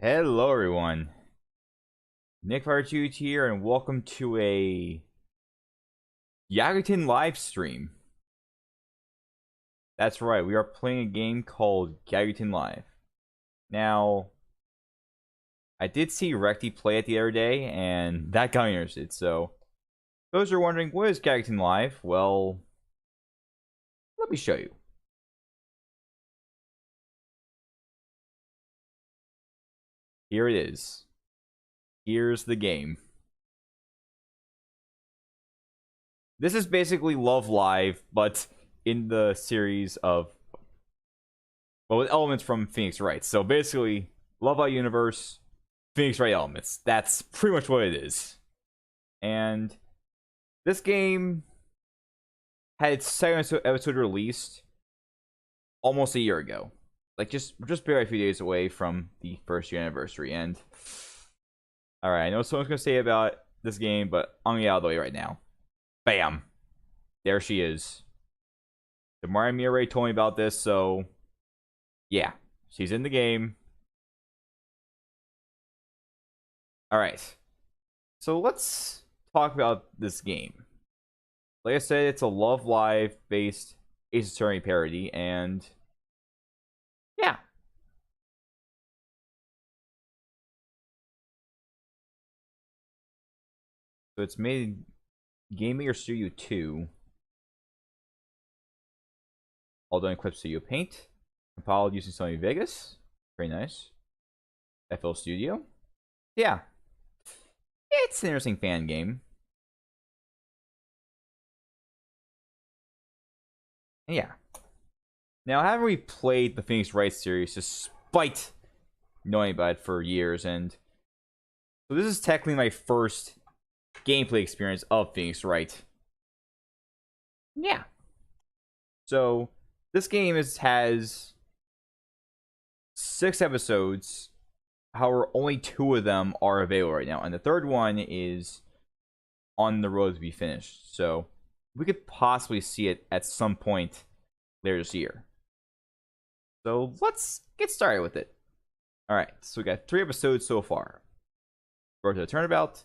Hello everyone, NICK54222 here, and welcome to a Gyakuten live stream. That's right, we are playing a game called Gyakuten Live. Now, I did see Recti play it the other day, and that got me interested, so those are wondering, what is Gyakuten Live? Well, let me show you. Here it is. Here's the game. This is basically Love Live, but in the series of, well, with elements from Phoenix Wright. So basically, Love Live universe, Phoenix Wright elements. That's pretty much what it is. And this game had its second episode released almost a year ago. Like just barely a few days away from the first year anniversary. And alright, I know someone's gonna say about this game, but I'm gonna get out of the way right now. Bam! There she is. The Mario Mirai told me about this, so yeah, she's in the game. Alright. So let's talk about this game. Like I said, it's a Love Live based Ace Attorney parody, and yeah. So it's made Game Maker Studio 2, all done in Clip Studio Paint, compiled using Sony Vegas. Very nice. FL Studio. Yeah. It's an interesting fan game. Yeah. Now, haven't we played the Phoenix Wright series despite knowing about it for years, and so this is technically my first gameplay experience of Phoenix Wright. Yeah. So this game has 6 episodes. However, only 2 of them are available right now, and the third one is on the road to be finished. So we could possibly see it at some point later this year. So let's get started with it. Alright, so we got 3 episodes so far. Road to the Turnabout,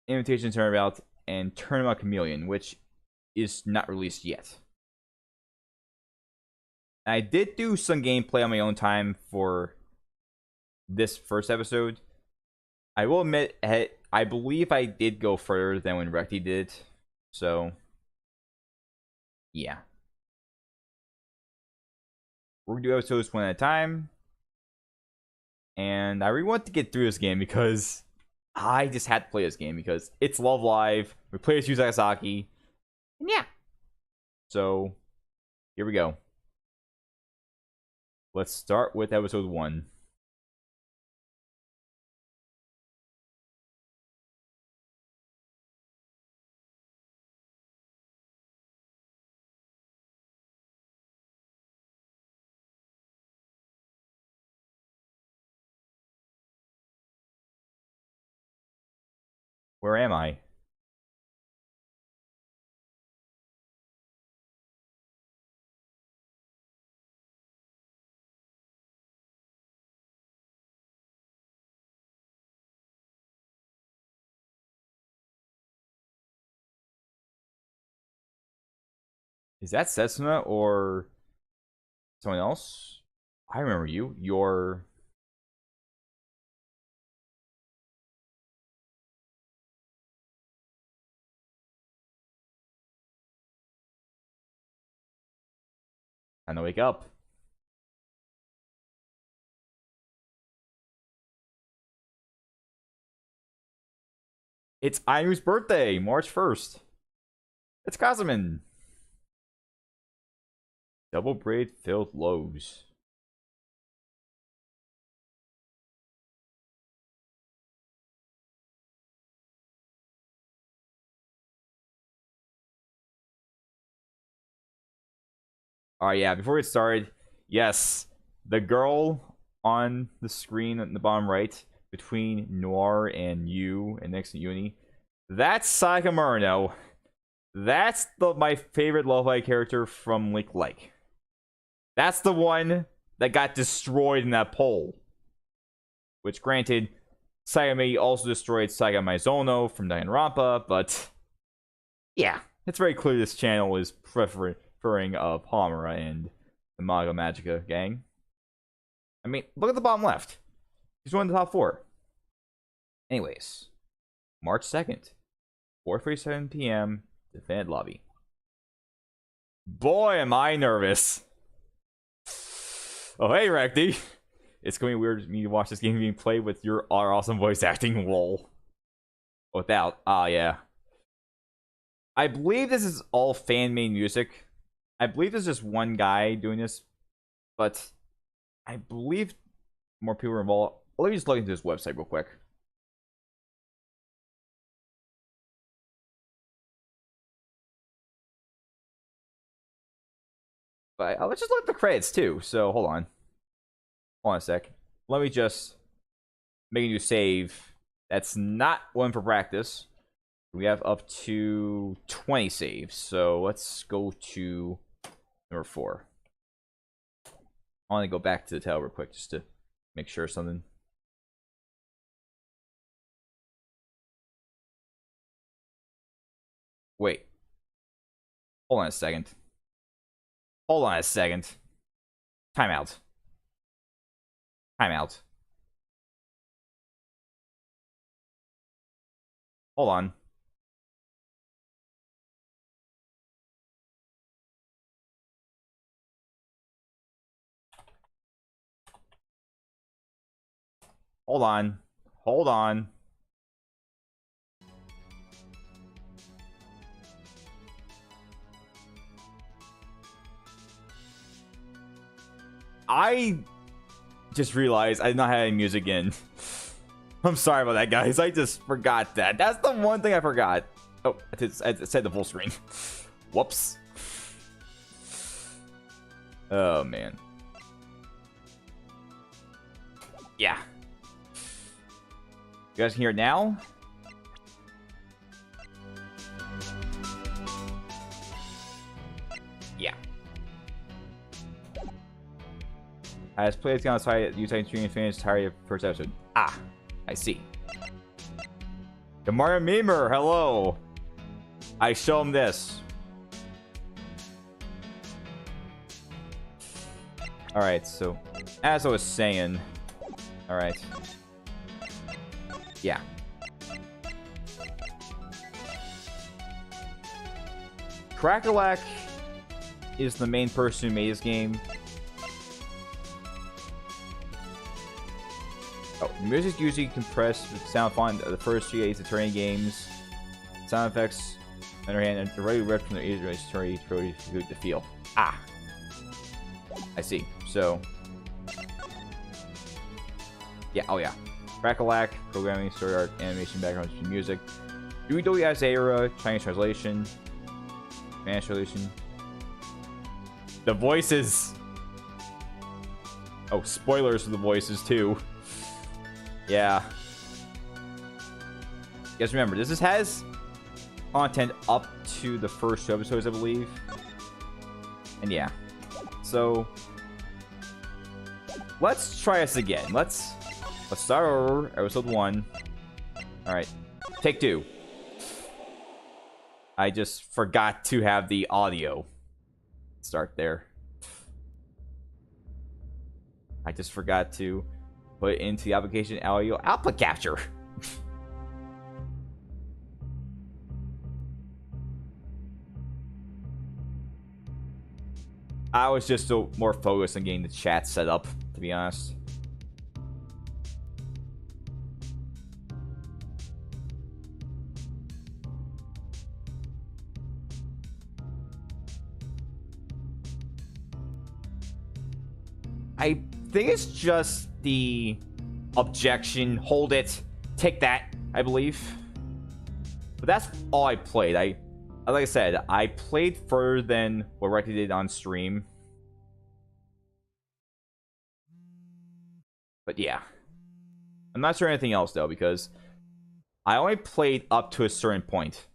Invitation Turnabout, and Turnabout Chameleon, which is not released yet. I did do some gameplay on my own time for this first episode. I will admit, I believe I did go further than when Recti did. So, yeah. We're going to do episodes one at a time. And I really want to get through this game because I just had to play this game because it's Love Live. We play as Takasaki. And yeah. So, here we go. Let's start with episode 1. Where am I? Is that Setsuna or someone else? I remember you. You're... time to wake up. It's Ainu's birthday, March 1st. It's Kazumin. Double braid filled loaves. Alright, yeah, before we get started, yes, the girl on the screen in the bottom right, between Noir and you, and next to Uni, that's Sayaka Murano. That's my favorite Love Live character from Like. That's the one that got destroyed in that poll. which granted, Sayame also destroyed Saiga Maizono from Danganronpa, but yeah, it's very clear this channel is preferring Palmera and the Maga Magica gang. I mean, look at the bottom left. He's one of the top 4. Anyways, March 2nd, 4:37 p.m., the fan lobby. Boy, am I nervous. Oh, hey, Recty. It's going to be weird for me to watch this game being played with your awesome voice acting. Lol. Without. Yeah. I believe this is all fan-made music. I believe there's just one guy doing this, but I believe more people are involved. Let me just look into this website real quick. But let's just look at the credits too. So hold on. Hold on a sec. Let me just make a new save. That's not one for practice. We have up to 20 saves. So let's go to number 4. I want to go back to the title real quick just to make sure something. Wait. Hold on a second. Hold on a second. Timeout. Timeout. Hold on. Hold on. Hold on. I just realized I did not have any music in. I'm sorry about that, guys. I just forgot that. That's the one thing I forgot. Oh, I said the full screen. Whoops. Oh, man. Yeah. You guys can hear it now? Yeah. As players get outside, Utah stream and finish entirely of first episode. Ah, I see. Gamara Memer, hello. I show him this. Alright, so as I was saying, alright. Yeah. Crackalack is the main person who made this game. Oh, music usually compressed with sound font of the first 3 Ace Attorney games. Sound effects, on the other hand, are already ripped from the Ace Attorney to the feel. Ah, I see. So, yeah, oh yeah. Crackalack, programming, story art, animation, background, music. Yuidoi as era, Chinese translation, Spanish translation. The voices. Oh, spoilers for the voices too. Yeah. You guys remember, this has content up to the first 2 episodes, I believe. And yeah. So let's try this again. Let's start over. Episode 1. Alright. Take 2. I just forgot to have the audio. Start there. I just forgot to put into the application audio output capture. I was just so more focused on getting the chat set up, to be honest. I think it's just the objection, hold it, take that, I believe. But that's all I played. Like I said, I played further than what Recty did on stream. But yeah. I'm not sure anything else though, because I only played up to a certain point.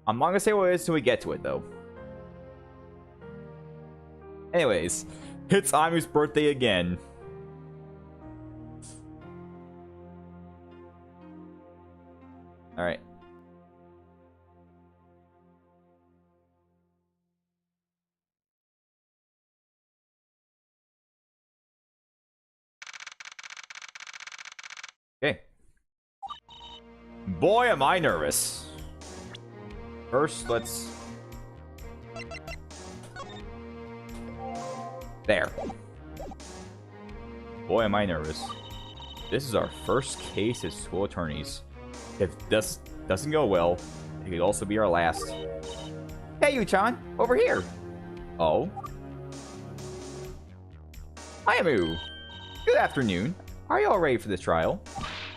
I'm not gonna say what it is until we get to it though. Anyways, it's Amu's birthday again. Alright. Okay. Boy, am I nervous. First, let's... There. Boy, am I nervous. This is our first case as school attorneys. If this doesn't go well, it could also be our last. Hey, Yu-chan, over here. Oh. Hi, Amu. Good afternoon. Are you all ready for this trial?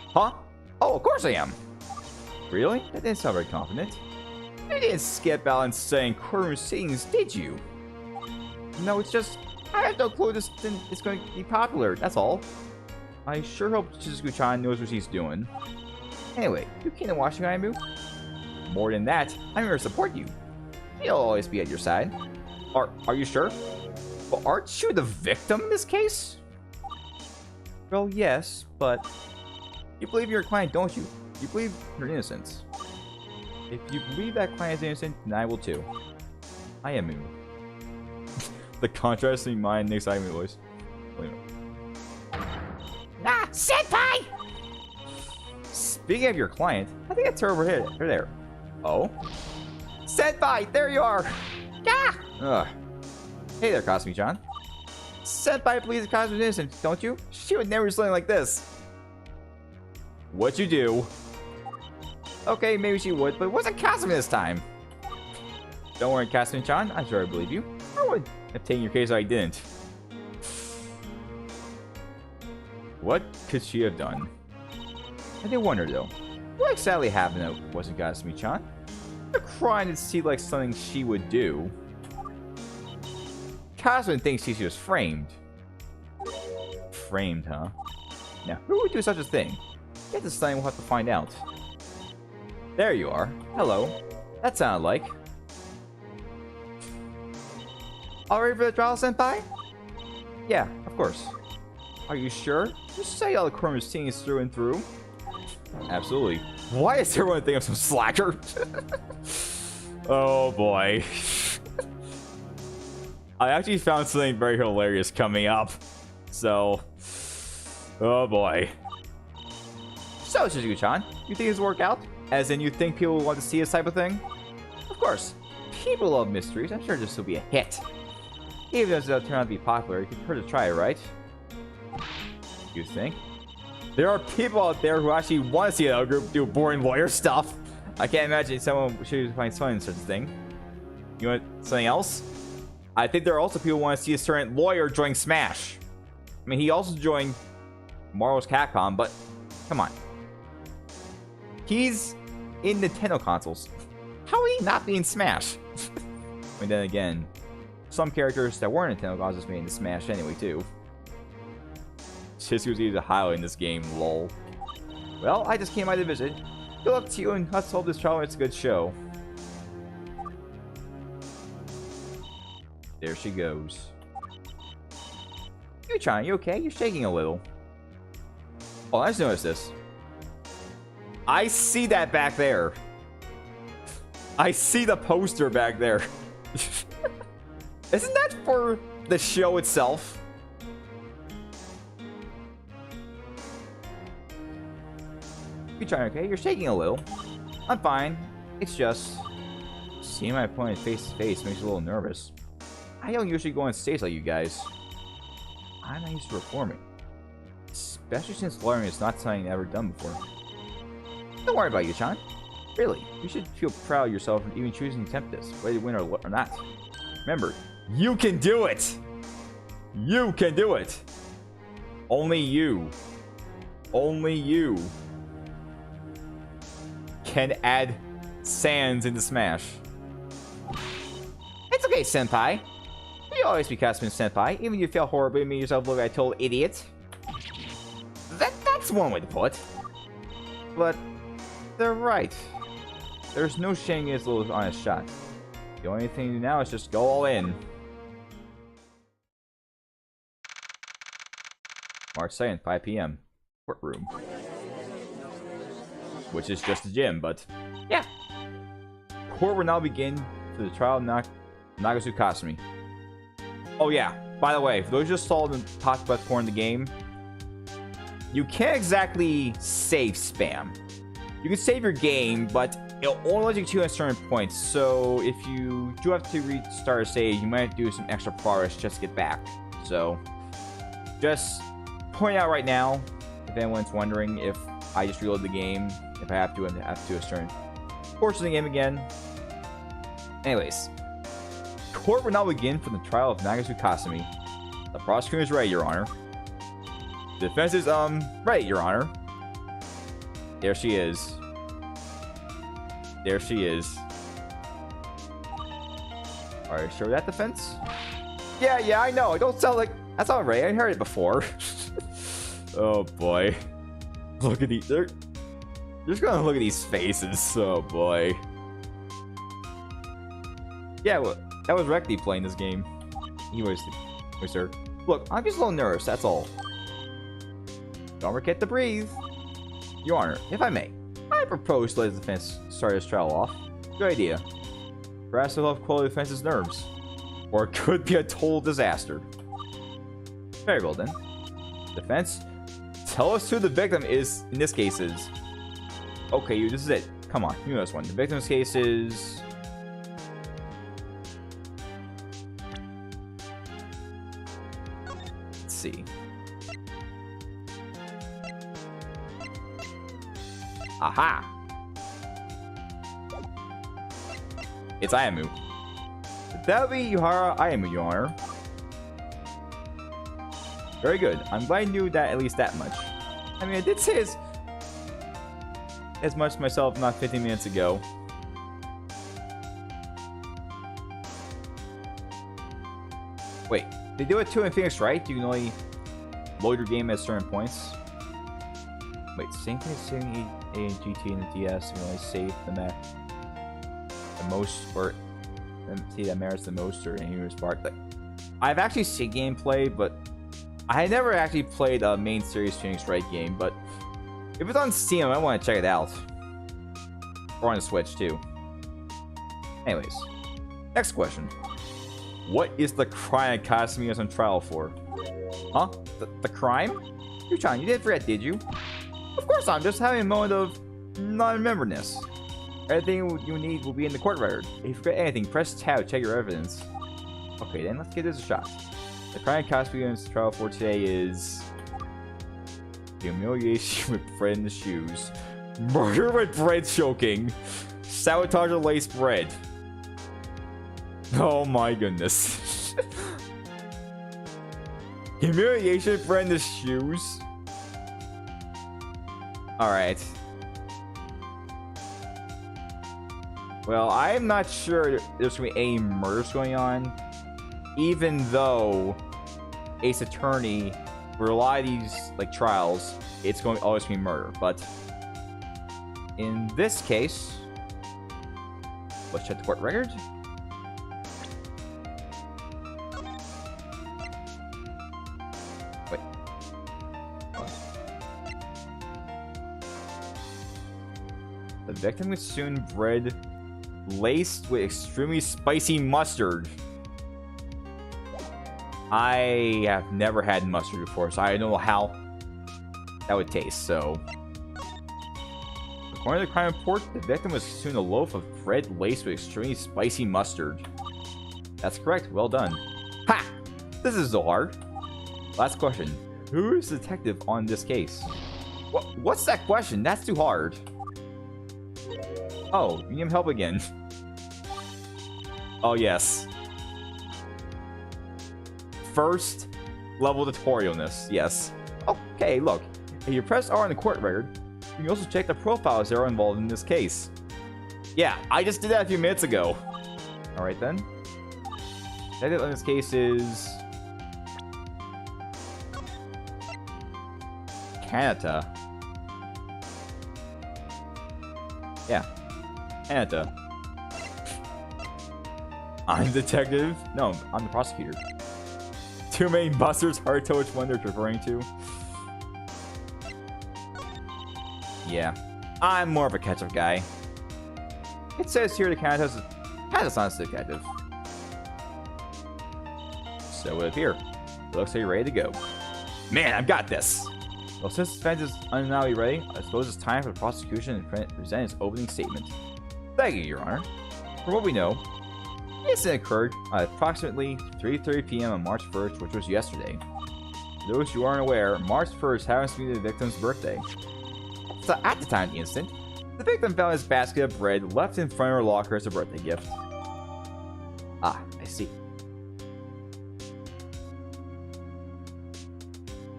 Huh? Oh, of course I am. Really? That didn't sound very confident. You didn't skip out and saying courtroom scenes, did you? No, it's just... I have no clue this thing is going to be popular, that's all. I sure hope Shizuku-chan knows what she's doing. Anyway, you came to watch I move? More than that, I'm here to support you. I'll always be at your side. Are you sure? Well, aren't you the victim in this case? Well, yes, but... You believe your client, don't you? You believe her innocence. If you believe that client is innocent, then I will too. I am Moon. The contrast in my next anime voice. Ah, senpai! Speaking of your client, I think that's her over here. Her there. Oh? Senpai, there you are! Ah! Ugh. Hey there, Kasumi-chan. Senpai believes Kasumi's innocent, don't you? She would never do something like this. What'd you do? Okay, maybe she would, but it wasn't Kasumi this time. Don't worry, Kasumi-chan. I'm sure I believe you. I would have taken your case if I didn't. What could she have done? I did wonder, though. What exactly happened that wasn't Kasumi-chan? The crime didn't seem like something she would do. Kasumi thinks she was framed. Framed, huh? Now, who would do such a thing? Get this thing, we'll have to find out. There you are. Hello. That sounded like... All ready for the trial, senpai? Yeah, of course. Are you sure? You say all the courtroom scenes through and through? Absolutely. Why is everyone thinking I'm some slacker? Oh boy. I actually found something very hilarious coming up. So... Oh boy. So, Shizuku-chan, you think this will work out? As in, you think people will want to see this type of thing? Of course. People love mysteries. I'm sure this will be a hit. Even if it doesn't turn out to be popular, you can hurt to try it, right? You think? There are people out there who actually want to see a group do boring lawyer stuff. I can't imagine someone should find fun in such a thing. You want something else? I think there are also people who want to see a certain lawyer join Smash. I mean, he also joined Marvel's Capcom, but come on. He's in Nintendo consoles. How would he not be in Smash? And then again, some characters that weren't Nintendo consoles made in Smash anyway, too. Shizuku's either a highlight in this game, lol. Well, I just came by to visit. Good luck to you, and let's hope this trial is a good show. There she goes. Yu-chan, you okay? You're shaking a little. Oh, I just noticed this. I see that back there. I see the poster back there. Isn't that for the show itself? Yu-chan, okay? You're shaking a little. I'm fine. It's just... seeing my opponent face to face makes me a little nervous. I don't usually go on stage like you guys. I'm not used to performing. Especially since lawyering is not something I've ever done before. Don't worry about you, Chan. Really, you should feel proud of yourself for even choosing to attempt this, whether you win or not. Remember, you can do it! You can do it! Only you. Only you can add Sans into Smash. It's okay, senpai. You'll always be Kasumi senpai, even if you fail horribly and make yourself look like a total idiot. That's one way to put it. But they're right. There's no shame in his little honest shot. The only thing to do now is just go all in. March 2nd, 5 p.m. Courtroom. which is just a gym, but yeah. Court will now begin for the trial of Nagasu Kasumi. Oh yeah, by the way, for those who just saw them talk about Court in the game, you can't exactly save spam. You can save your game, but it'll only let you to a certain point. So if you do have to restart a save, you might have to do some extra progress just to get back. So just pointing out right now, if anyone's wondering if I just reload the game, if I have to a certain portion of the game again. Anyways, court will now begin for the trial of Nagasu Kasumi. The prosecutor is ready, Your Honor. The defense is ready, Your Honor. There she is. There she is. Are you sure that defense? Yeah, I know. It don't sound like... That's all right. I heard it before. Oh, boy. Look at these... They're just gonna look at these faces. Oh, boy. Yeah, well, that was Recti playing this game. Anyways, sir. Look, I'm just a little nervous, that's all. Don't forget to breathe. Your Honor, if I may, I propose to let the defense start his trial off. Good idea. Perhaps it'll help quell the defense's nerves. Or it could be a total disaster. Very well then. Defense, tell us who the victim is, in this case is. Okay, this is it. Come on, you know this one. The victim's case is... Let's see. Aha! It's Ayamu. That would be Yuhara Ayamu, Your Honor. Very good. I'm glad I knew that at least that much. I mean, I did say as much myself not 15 minutes ago. Wait, they do it too in Phoenix, right? You can only load your game at certain points. Wait, same thing as saving A and GT and the DS. You can only save the most, or see that merits the most, or any spark. Like, I've actually seen gameplay, but I never actually played a main series Phoenix Wright game. But if it's on Steam, I want to check it out, or on the Switch too. Anyways, next question: what is the crime Kasumi is on trial for? Huh? The crime? Yuchan, you didn't forget, did you? Of course not. I'm just having a moment of non-rememberness. Everything you need will be in the court record. If you forget anything, press tab to check your evidence. Okay, then let's give this a shot. The crime Kasumi is trial for today is humiliation with bread in the shoes, murder with bread choking, sabotage of laced bread. Oh my goodness. Humiliation with bread in the shoes. Alright. Well, I'm not sure there's going to be any murders going on. Even though Ace Attorney, for a lot of these like trials, it's going to always be murder. But in this case, let's check the court record. Wait. The victim consumed bread laced with extremely spicy mustard. I have never had mustard before, so I don't know how that would taste. So, according to the crime report, the victim was consumed a loaf of bread laced with extremely spicy mustard. That's correct. Well done. Ha! This is so hard. Last question: who is the detective on this case? What's that question? That's too hard. Oh, you need help again. Oh, yes. First level tutorialness, yes. Okay, look. If you press R on the court record, you can also check the profiles that are involved in this case. Yeah, I just did that a few minutes ago. Alright then. Detective in this case is Kanata. Yeah. Kanata. I'm the detective. No, I'm the prosecutor. Two main busters, hard to tell which one they're referring to. Yeah. I'm more of a ketchup guy. It says here the Kanata's not a detective. So it appear. It looks like you're ready to go. Man, I've got this. Well, since the defense is undeniably ready, I suppose it's time for the prosecution to present its opening statement. Thank you, Your Honor. From what we know, the incident occurred at approximately 3:30 p.m. on March 1st, which was yesterday. For those who aren't aware, March 1st happens to be the victim's birthday. So at the time of the incident, the victim found his basket of bread left in front of her locker as a birthday gift. Ah, I see.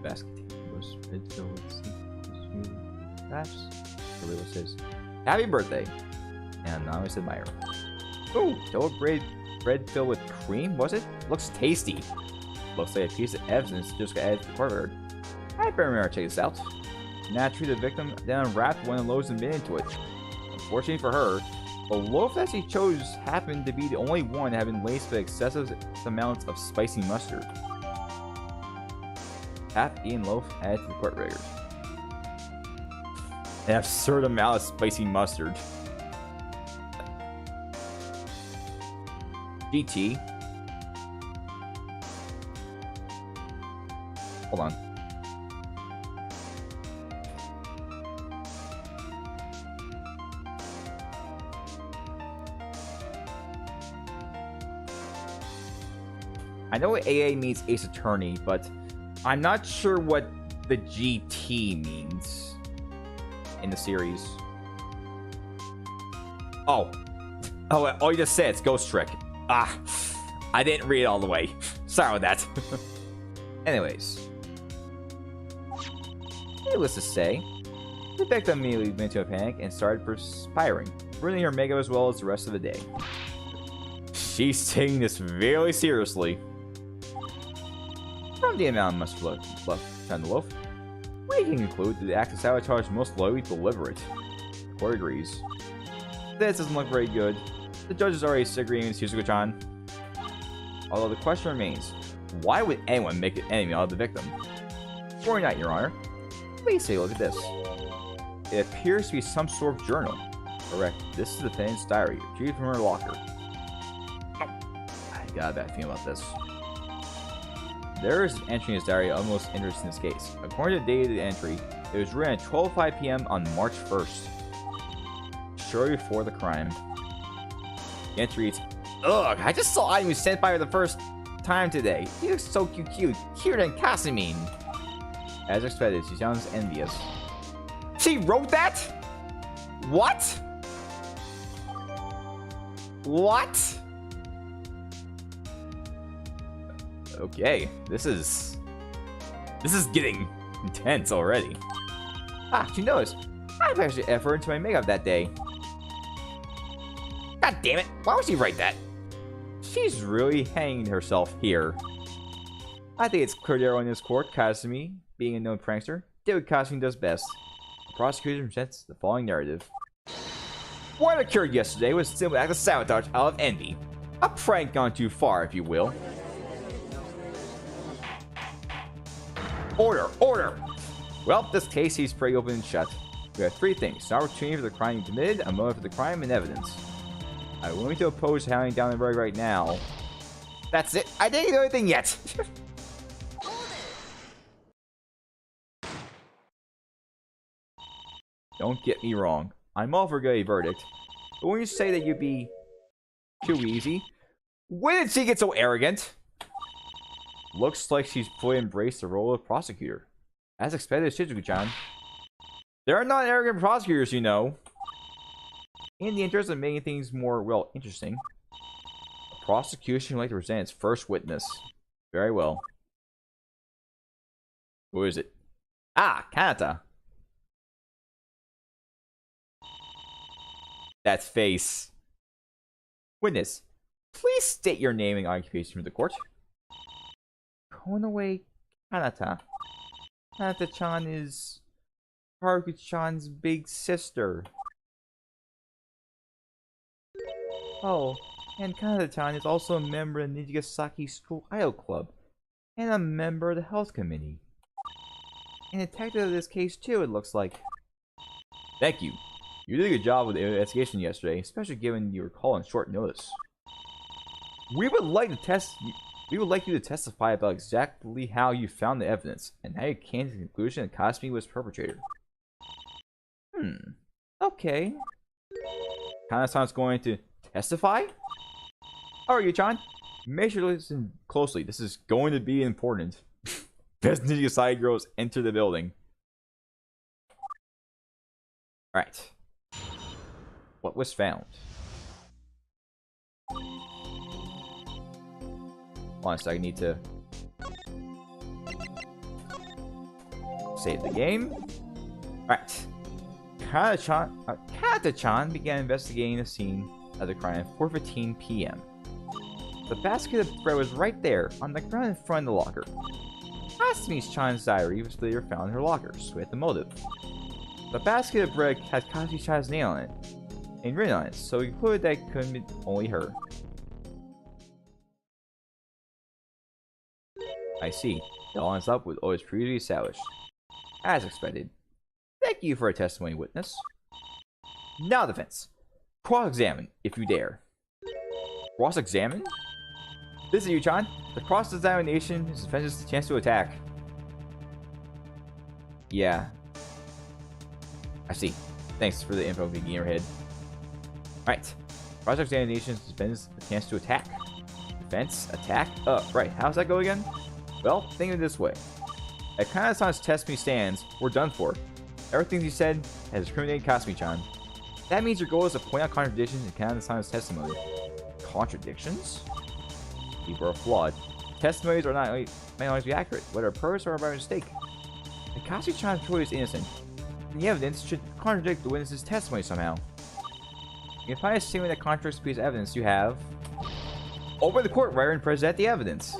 Basket was bread filled with scraps. The label says, "Happy birthday," and anonymous admirer. Ooh, double bread filled with cream, was it? Looks tasty. Looks like a piece of evidence just got added to the court record. I'd better check this out. Naturally, the victim then unwrapped one of the loaves and bit into it. Unfortunately for her, the loaf that she chose happened to be the only one that had been laced with excessive amounts of spicy mustard. Half-eaten loaf added to the court record. An absurd amount of spicy mustard. GT. Hold on. I know what AA means Ace Attorney, but I'm not sure what the GT means in the series. Oh, you just said it's Ghost Trick. Ah, I didn't read it all the way. Sorry about that. Anyways, needless to say, the victim immediately went into a panic and started perspiring, ruining her makeup as well as the rest of the day. She's taking this very seriously. From the amount of mustard left on the loaf, we can conclude that the act of sabotage most likely deliberate. The court agrees. This doesn't look very good. The judge is already disagreeing with Shizuko-chan. Although the question remains, why would anyone make an enemy out of the victim? Worry not, Your Honor. Please take a look at this. It appears to be some sort of journal. Correct. This is the defendant's diary, retrieved from her locker. Oh, I got a bad feeling about this. There is an entry in his diary of most interest in this case. According to the date of the entry, it was written at 12:05 p.m. on March 1st. Shortly before the crime. The entry reads, "Ugh, I just saw Anu sent by her the first time today. He looks so cute, cuter than Kasamine." As expected, she sounds envious. She wrote that? What? What? Okay, this is getting intense already. Ah, you notice, I've actually effort into my makeup that day. God damn it, why would she write that? She's really hanging herself here. I think it's clear to everyone in this court, Kasumi, being a known prankster, did what Kasumi does best. The prosecution presents the following narrative. What occurred yesterday was a simple act of sabotage out of envy. A prank gone too far, if you will. Order! Order! Well, this case is pretty open and shut. We have three things: an opportunity for the crime you committed, a motive for the crime, and evidence. I'm willing to oppose hounding down the road right now. That's it. I didn't do anything yet. Don't get me wrong. I'm all for a verdict. But when you say that you'd be too easy, when did she get so arrogant? Looks like she's fully embraced the role of prosecutor. As expected, Shizuku-chan. There are not arrogant prosecutors, you know. In the interest of making things more, well, interesting, the prosecution would like to present its first witness. Very well. Who is it? Ah, Kanata. That face. Witness, please state your name and occupation for the court. Konoe Kanata. Kanata-chan is Haruka-chan's big sister. Oh, and Kanata-chan is also a member of the Takasaki School Idol Club, and a member of the Health Committee. And a detective of this case too, it looks like. Thank you. You did a good job with the investigation yesterday, especially given you were called on short notice. We would like you to testify about exactly how you found the evidence and how you came to the conclusion that Kasumi was the perpetrator. Okay. Kana-san's going to testify? Alright, Yu-chan. Make sure to listen closely. This is going to be important. Best Ninja side girls enter the building. Alright. What was found? Hold on a second, I need to save the game. Alright. Kata-chan began investigating the scene of the crime at 4:15 p.m. The basket of bread was right there, on the ground in front of the locker. Kasumi-chan's diary was later found in her locker, so we had the motive. The basket of bread had Kasumi-chan's name on it, and written on it, so we concluded that it couldn't be only her. I see. It all lines up with what was previously established. As expected. Thank you for a testimony, witness. Now defense. Cross-examine, if you dare. Cross-examine? This is Yu-chan. The cross-examination is the defense's chance to attack. Yeah. I see. Thanks for the info being in your head. Alright. Cross-examination is the defense's chance to attack. Defense, attack? Right. How's that go again? Well, think of it this way. At Kana-san's testimony stands, we're done for. Everything he said has incriminated Kasumi-chan. That means your goal is to point out contradictions in Kana-san's testimony. Contradictions? People are flawed. Testimonies may always be accurate, whether purpose or by mistake. If Kasumi-chan truly is innocent, then the evidence should contradict the witness's testimony somehow. You can find a statement that contradicts the piece of evidence you have. Open the court writer and present the evidence.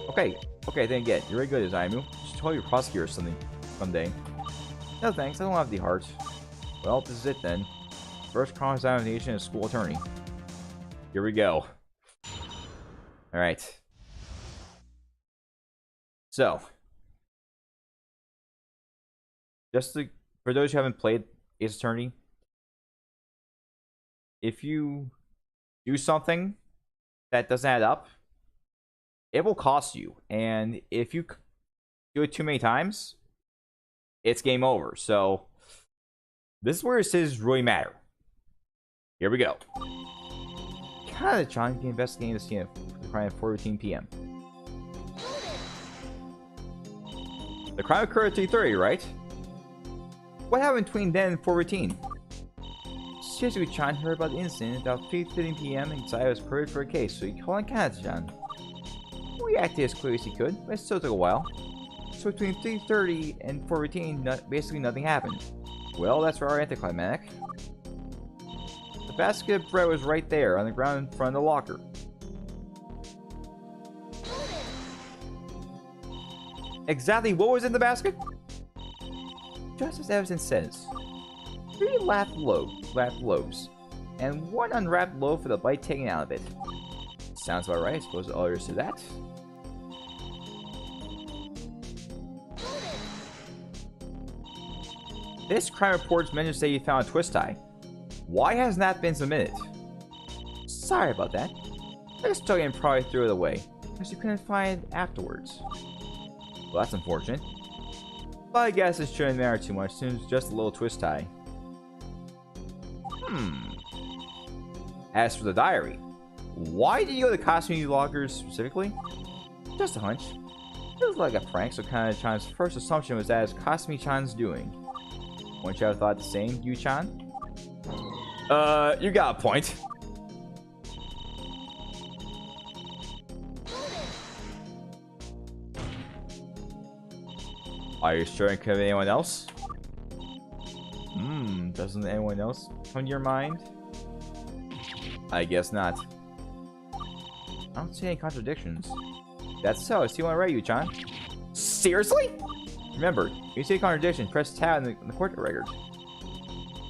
Okay, then again, you're very good as Aimu. You should tell your prosecutor something someday. No thanks, I don't have the heart. Well, this is it then. First cross-examination as school attorney. Here we go. Alright. So. For those who haven't played Ace Attorney, if you do something that doesn't add up, it will cost you. And if you do it too many times, it's game over. So, this is where decisions really matter. Here we go. Kana-chan can investigate the scene of the crime at 4:15 p.m. The crime occurred at 3:30, right? What happened between then and 4:15? Shizuku-chan heard about the incident about 3:15 p.m. and decided it was perfect for a case, so he called on Kana-chan. He acted as quickly as he could, but it still took a while. So between 3:30 and 4:15, basically nothing happened. Well, that's our anticlimactic. The basket of bread was right there on the ground in front of the locker. Exactly what was in the basket? Just as evidence says. 3 lapped loaves, and 1 unwrapped loaf with a bite taken out of it. Sounds about right, I suppose all there is to that. This crime report mentions that you found a twist tie. Why hasn't that been submitted? Sorry about that. I just took it and probably threw it away, because you couldn't find it afterwards. Well, that's unfortunate. But I guess it shouldn't matter too much since it's just a little twist tie. As for the diary, why did you go to Kasumi lockers specifically? Just a hunch. It was like a prank, so Kana-chan's first assumption was that it's Kasumi-chan's doing. Wouldn't you have thought the same, Yu-chan? You got a point. Are you sure it could be anyone else? Doesn't anyone else come to your mind? I guess not. I don't see any contradictions. That's so. I see one right, Yu-chan. Seriously? Remember, if you see a contradiction, press tab in the court record.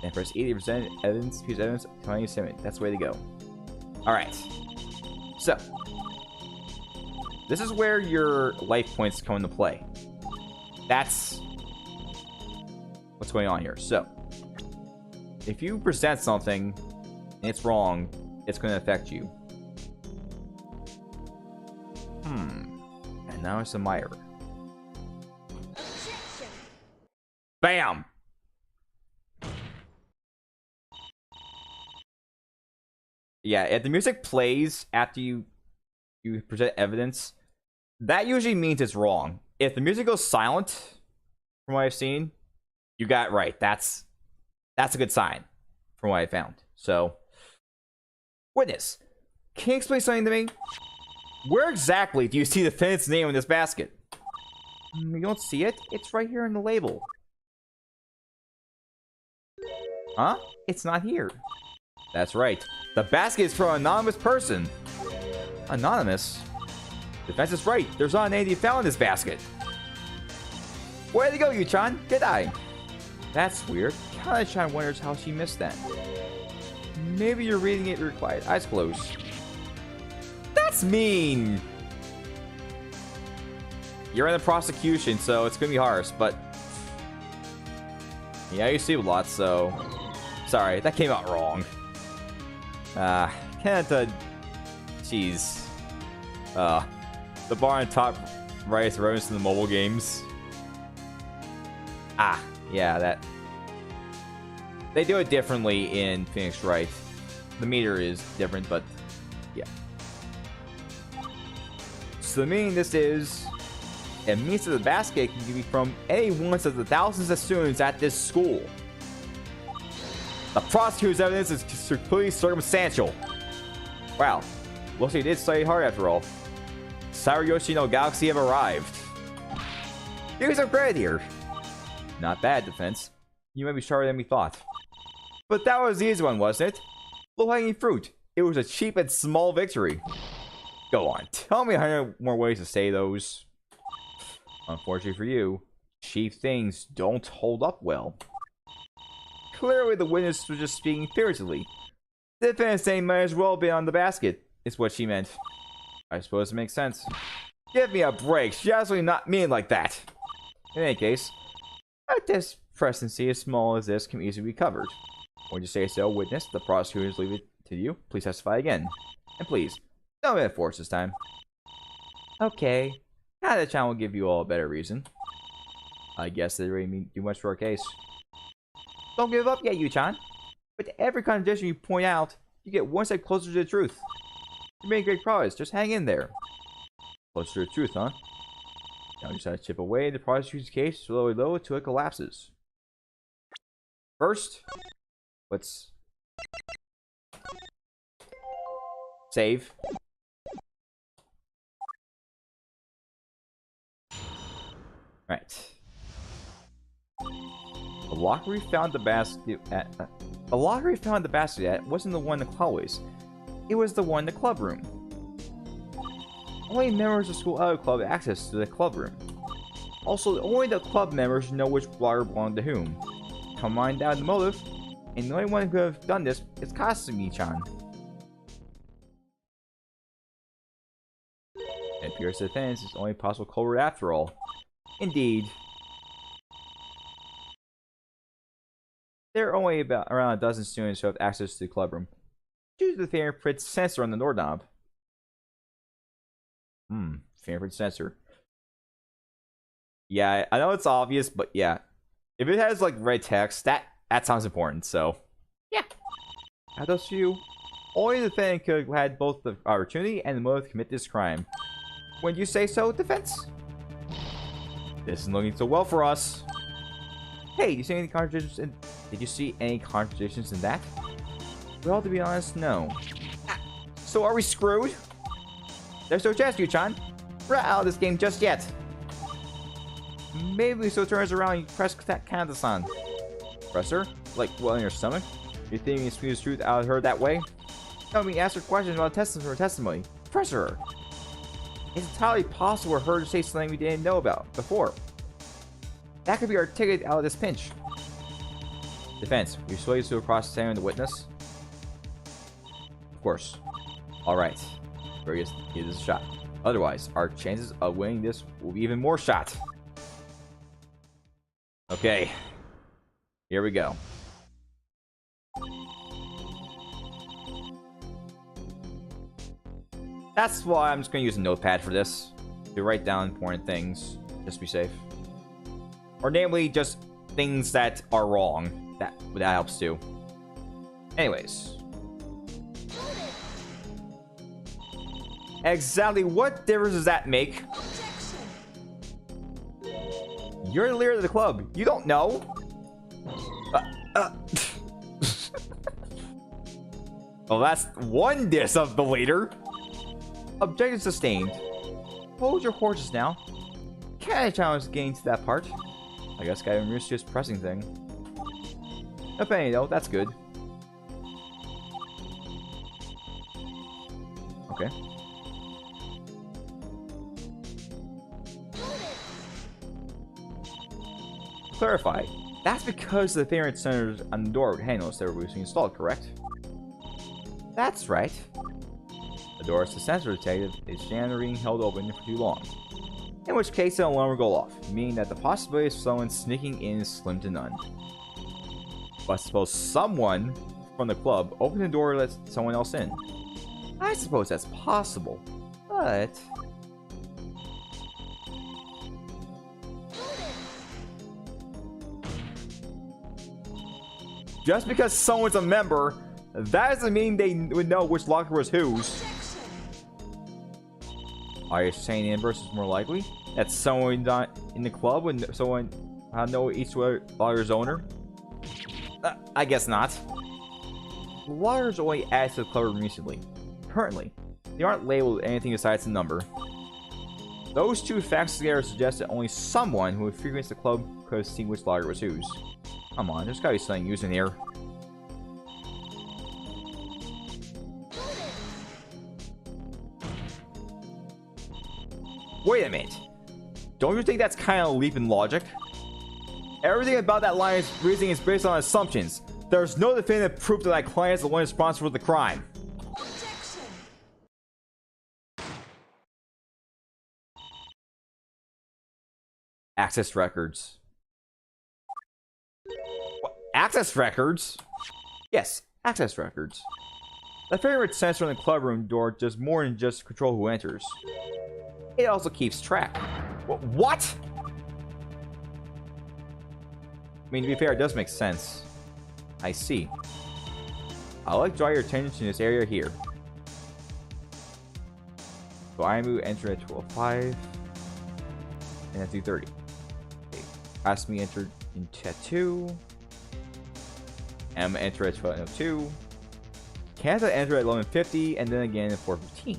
And press 80% evidence, piece of evidence, 27. That's the way to go. Alright. So. This is where your life points come into play. That's what's going on here. So. If you present something and it's wrong, it's going to affect you. And now it's a Meyer. Bam! Yeah, if the music plays after you present evidence, that usually means it's wrong. If the music goes silent, from what I've seen, you got it right. That's a good sign, from what I found. So, witness, can you explain something to me? Where exactly do you see the defendant's name in this basket? You don't see it? It's right here in the label. Huh? It's not here. That's right. The basket is from an anonymous person. Anonymous? Defense is right. There's not an entity found in this basket. Way to go, Yu-chan. Good eye. That's weird. Kana-chan wonders how she missed that. Maybe you're reading it with quiet eyes closed. That's mean. You're in the prosecution, so it's gonna be harsh, but yeah, you see a lot, so sorry, that came out wrong. Can't jeez. The bar on top right is reference to the mobile games. Yeah, that they do it differently in Phoenix Wright. The meter is different, but yeah. So the meaning this is, it means that the basket can be from any one of the thousands of students at this school. The prosecutor's evidence is completely circumstantial. Wow, looks like he did study hard after all. Sarayoshi no Galaxy have arrived. Here's our credit here. Not bad, defense. You might be sharper than we thought. But that was the easy one, wasn't it? Low-hanging fruit. It was a cheap and small victory. Go on, tell me 100 more ways to say those. Unfortunately for you, cheap things don't hold up well. Clearly the witness was just speaking figuratively. The defense saying might as well be on the basket, is what she meant. I suppose it makes sense. Give me a break, she absolutely not mean like that. In any case, a discrepancy as small as this can easily be covered. Would you say so, witness? The prosecutors leave it to you. Please testify again. And please, don't be forced this time. Okay. Now the channel will give you all a better reason. I guess they really mean too much for our case. Don't give up yet, Yu-chan. With every contradiction you point out, you get one step closer to the truth. You're making great progress. Just hang in there. Closer to the truth, huh? Now you just have to chip away the prosecution's case slowly low until it collapses. First, let's save. Right. The locker we found the basket at wasn't the one in the hallways. It was the one in the club room. Only members of school out of club have access to the club room. Also, only the club members know which locker belonged to whom. Come on down the motive, and the only one who could have done this is Takasaki-chan. It appears the defense is the only possible culprit after all. Indeed. There are only around a dozen students who have access to the club room, due to the fingerprint sensor on the doorknob. Fingerprint sensor. Yeah, I know it's obvious, but yeah. If it has like red text, that sounds important, so yeah. Out of those few, only the defendant could have had both the opportunity and the motive to commit this crime. When you say so, defense? This isn't looking so well for us. Hey, did you see any contradictions in that? Well, to be honest, no. So are we screwed? There's no chance, Yu-chan. We're not out of this game just yet. Maybe so turns around and you press that Kanata-san. Press her? Like, well, in your stomach? You think you can squeeze the truth out of her that way? No, me ask her questions about her testimony. Press her. It's entirely possible for her to say something we didn't know about before. That could be our ticket out of this pinch. Defense, you're slaves to cross-examine the witness? Of course. Alright. Give this a shot. Otherwise, our chances of winning this will be even more shot. Okay. Here we go. That's why I'm just gonna use a notepad for this to write down important things, just to be safe. Or namely, just things that are wrong. That helps too. Anyways. Exactly what difference does that make? You're the leader of the club. You don't know. Well, that's one diss of the leader. Objection sustained. Hold your horses now. Can't I challenge getting to that part? I guess I missed just pressing thing. No penny though, that's good. Okay. Clarify. That's because the favorite sensors on the door handles that were recently installed, correct? That's right. The door is the sensor detective is generally being held open for too long. In which case, the alarm will go off, meaning that the possibility of someone sneaking in is slim to none. But suppose someone from the club opened the door and let someone else in. I suppose that's possible, but... just because someone's a member, that doesn't mean they would know which locker was whose. Are you saying the inverse is more likely? That someone not in the club would someone know each locker's owner? I guess not. The lockers only added to the club recently. Currently, they aren't labeled anything besides the number. Those two facts together suggest that only someone who frequents the club could have seen which locker was whose. Come on, there's gotta be something used in here. Wait a minute. Don't you think that's kind of a leap in logic? Everything about that line of reasoning is based on assumptions. There's no definitive proof that that client is the one responsible for the crime. Access records. What? Access records? Yes, access records. The favorite sensor in the club room door does more than just control who enters. It also keeps track. What? I mean, to be fair, it does make sense. I see. I'd like to draw your attention to this area here. So Imu entered at 12:05 and at 3:30. Okay. Asmi entered in Tattoo. Emma entered at 12:02. Canada entered at 11:50 and then again at 4:15.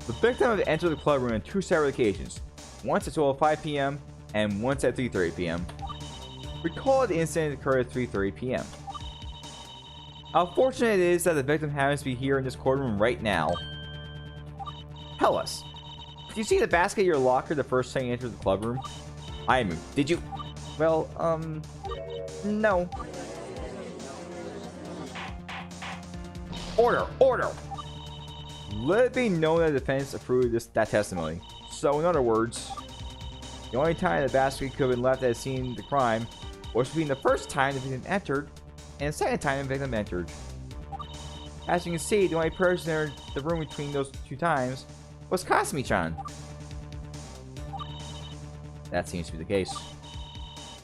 The victim entered the club room on two separate occasions, once at 12:05 p.m. and once at 3:30 p.m. Recall the incident occurred at 3:30 p.m. How fortunate it is that the victim happens to be here in this courtroom right now. Tell us, did you see the basket in your locker the first time you entered the club room? Imu, did you? Well, no. Order! Let it be known that the defense approved that testimony. So, in other words, the only time the basket could have been left at the scene of the crime was between the first time the victim entered and the second time the victim entered. As you can see, the only person in the room between those two times was Kasumi-chan. That seems to be the case.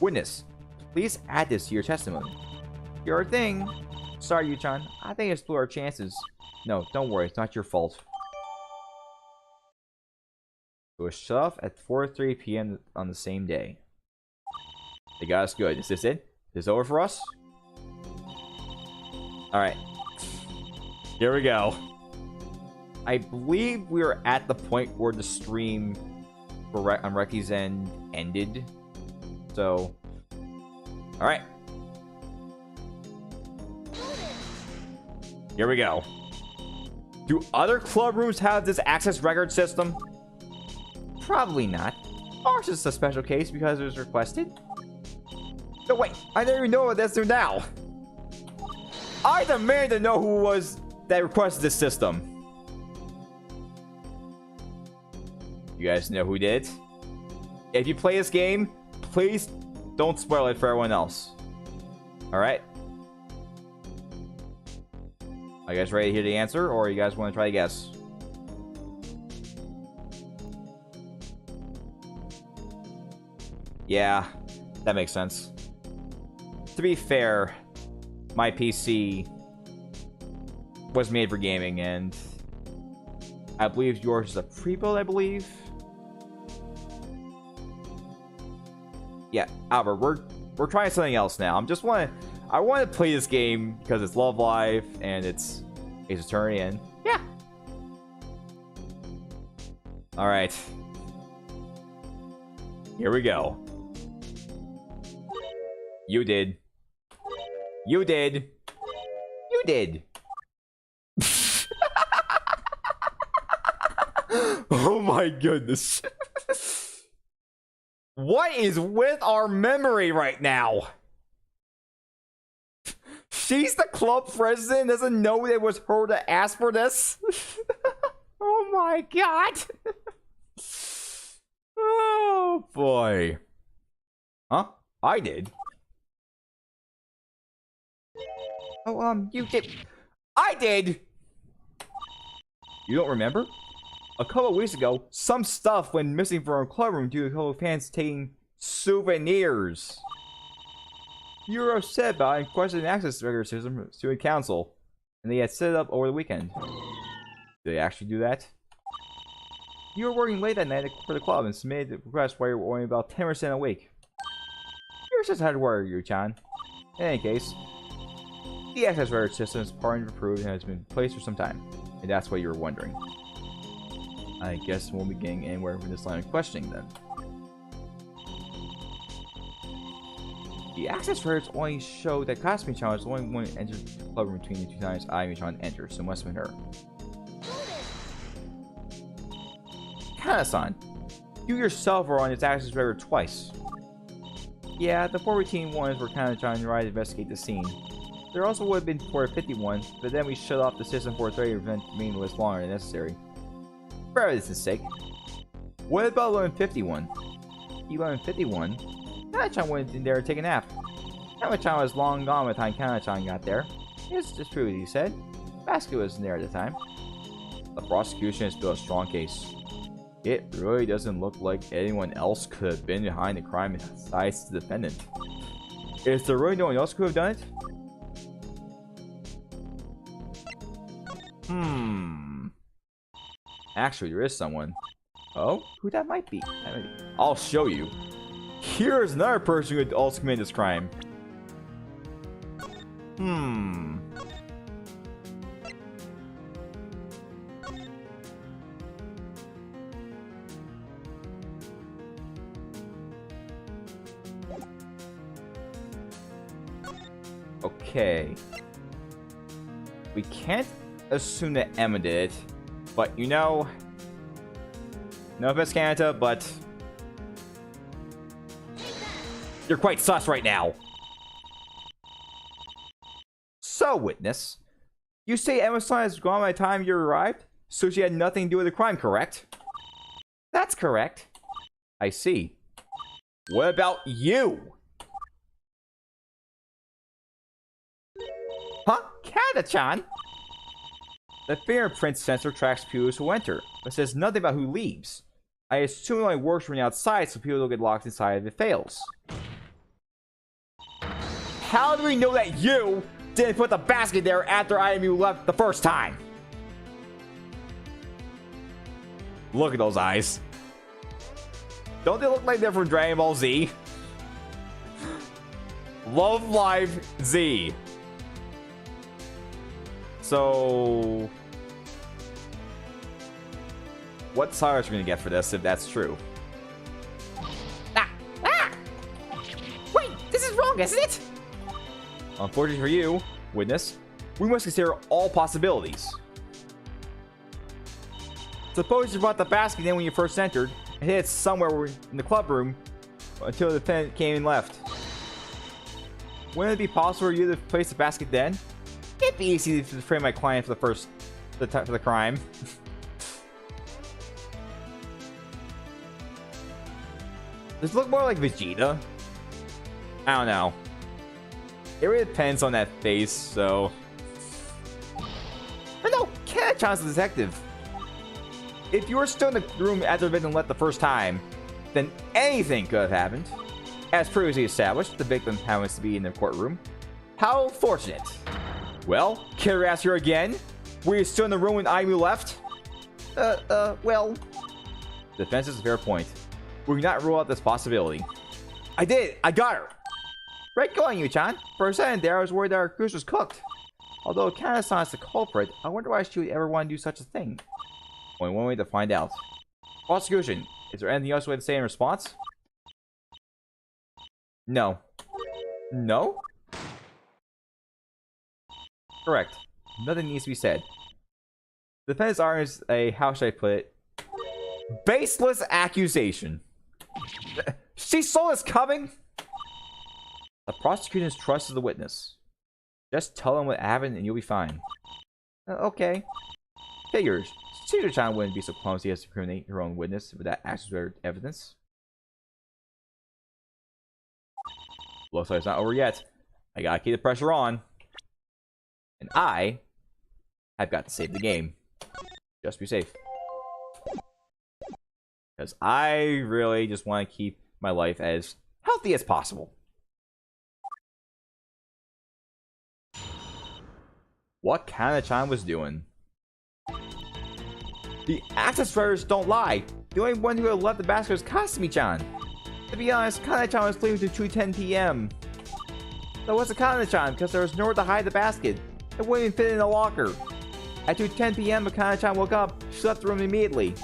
Witness, please add this to your testimony. Your thing. Sorry, Yu-chan. I think it's blew our chances. No, don't worry. It's not your fault. It was shut off at 4:30 p.m. on the same day. They got us good. Is this it? Is this over for us? Alright. Here we go. I believe we are at the point where the stream for on Reki's end ended. So, alright. Here we go. Do other club rooms have this access record system? Probably not. Ours is a special case because it was requested. No, wait. I don't even know what that's doing now. I demand to know who was that requested this system. You guys know who did? If you play this game, please don't spoil it for everyone else. Alright? Are you guys ready to hear the answer, or you guys want to try to guess? Yeah, that makes sense. To be fair, my PC was made for gaming, and I believe yours is a pre-build, I believe. Yeah, Albert, we're trying something else now. I want to play this game because it's Love Live and it's Ace Attorney, and yeah. All right, here we go. You did. You did. You did. Oh my goodness. What is with our memory right now? She's the club president, doesn't know it was her to ask for this? Oh my god. Oh boy. Huh? I did. Oh, you did. I did! You don't remember? A couple of weeks ago, some stuff went missing from our club room due to a couple of fans taking souvenirs. You were upset about it and questioned the access record system to a council, and they had set it up over the weekend. Did they actually do that? You were working late that night for the club and submitted the request while you were only about 10% awake. You're just hard to worry, Yu-chan. In any case, the access record system is partly approved and has been placed for some time, and that's what you were wondering. I guess we won't be getting anywhere with this line of questioning then. The access records only show that Kasumi-chan was the only one who entered the club room between the 2 times Ayumi-chan entered, so it must have been her. Kana-san, you yourself were on its access record twice. Yeah, the 4 routine ones were Kana-chan arrived to investigate the scene. There also would have been 451, but then we shut off the system for 30 to prevent the main list longer than necessary. For evidence's sake. What about 1151? 1151? Kana-chan went in there to take a nap. Kana-chan was long gone by the time Kana-chan got there. It's just true what he said. Basket wasn't there at the time. The prosecution has built a strong case. It really doesn't look like anyone else could have been behind the crime besides the defendant. Is there really no one else who could have done it? Actually, there is someone. Oh? Who that might be? I'll show you. Here's another person who could also commit this crime. Okay. We can't assume that Emma did it, but you know, no offense, Canada, but you're quite sus right now. So, witness, you say Emma-san has gone by the time you arrived, so she had nothing to do with the crime, correct? That's correct. I see. What about you? Huh? Canada-chan? The fingerprint sensor tracks people who enter, but says nothing about who leaves. I assume it only works from the outside so people don't get locked inside if it fails. How do we know that you didn't put the basket there after IMU left the first time? Look at those eyes. Don't they look like they're from Dragon Ball Z? Love Live Z. So, what stars are we gonna get for this if that's true? Wait, this is wrong, isn't it? Unfortunately for you, witness, we must consider all possibilities. Suppose you brought the basket in when you first entered and hid it somewhere in the club room until the defendant came and left. Wouldn't it be possible for you to place the basket then? It'd be easy to frame my client for the crime. Does it look more like Vegeta? I don't know. It really depends on that face, so But no, Kana-chan's the detective. If you were still in the room after the victim left the first time, then anything could have happened. As previously established, the victim happens to be in the courtroom. How fortunate. Well, can I ask you again? Were you still in the room when Aimu left? Well... Defense is a fair point. We cannot rule out this possibility. I did! I got her! Right going, Yu-chan. For a second there, I was worried that our goose was cooked. Although Kana-san is the culprit, I wonder why she would ever want to do such a thing. Only one way to find out. Prosecution, is there anything else you would say in response? No. No? Correct. Nothing needs to be said. The defense argues a, how should I put it, baseless accusation. She saw this coming? The prosecution's trust is the witness. Just tell them what happened and you'll be fine. Okay. Figures. Cedar-chan wouldn't be so clumsy as to incriminate her own witness without actual evidence. Looks like it's not over yet. I gotta keep the pressure on. And I have got to save the game. Just be safe. Because I really just want to keep my life as healthy as possible. What Kana-chan was doing. The access drivers don't lie. The only one who had left the basket was Kasumi-chan. To be honest, Kana-chan was sleeping to 2:10 p.m. That wasn't Kana-chan because there was nowhere to hide the basket. It wouldn't even fit in the locker. At 2:10 p.m. when Kana-chan woke up, she left the room immediately.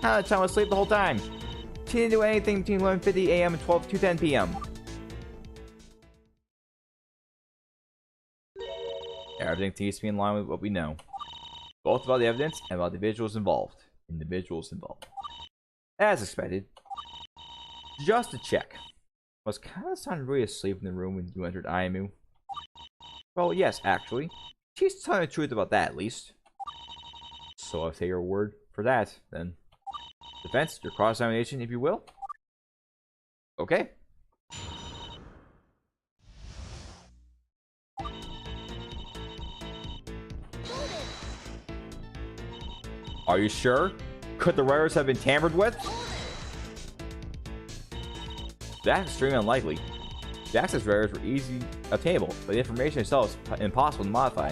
Kana-chan was asleep the whole time. She didn't do anything between 11:50 a.m. and 2:10 p.m. Everything seems to be in line with what we know. Both about the evidence and about the individuals involved. As expected. Just to check. Was Kana-san really asleep in the room when you entered Aimu? Well, yes, actually. She's telling the truth about that, at least. So I'll take your word for that, then. Defense, your cross-examination, if you will. Okay. Are you sure? Could the wires have been tampered with? That's extremely unlikely. The access wires were easily obtainable, but the information itself is impossible to modify.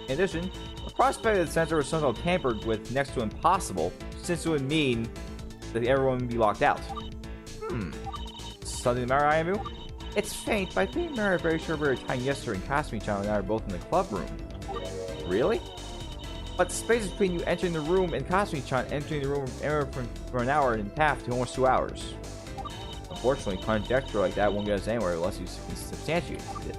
In addition, the prospect that the sensor was somehow tampered with next to impossible, since it would mean that everyone would be locked out. Something the matter, Aimu? It's faint, but I think we are very sure we were tying yesterday and Kasumi-chan and I are both in the club room. Really? But the space between you entering the room and Kasumi-chan entering the room from an hour and a half to almost 2 hours. Unfortunately, conjecture like that won't get us anywhere unless you can substantiate it.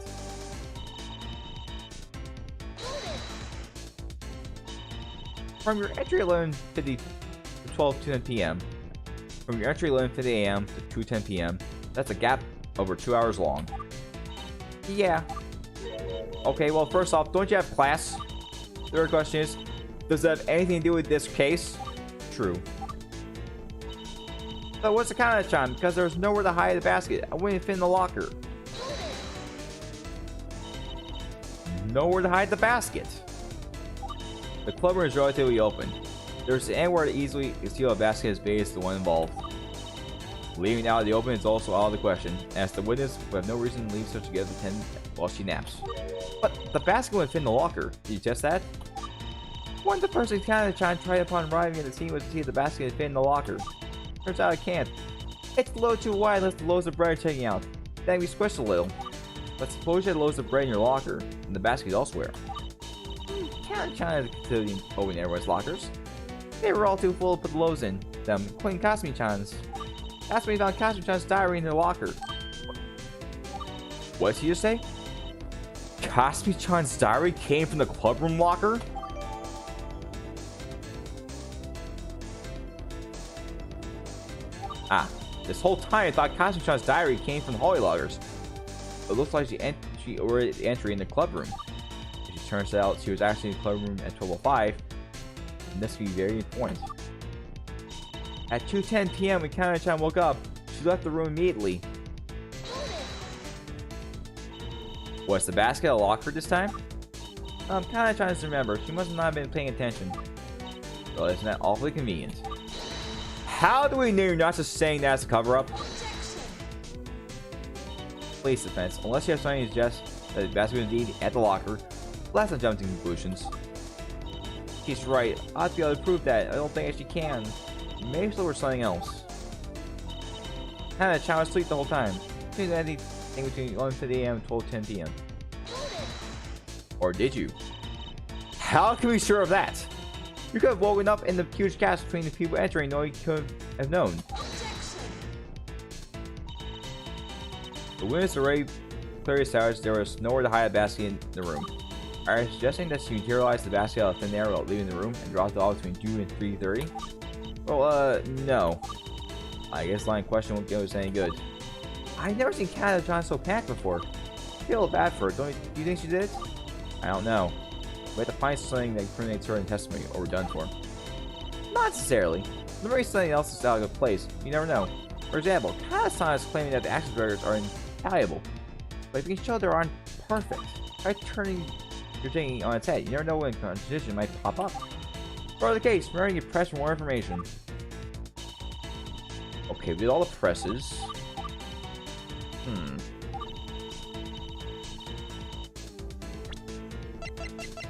From your entry 11:50 to 12:10 p.m. From your entry 11:50 a.m. to 2:10 p.m. That's a gap over 2 hours long. Yeah. Okay, well, first off, don't you have class? The third question is, does that have anything to do with this case? True. So what's the Kana-chan? Because there's nowhere to hide the basket. I wouldn't fit in the locker. Nowhere to hide the basket. The club room is relatively open. There's anywhere to easily conceal a basket as big as the one involved. Leaving it out of the open is also out of the question, as the witness would have no reason to leave such a gift to attend while she naps. But the basket would fit in the locker. Did you test that? One of the first things Kana-chan tried upon arriving at the scene was to see if the basket had fit in the locker. Turns out it can't. It's a little too wide unless the loaves of bread are taking out. Then we squished a little. But suppose you had loaves of bread in your locker, and the basket elsewhere. Kana-chan had considered opening everyone's lockers. They were all too full to put the loaves in them, including Kasumi-chan's. That's when he found Kasumi-chan's diary in their locker. What did you just say? Kasumi-chan's diary came from the clubroom locker? Ah, this whole time I thought Kasumi-chan's diary came from the hallway loggers. It looks like she ordered the entry in the clubroom. As it turns out, she was actually in the clubroom at 12:05, and this would be very important. At 2:10 p.m. when Kana-chan woke up, she left the room immediately. Was the basket a locker this time? I'm kind of trying to remember. She must not have been paying attention. Well, isn't that awfully convenient? How do we know you're not just saying that as a cover-up? Place defense. Unless you have something to suggest that the basket is indeed at the locker. Let's not jump to conclusions. She's right. I ought to be able to prove that. I don't think I actually can. Maybe so or something else. Hannah, child was asleep the whole time. She didn't anything between 11:50 a.m. and 12:10 p.m. Or did you? How can we be sure of that? You could have woken up in the huge gaps between the people entering, knowing you could have known. The witness already clearly established there was nowhere to hide a basket in the room. Are you suggesting that you materialized the basket out of thin air without leaving the room and dropped it off between 2 and 3:30? Well, no. I guess line question won't get us any good. I've never seen Canada John so packed before. I feel bad for her. Do you think she did it? I don't know. We have to find something that incriminates her in testimony, or we're done for. Not necessarily. The very something else is out of place. You never know. For example, Takasaki is claiming that the access records are infallible. But if you can show they aren't perfect, try turning your thinking on its head. You never know when a contradiction might pop up. For the case, remember you press for more information. Okay, we did all the presses.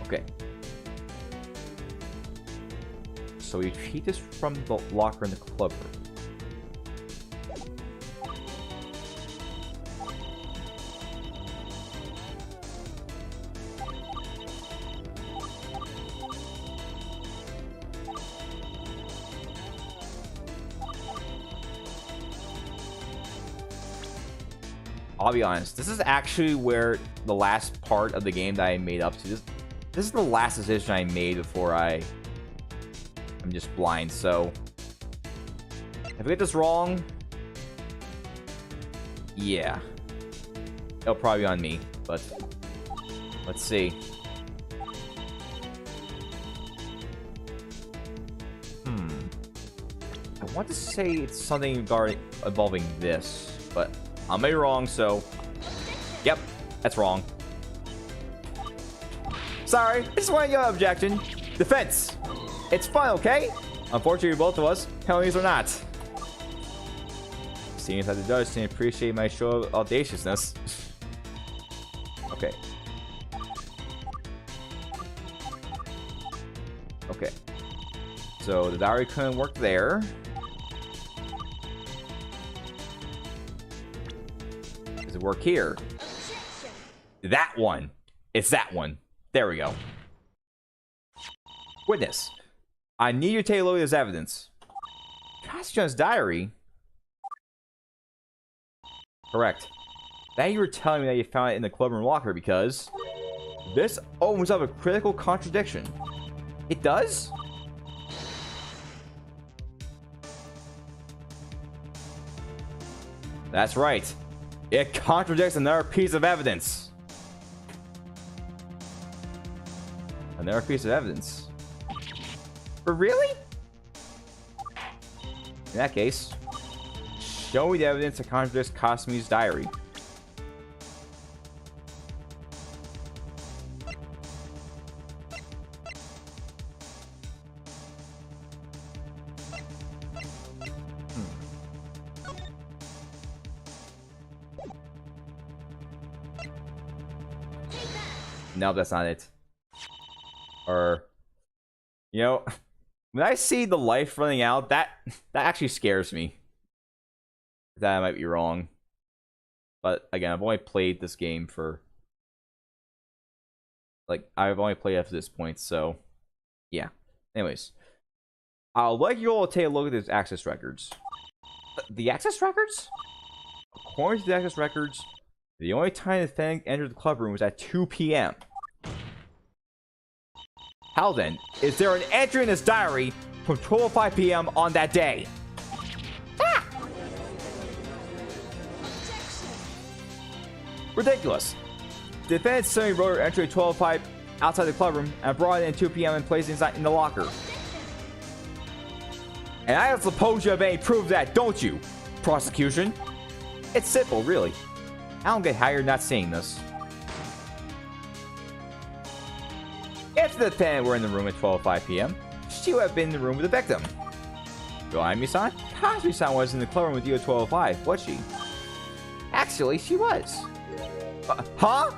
Okay. So we retrieve this from the locker in the club room. I'll be honest, this is actually where the last part of the game that I made up to. This is the last decision I made before I'm just blind, so if I get this wrong, yeah, it'll probably be on me, but let's see. I want to say it's something involving this, but I may be wrong, so yep, that's wrong. Sorry, I just want to get an objection. Defense. It's fun, okay? Unfortunately, both of us, penalties or not. Seems that the judge didn't appreciate my show of audaciousness. Okay. Okay. So the diary couldn't work there. Does it work here? That one. It's that one. There we go. Witness. I need you to take a look at this evidence. Takashi's diary? Correct. Now you were telling me that you found it in the clubroom locker because this opens up a critical contradiction. It does? That's right. It contradicts another piece of evidence. Another piece of evidence. But really? In that case, show me the evidence that contradicts Kasumi's diary. No, that's not it. Or, you know, when I see the life running out, that actually scares me. That I might be wrong. But again, I've only played this game for, like, I've only played up to this point, so yeah. Anyways, I'll let you all take a look at these access records. The access records? According to the access records, the only time the defendant entered the club room was at 2 p.m. How then is there an entry in his diary from 12:05 p.m. on that day? Ah! Ridiculous. The defendant suddenly wrote her entry at 12:05 outside the club room and brought it in 2 p.m. and placed it inside in the locker. And I suppose you have any proof of that, don't you? Prosecution. It's simple, really. I don't get how you're not seeing this. If the defendant were in the room at 12:05 p.m., she would have been in the room with the victim. Go Ayumi-san? Takasaki-san was in the club room with you at 12:05, was she? Actually, she was. Huh?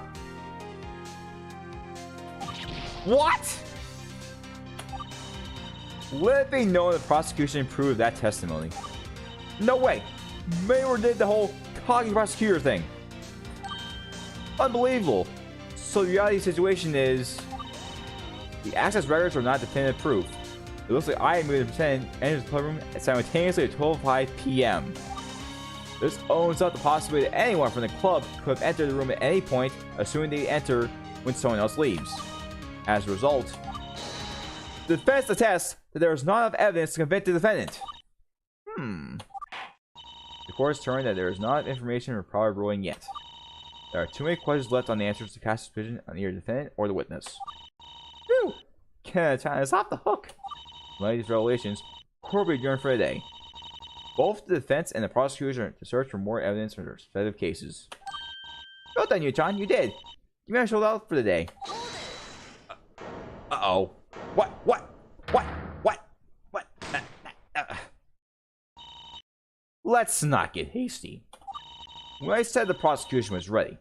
What? Let it be known the prosecution proved that testimony. No way. Mayor did the whole talking prosecutor thing. Unbelievable. So the reality of the situation is the access records are not definitive proof. It looks like I moved the defendant enters the club room simultaneously at 12:05 p.m. This opens up the possibility that anyone from the club could have entered the room at any point, assuming they enter when someone else leaves. As a result, the defense attests that there is not enough evidence to convict the defendant. The court has determined that there is not enough information for prior ruling yet. There are too many questions left on the answers to cast suspicion on either the defendant or the witness. Phew! China is off the hook. In light of these revelations, court will be adjourned for a day. Both the defense and the prosecution are to search for more evidence for their respective cases. Well done, Yu-chan. You did. You managed to hold out for the day. Uh-oh. What? Let's not get hasty. When I said the prosecution was ready,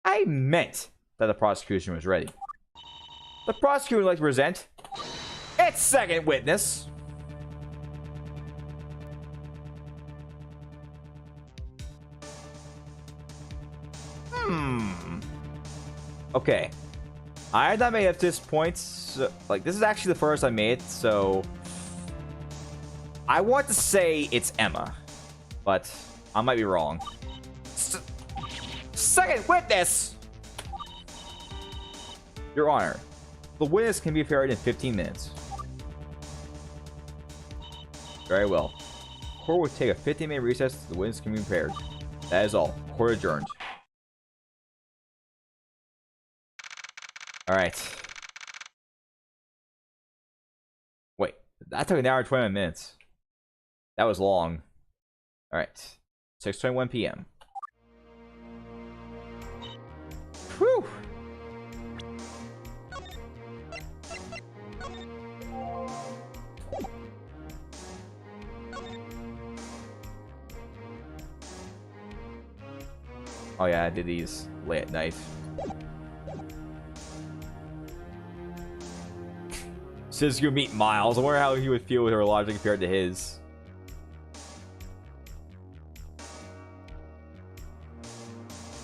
I meant that the prosecution was ready. The prosecutor would like to present its second witness. Okay. I had not made it to this point. So, like, this is actually the first I made, so I want to say it's Emma, but I might be wrong. Second witness! Your Honor, the witness can be prepared in 15 minutes. Very well. Court will take a 15-minute recess so the witness can be prepared. That is all. Court adjourned. Alright. Wait, that took an hour and 20 minutes. That was long. Alright. 6:21 p.m. Whew! Oh yeah, I did these late at night. Shizuku meet Miles. I wonder how he would feel with her logic compared to his.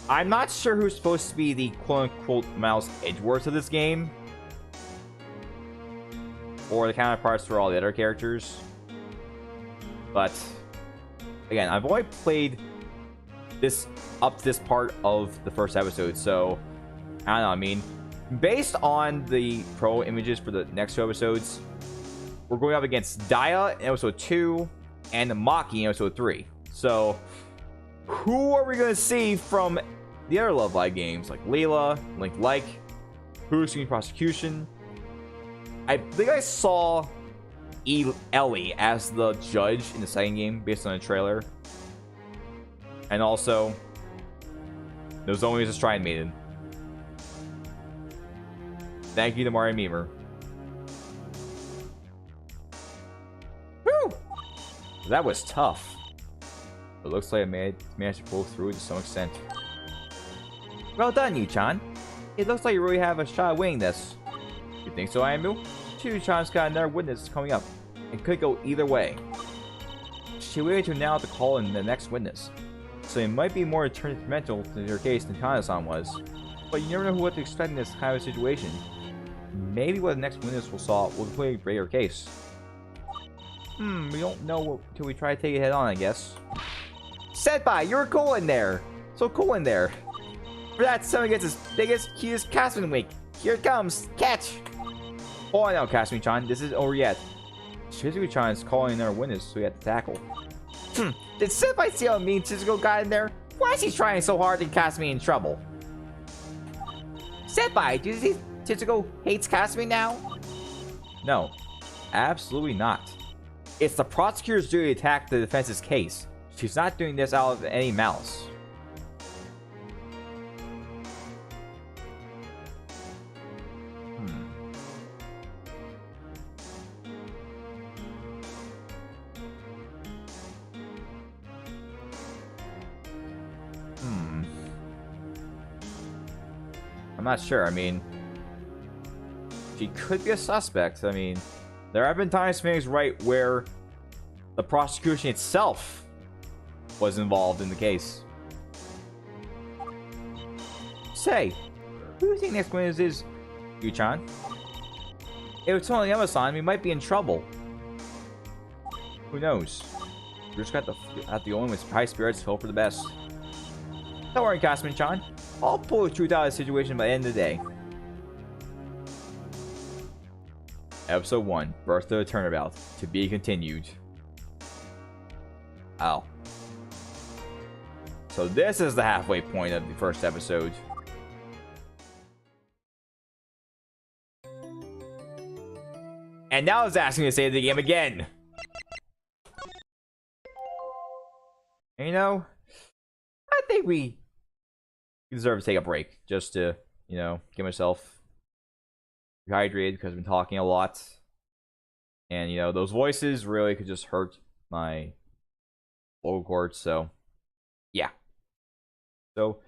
I'm not sure who's supposed to be the quote-unquote Miles Edgeworth of this game, or the counterparts for all the other characters. But again, I've only played this up to this part of the first episode, so I don't know. I mean, based on the pro images for the next two episodes, we're going up against Daya in episode 2 and Maki in episode 3. So who are we going to see from the other Love Live games, like Layla, Link, who's going to be Prosecution? I think I saw Ellie as the judge in the second game based on the trailer. And also, Nozomi is a Shrine Maiden. Thank you to Mario Memer. Woo! That was tough. It looks like I managed to pull through to some extent. Well done, Yu-chan. It looks like you really have a shot at winning this. You think so, Ayamu? Yu-chan's got another witness coming up. It could go either way. She waited to now to call in the next witness, so it might be more detrimental to your case than Kana-san was. But you never know what to expect in this kind of situation. Maybe what the next witness will solve will completely break your case. We don't know until we try to take it head on, I guess. Senpai, you're cool in there! So cool in there! For that, someone gets his biggest, cutest Kasumi week. Here it comes! Catch! Oh, I know, Kasumi-chan. This isn't over yet. Shizuku-chan is calling in our witness, so we have to tackle. Did Senpai see how mean Shizuku got in there? Why is he trying so hard to get Kasumi in trouble? Senpai, do you see Shizuku hates Kasumi now? No, absolutely not. It's the prosecutor's duty to attack the defense's case. She's not doing this out of any malice. I'm not sure. I mean, she could be a suspect. I mean, there have been times Phoenix Wright where the prosecution itself was involved in the case. Say, who do you think next witness is, Yu-chan? If it's only Yama-san, we might be in trouble. Who knows? We just got to have the only with high spirits, hope for the best. Don't worry, Kasman-chan. I'll pull the truth out of the situation by the end of the day. Episode 1, Birth of the Turnabout, to be continued. Oh. So this is the halfway point of the first episode. And now it's asking me to save the game again. And you know, I think we deserve to take a break just to, you know, get myself rehydrated because I've been talking a lot. And, you know, those voices really could just hurt my vocal cords. So, yeah. So,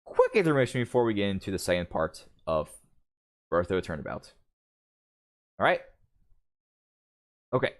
quick intermission before we get into the second part of Birth of a Turnabout. Alright? Okay.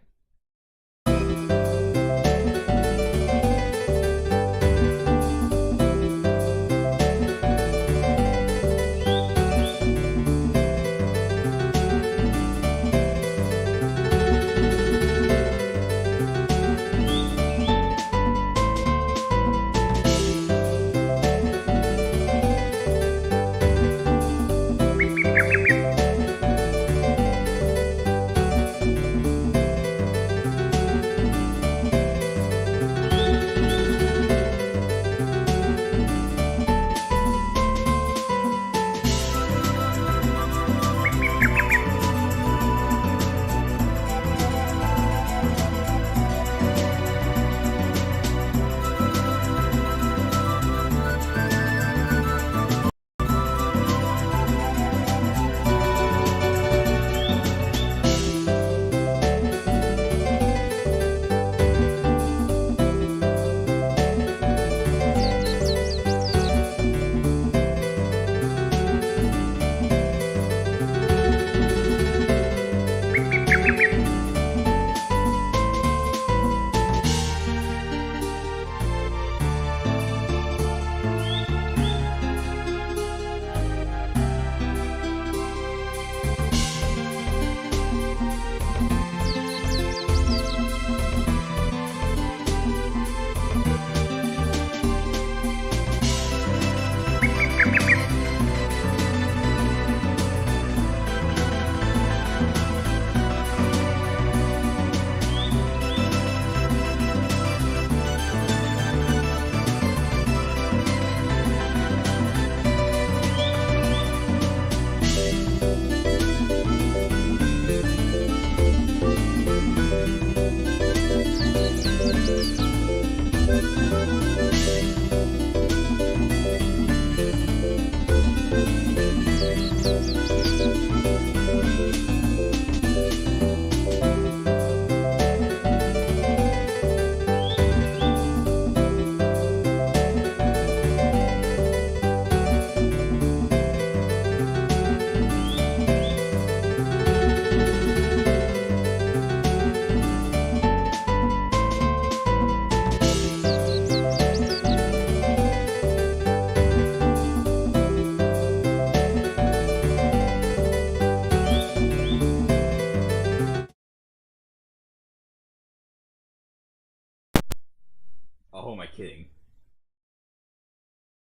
Oh, am I kidding?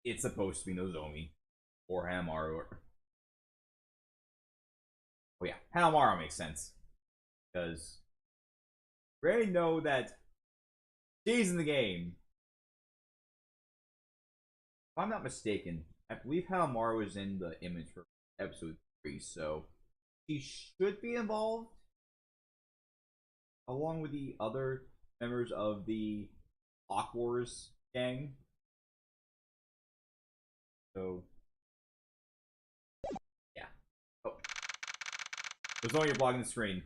It's supposed to be Nozomi or Hanamaru. Oh yeah, Hanamaru makes sense because we already know that she's in the game. If I'm not mistaken, I believe Hanamaru is in the image for episode 3, so she should be involved along with the other members of the Hawk Wars gang. So, yeah. Oh. As long as you're blocking the screen.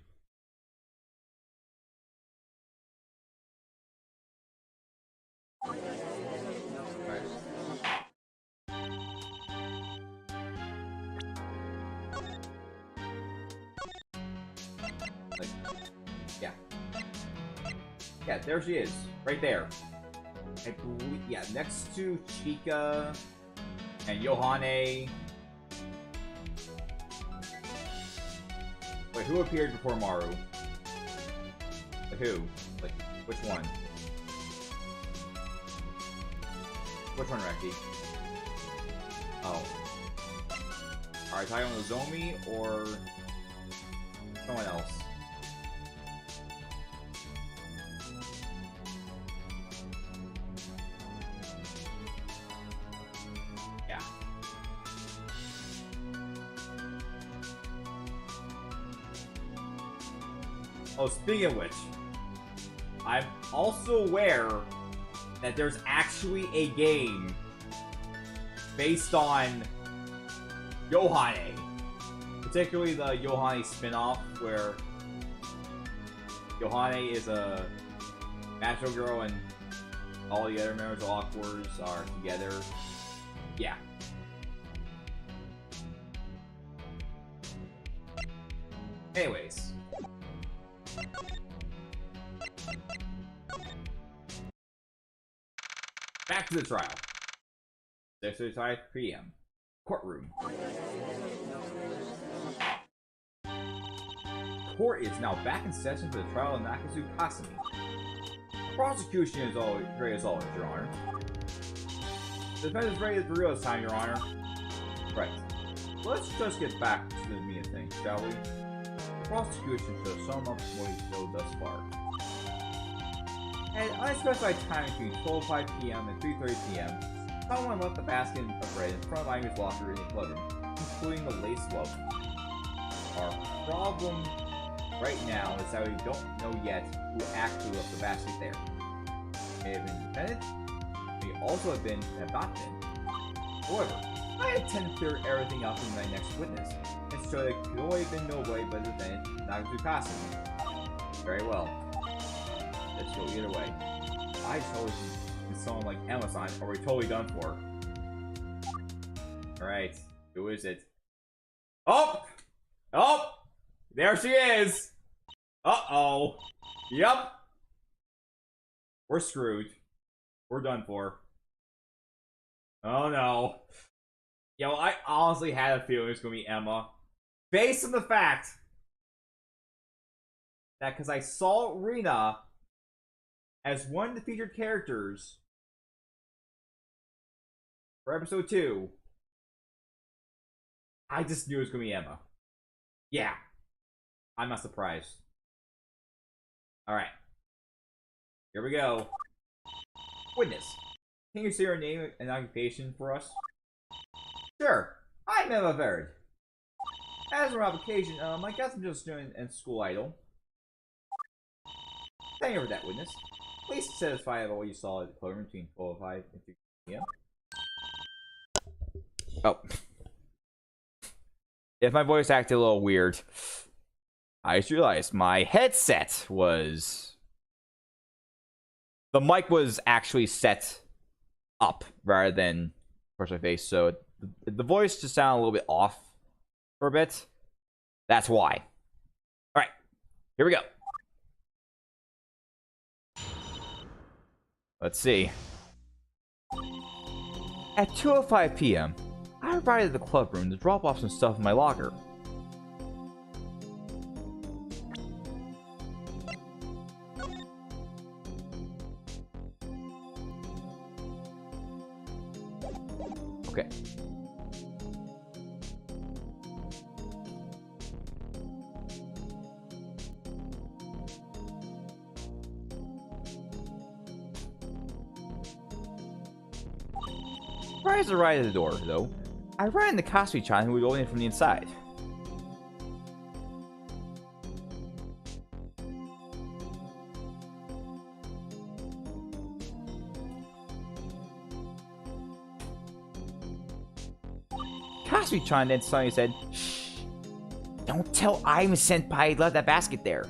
Alright. Yeah, there she is. Right there. I believe, yeah, next to Chika and Yohane. Wait, who appeared before Maru? Like who? Like, which one? Which one, Reki? Oh. Alright, talking about Nozomi or someone else? Yeah. Oh, speaking of which, I'm also aware that there's actually a game based on Yohane. Particularly the Yohane spin-off, where Yohane is a natural girl and all the other members of Awkward are together. Yeah. Anyways. Back to the trial. 6:35 p.m. Courtroom. Court is now back in session for the trial of Takasaki. Prosecution is always ready as always, Your Honor. The defense is ready for real this time, Your Honor. Right. Let's just get back to the meat of things, shall we? The prosecution should sum up what he showed thus far. At an unspecified time between 12:05 p.m. and 3:30 p.m., someone left the basket of bread in front of Ayumi's locker in the clubroom, including the lace glove. Our problem right now is that we don't know yet who actually left the basket there. It may have been the defendant, it may also have been and have not been. However, I intend to clear everything up in my next witness, and so there could only have been nobody but the defendant, Takasaki. Very well. Let's go either way. I told you it's someone like Amazon, or we're totally done for. Alright, who is it? Oh! Oh! There she is! Uh-oh. Yup. We're screwed. We're done for. Oh no. Yo, I honestly had a feeling it was gonna be Emma. Based on the fact that because I saw Rina as one of the featured characters for episode 2, I just knew it was gonna be Emma. Yeah. I'm not surprised. Alright. Here we go. Witness. Can you say your name and occupation for us? Sure. I'm Emma Verd. As for application, I guess I'm just doing a school idol. Thank you for that, witness. Please satisfy of what you saw at the program between 12:05 and 3 p.m. Oh. If my voice acted a little weird, I just realized my headset was... The mic was actually set up rather than towards my face, so the voice just sounded a little bit off for a bit. That's why. Alright, here we go. Let's see. At 2:05 p.m., I arrived at the club room to drop off some stuff in my locker. Okay. Right as I arrived at the door, though, I ran into Takasaki-chan, who was opening it from the inside. Takasaki-chan then suddenly said, "Shh! Don't tell I'm senpai left that basket there."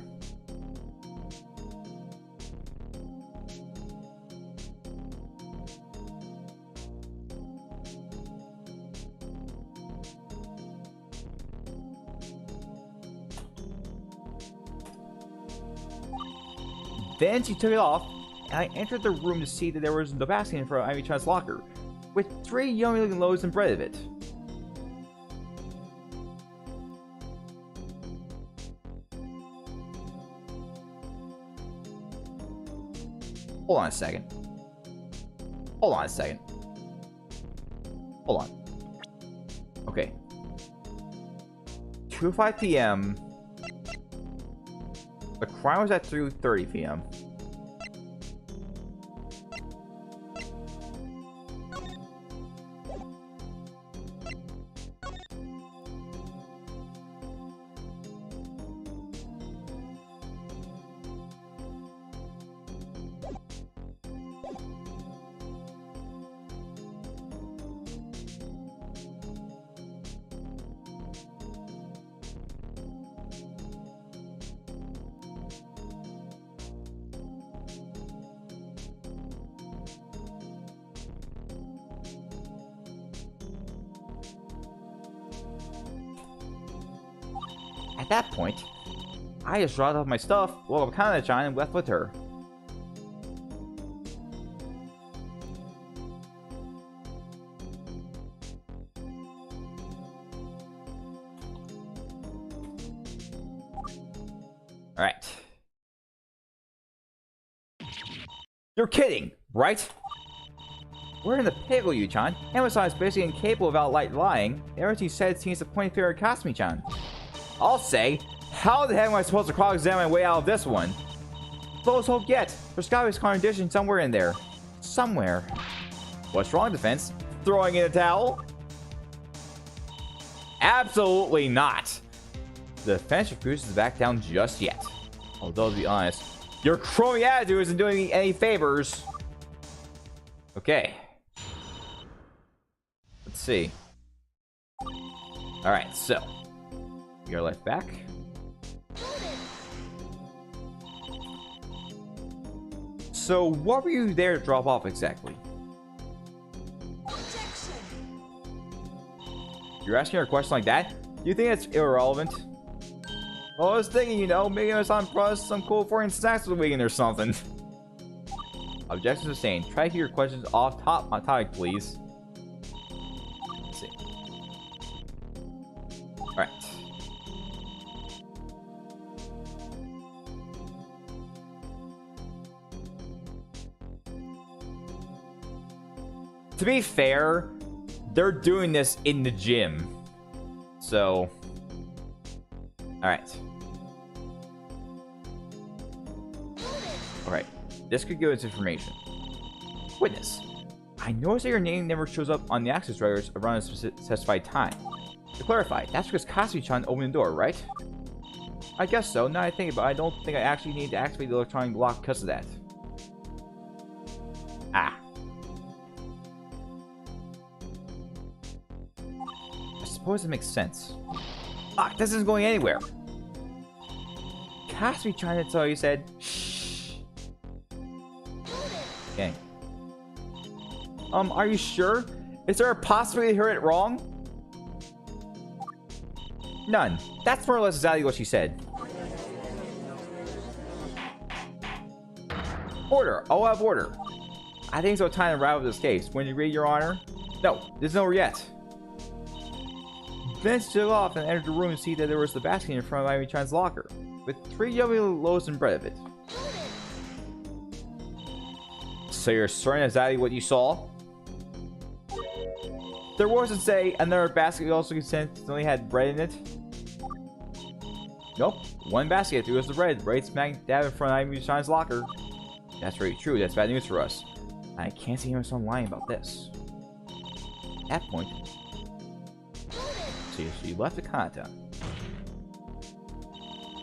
Then she took it off, and I entered the room to see that there was the basket in front of Ivy-chan's locker, with 3 yummy-looking loaves and bread of it. Hold on a second. Hold on a second. Hold on. Okay. 2:05 p.m. The crime was at 3:30 p.m. At that point, I just dropped off my stuff, woke up Kana-chan, and left with her. Alright. You're kidding, right? Where in the pickle, you-chan? Amazon is basically incapable of outright lying. Everything he said seems to point finger at Kasumi-chan. I'll say, how the heck am I supposed to cross-examine my way out of this one? Lowest hope yet. There's gotta be a contradiction somewhere in there. Somewhere. What's wrong, Defense? Throwing in a towel? Absolutely not. The defense refuses to back down just yet. Although, to be honest, your crummy attitude isn't doing me any favors. Okay. Let's see. Alright, so. Your life back. So, what were you there to drop off exactly? Objection. You're asking her a question like that? Do you think it's irrelevant? Well, I was thinking, you know, maybe I was on some cool foreign snacks this weekend or something. Objection sustained. Try to keep your questions off topic, please. Let's see. Alright. To be fair, they're doing this in the gym. So, alright. Alright, this could give us information. Witness. I noticed that your name never shows up on the access records around a specified time. To clarify, that's because Kasumi-chan opened the door, right? I guess so, now I think about it, I don't think I actually need to activate the electronic lock because of that. Ah. I suppose it makes sense. Ah, this isn't going anywhere. Kasumi-chan, that's all you said. Shh. Okay. Are you sure? Is there a possibility you heard it wrong? None. That's more or less exactly what she said. Order. I'll have order. I think it's about time to wrap up this case. When you read, Your Honor? No, there's no over yet. Vince took off and entered the room to see that there was the basket in front of Ivy-chan's locker, with 3 yummy loaves and bread of it. So you're certain exactly what you saw? There was to say another basket also consistently had bread in it. Nope, one basket, 3 was the bread, right smack dab in front of Ivy-chan's locker. That's very true, that's bad news for us. I can't see anyone lying about this. At that point, so she left the content.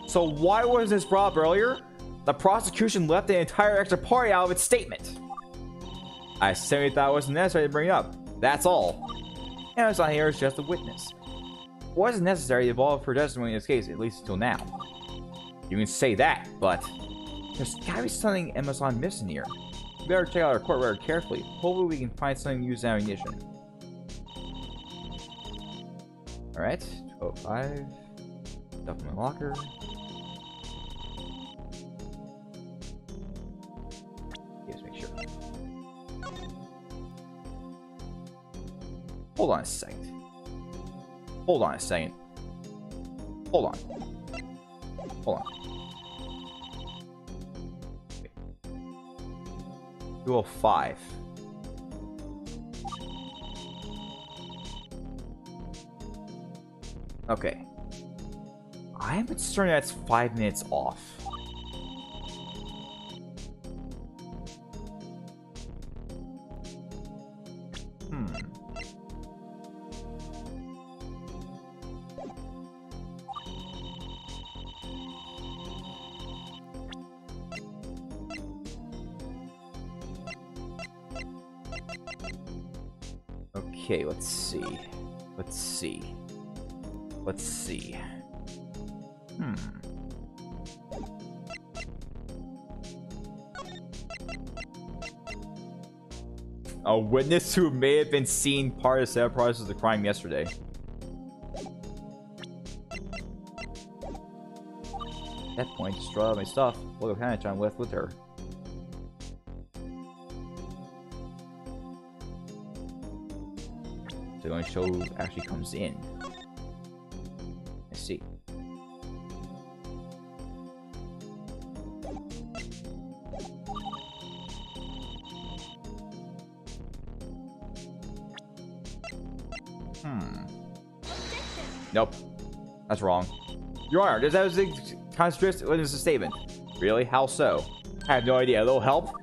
So why wasn't this brought up earlier? The prosecution left the entire extra party out of its statement. I simply thought it wasn't necessary to bring it up. That's all. And it's not here as just a witness. It wasn't necessary to involve her testimony in this case, at least until now. You can say that, but there's gotta be something Amazon missing here. We better check out our court record carefully. Hopefully we can find something used as ammunition. Alright, 205. Stuff in my locker. Just make sure. Hold on a second. Hold on a second. Hold on. Hold on. Okay. 205. Okay. I am concerned that's 5 minutes off. Okay, let's see. Let's see. Let's see. A witness who may have been seen part of the setup process of the crime yesterday. At that point, just draw out my stuff. Look what kind of time left with her. So going to show who actually comes in. Let's see. Nope. That's wrong. Your Honor, that was a contradict witness statement. Really? How so? I have no idea. A little help?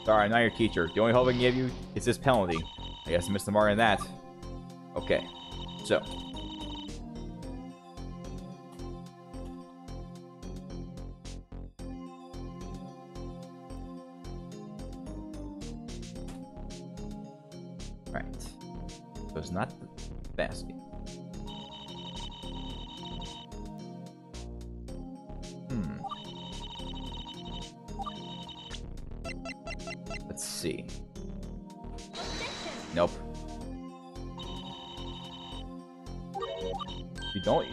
Sorry, I'm not your teacher. The only help I can give you is this penalty. I guess I missed the mark on that. Okay. So. Right. So it's not the basket. Let's see. Nope. You don't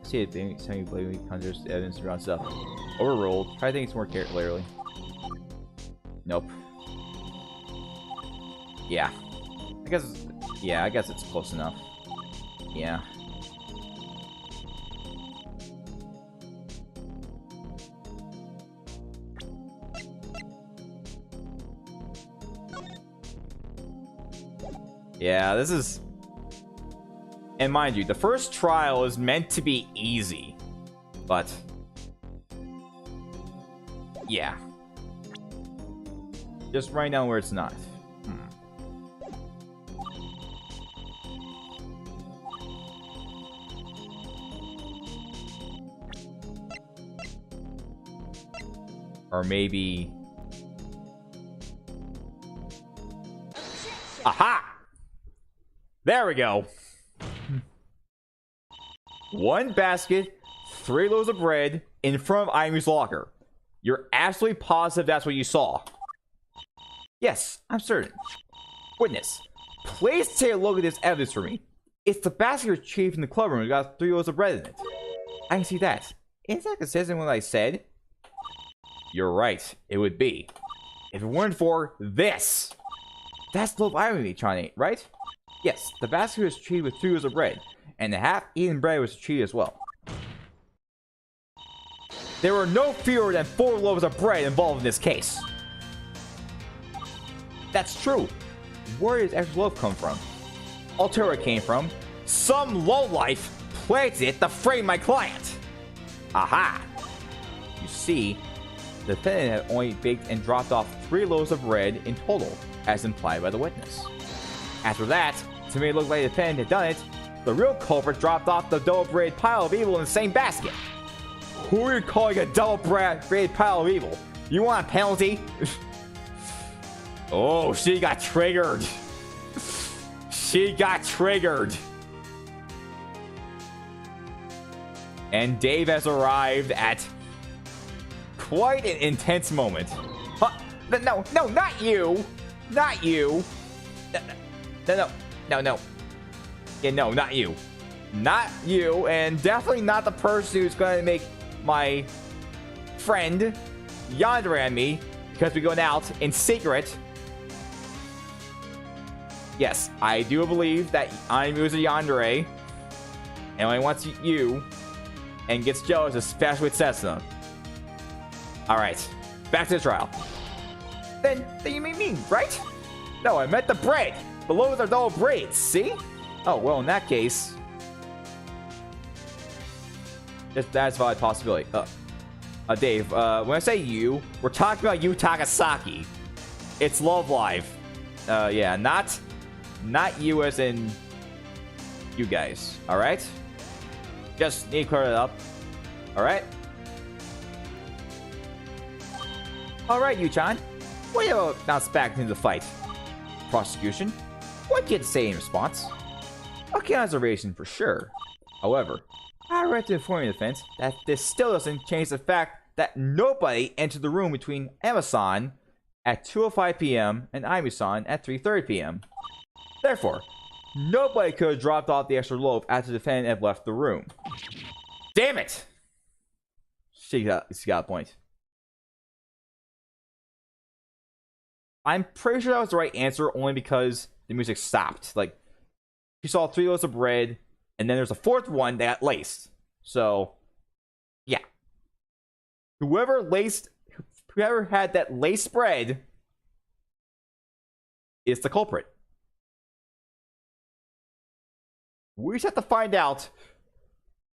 see it being semi blatantly conjures evidence around stuff. Overruled. Try to think it's more clearly. Nope. Yeah. I guess it's close enough. Yeah. Yeah, this is... And mind you, the first trial is meant to be easy. But... yeah. Just right now where it's not. Or maybe... Aha! There we go. 1 basket, 3 loaves of bread in front of Ayumi's locker. You're absolutely positive that's what you saw? Yes, I'm certain. Witness, please take a look at this evidence for me. It's the basket your chief in the club room who got 3 loaves of bread in it. I can see that. Isn't that consistent with what I said? You're right, it would be. If it weren't for this. That's the loaf Ayumi trying to eat, right? Yes, the basket was treated with 3 loaves of bread, and the half-eaten bread was treated as well. There were no fewer than 4 loaves of bread involved in this case. That's true. Where did this extra loaf come from? I'll tell where it came from. Some lowlife planted it to frame my client. Aha! You see, the defendant had only baked and dropped off 3 loaves of bread in total, as implied by the witness. After that, to make it look like the defendant had done it, the real culprit dropped off the double-braided pile of evil in the same basket. Who are you calling a double-braided pile of evil? You want a penalty? Oh, she got triggered. She got triggered. And Dave has arrived at quite an intense moment. Huh? No, not you. Not you. No. Yeah, no, not you. Not you, and definitely not the person who's going to make my friend Yandere and me, because we're going out in secret. Yes, I do believe that I'm using Yandere and only wants you and gets jealous, especially with Cessna. Alright, back to the trial. Then you mean me, right? No, I meant the braid. The loaves are dull braids, see? Oh, well, in that case, that's a valid possibility. Dave, when I say you, we're talking about you, Takasaki. It's Love Live. Yeah, not you as in you guys, alright? Just need to clear it up, alright? Alright, Yu-chan. What do you bounce back into the fight? Prosecution? What do you have to say in response? Okay, observation for sure. However, I read to inform the defense that this still doesn't change the fact that nobody entered the room between Emma-san at 2:05 p.m. and Aimu-san at 3:30 p.m. Therefore, nobody could have dropped off the extra loaf after the defendant had left the room. Damn it! She got a point. I'm pretty sure that was the right answer only because the music stopped. Like, you saw 3 loaves of bread, and then there's a 4th one that got laced. So, yeah. Whoever had that laced bread is the culprit. We just have to find out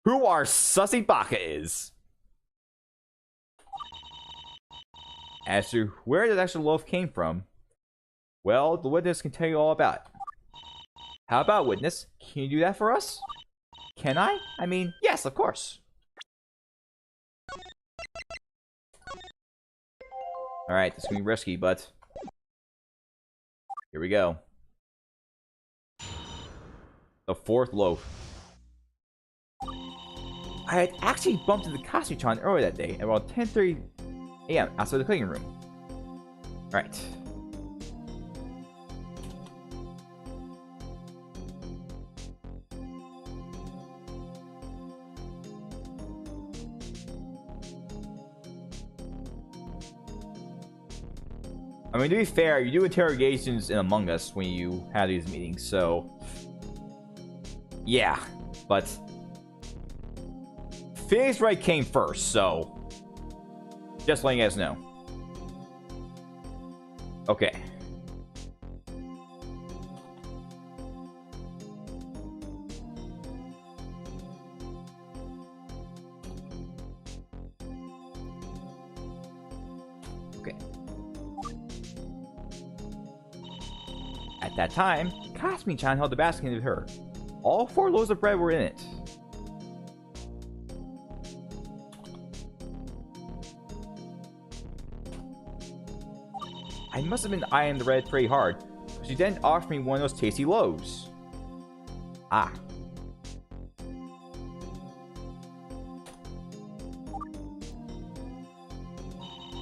who our sussy baka is. As to where the extra loaf came from, well, the witness can tell you all about it. How about, witness? Can you do that for us? Can I? I mean, yes, of course. Alright, this is going to be risky, but here we go. The 4th loaf. I had actually bumped into Takasaki-chan earlier that day at around 10:30 a.m. outside the cooking room. Right. I mean, to be fair, you do interrogations in Among Us when you have these meetings, so yeah, but Phoenix Wright came first, so just letting you guys know. Okay. Okay. At that time, Kasumi-chan held the basket with her. All 4 loaves of bread were in it. I must have been eyeing the bread pretty hard. She then offered me one of those tasty loaves. Ah.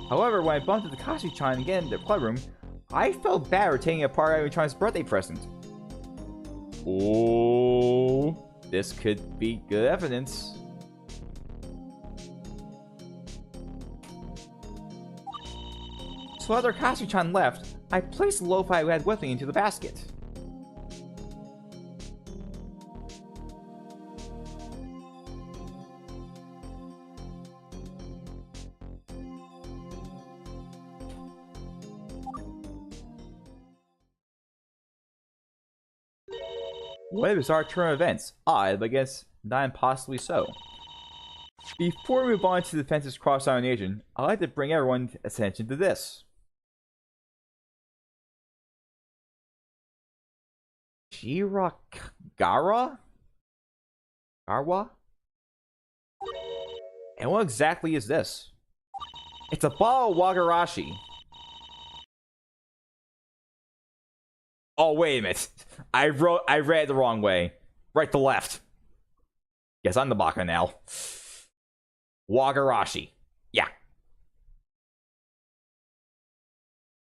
However, when I bumped into Takasaki-chan again in the club room, I felt bad for taking apart Aimu-chan's birthday present. Oh, this could be good evidence. So after Kasumi-chan left, I placed the loaf I had with me into the basket. What a bizarre turn of events. Odd, but I guess not impossibly so. Before we move on to the defense's cross-examination, I'd like to bring everyone's attention to this. Garwa? And what exactly is this? It's a bottle of Wagarashi. Oh, wait a minute. I read it the wrong way. Right to left. Yes, I'm the baka now. Wagarashi. Yeah.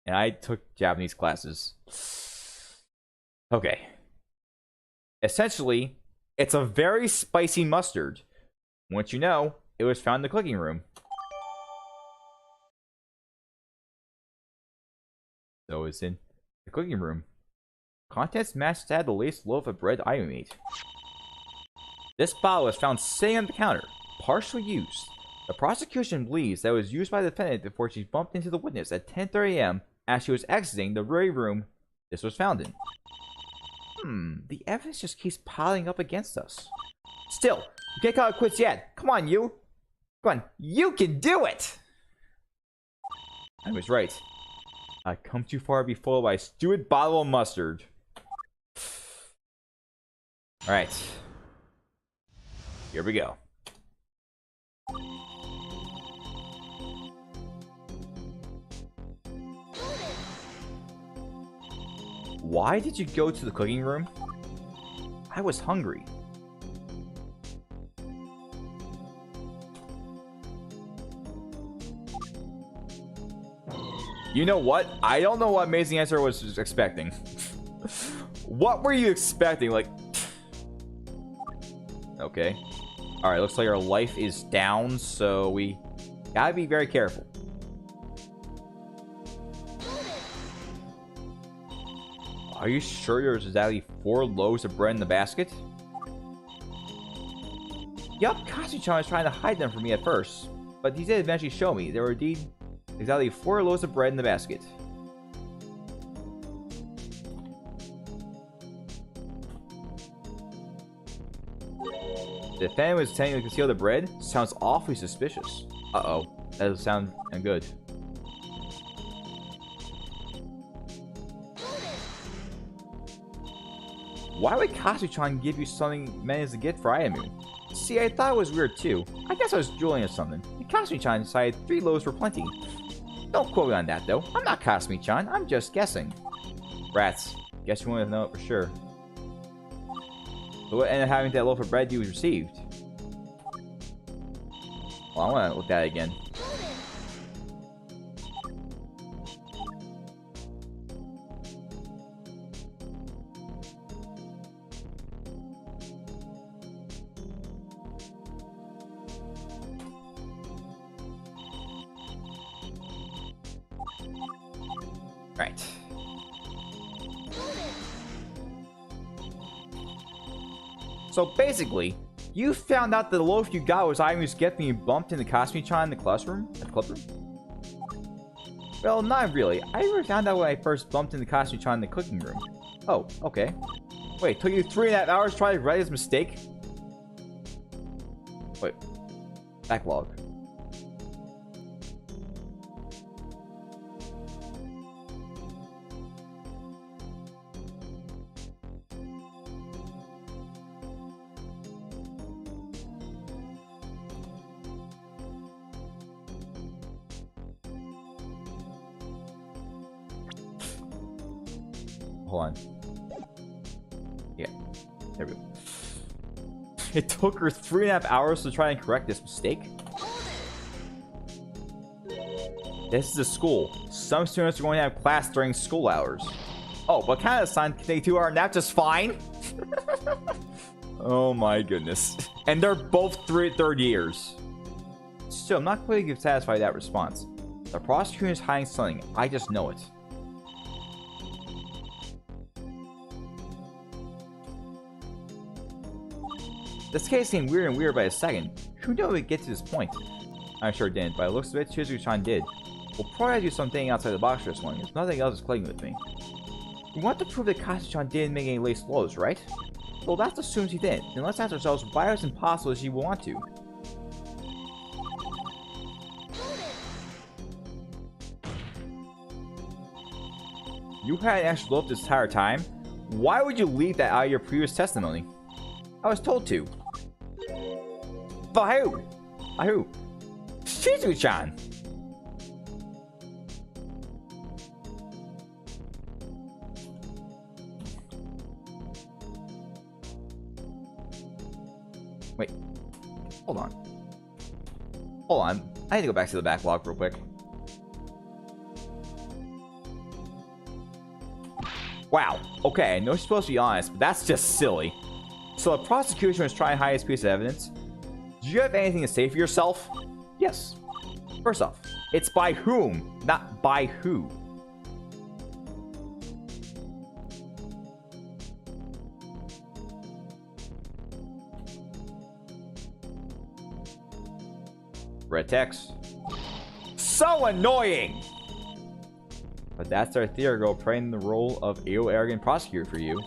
And I took Japanese classes. Okay. Essentially, it's a very spicy mustard. Once you know, it was found in the cooking room. So it's in the cooking room. Contents matched to the latest loaf of bread I made. This bottle was found sitting on the counter, partially used. The prosecution believes that it was used by the defendant before she bumped into the witness at 10:30 a.m. as she was exiting the very room this was found in. The evidence just keeps piling up against us. Still, you can't call it quits yet. Come on, you. Come on, you can do it! I was right. I've come too far to be fooled by a stupid bottle of mustard. Alright. Here we go. Why did you go to the cooking room? I was hungry. You know what? I don't know what amazing answer I was expecting. What were you expecting? Like, okay. Alright, looks like our life is down, so we gotta be very careful. Are you sure there's exactly 4 loaves of bread in the basket? Yup, Katsu-chan was trying to hide them from me at first, but he did eventually show me there were indeed exactly 4 loaves of bread in the basket. The defendant was intending to conceal the bread? Sounds awfully suspicious. Uh-oh. That doesn't sound good. Why would Katsu-chan give you something meant as a gift for Ayamu? See, I thought it was weird too. I guess I was drooling or something. And Kasumi-chan decided 3 loaves were plenty. Don't quote me on that though. I'm not Kasumi-chan. I'm just guessing. Rats. Guess you want to know it for sure. So what ended up having that loaf of bread you received? Well, I want to look at it again. Right. So basically, you found out that the loaf you got was Ayamu's gift when you bumped into Kasumi-chan in the classroom? At the clubroom? Well, not really. I never found out when I first bumped into Kasumi-chan in the cooking room. Oh, okay. Wait, took you 3.5 hours to try to right his mistake? Wait. Backlog. Hold on. Yeah. There we go. It took her 3.5 hours to try and correct this mistake. This is a school. Some students are going to have class during school hours. Oh, what kind of sign can they 2-hour nap just fine? Oh my goodness. And they're both third years. Still, I'm not quite satisfied with that response. The prosecution is hiding something. I just know it. This case seemed weird and weird by a second. Who knew we'd get to this point? I sure didn't, but it looks a bit Chizuku-chan did. We'll probably do something outside the box for this one, because nothing else is clicking with me. We want to prove that Katsu-chan didn't make any lace loads, right? Well, that assumes he didn't. Then let's ask ourselves why it's impossible she would want to. You had an extra loaf this entire time? Why would you leave that out of your previous testimony? I was told to. But who? By who? Shizu-chan! Wait. Hold on. Hold on. I need to go back to the backlog real quick. Wow. Okay, I know you're supposed to be honest, but that's just silly. So the prosecution was trying to hide this piece of evidence. Do you have anything to say for yourself? Yes. First off, it's by whom, not by who. Red text. So annoying! But that's our theater girl playing the role of arrogant prosecutor for you.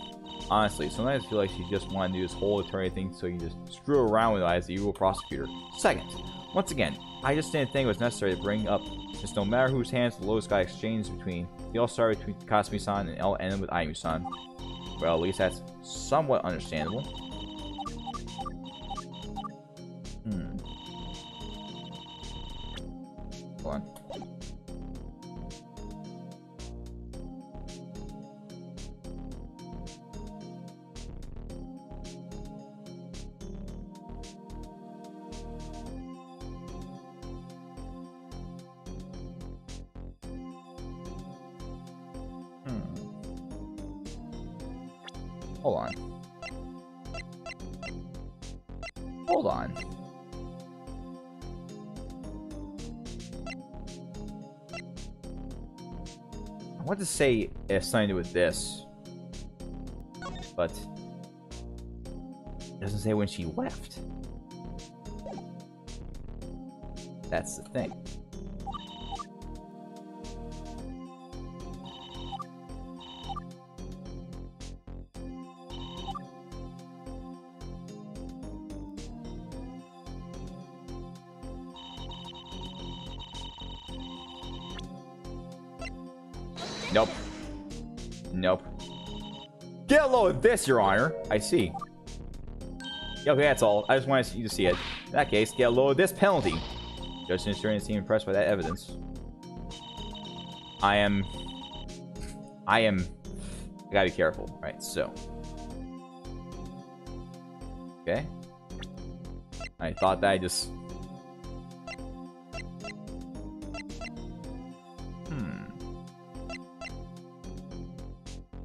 Honestly, sometimes I feel like she just wanted to do this whole attorney thing so you just screw around with it as the evil prosecutor. Second, once again, I just didn't think it was necessary to bring up, since no matter whose hands the lowest got exchanged between, they all started between Takasaki-san and L ended with Ayumi-san. Well, at least that's somewhat understandable. Hold on. Hold on. Hold on. I want to say it has something to do with this, but it doesn't say when she left. That's the thing. Nope. Nope. Get a load of this, Your Honor. I see. Okay, that's all. I just wanted you to see it. In that case, get a load of this penalty. Judge and jury seem impressed by that evidence. I gotta be careful. Right, so. Okay. I thought that I just...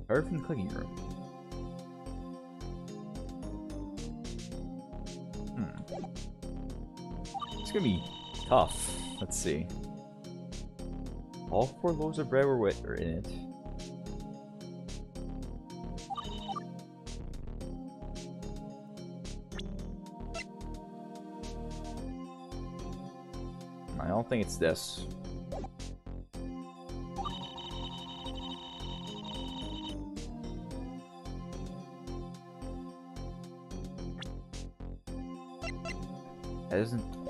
Heard from the cooking room. It's gonna be tough. Let's see. All 4 loaves of bread were in it. I don't think it's this.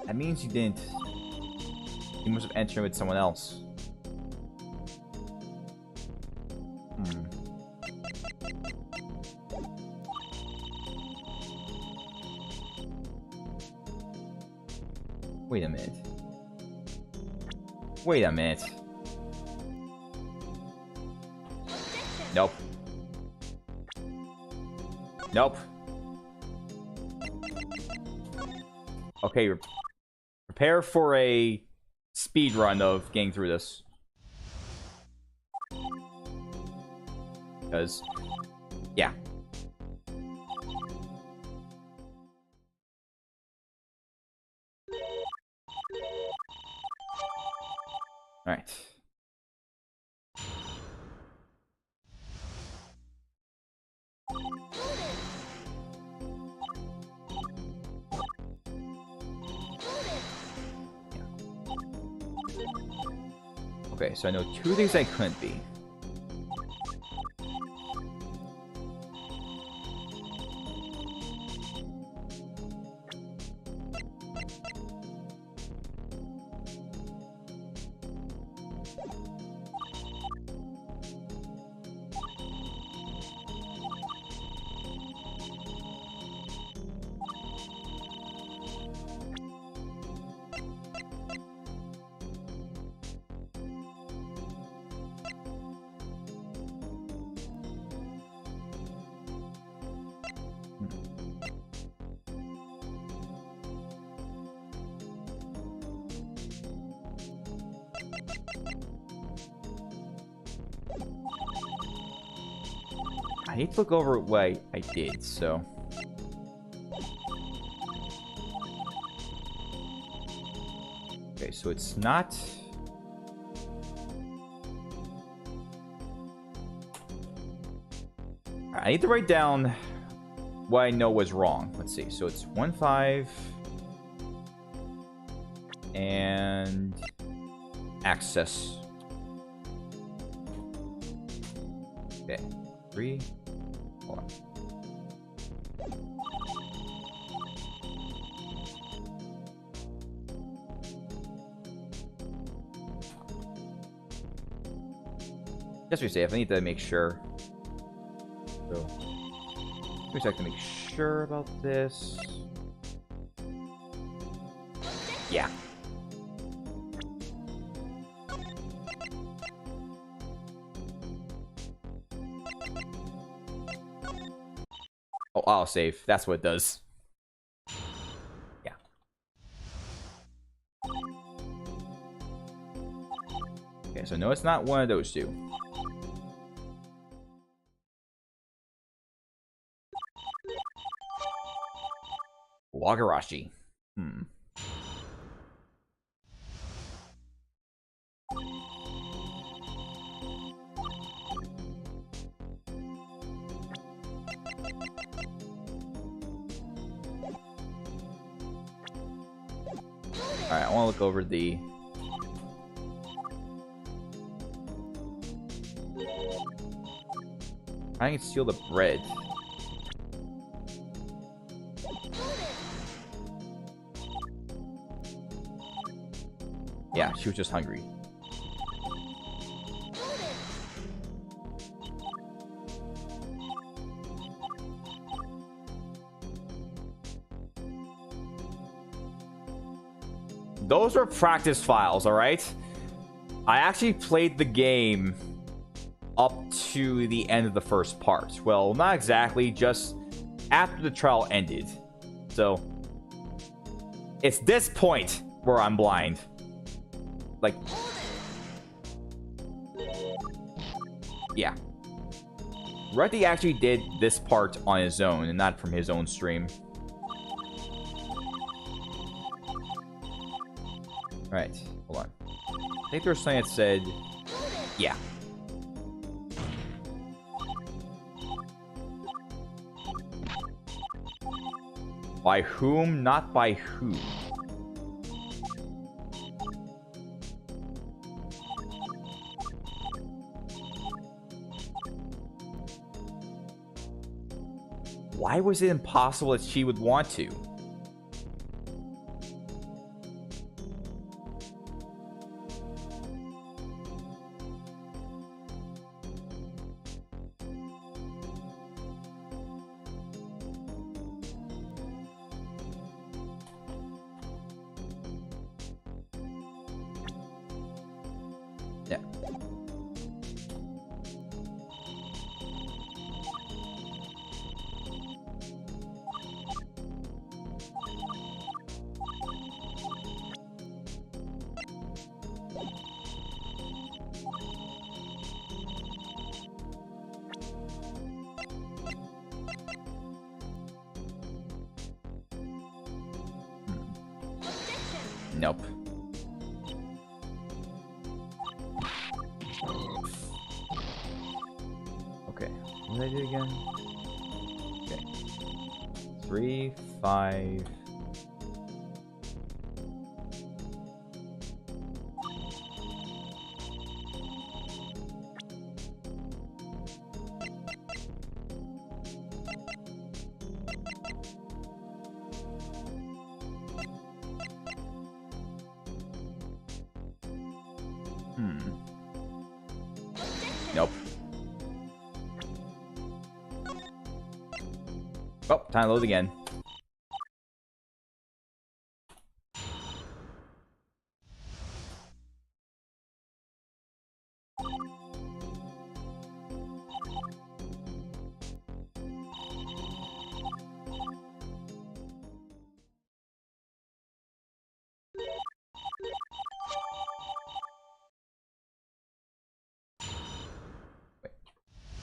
That means you didn't. You must have entered with someone else. Wait a minute. Wait a minute. Nope. Nope. Okay, prepare for a speed run of getting through this. Because, yeah. Alright. Okay, so I know 2 things I couldn't be. I need to look over what I did, so... Okay, so it's not... I need to write down what I know was wrong. Let's see, so it's 1-5... And access. Okay, 3. Hold on. Just to be safe, I need to make sure. So, let me check to make sure about this. Yeah. Oh, I'll save. That's what it does. Yeah. Okay, so no, it's not one of those two. Wagarashi. Alright, I want to look over the... I can steal the bread. Yeah, she was just hungry. Those were practice files, alright? I actually played the game up to the end of the first part. Well, not exactly, just after the trial ended. So, it's this point where I'm blind. Like, yeah. Reddy actually did this part on his own and not from his own stream. Alright, hold on. I think there was something that said... Yeah. By whom, not by who. Why was it impossible that she would want to? Yeah. Nope. Okay. What did I do again? Okay. 3, 5. Nope. Oh, time to load again.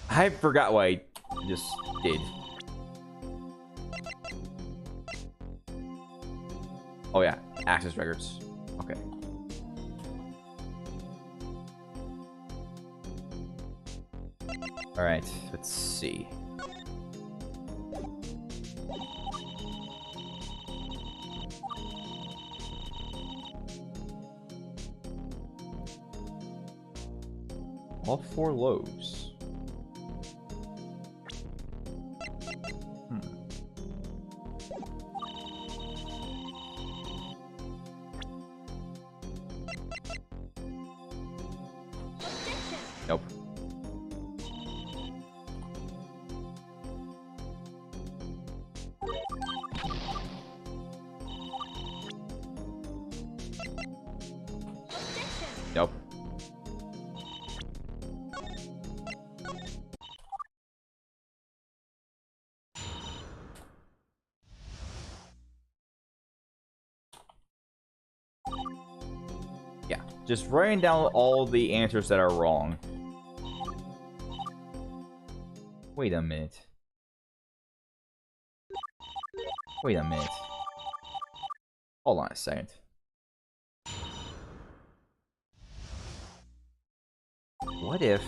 I forgot what I just did. Oh yeah, access records. Okay. All right, let's see. All 4 loaves. Nope. Nope. Yeah, just writing down all the answers that are wrong. Wait a minute. Wait a minute. Hold on a second. What if...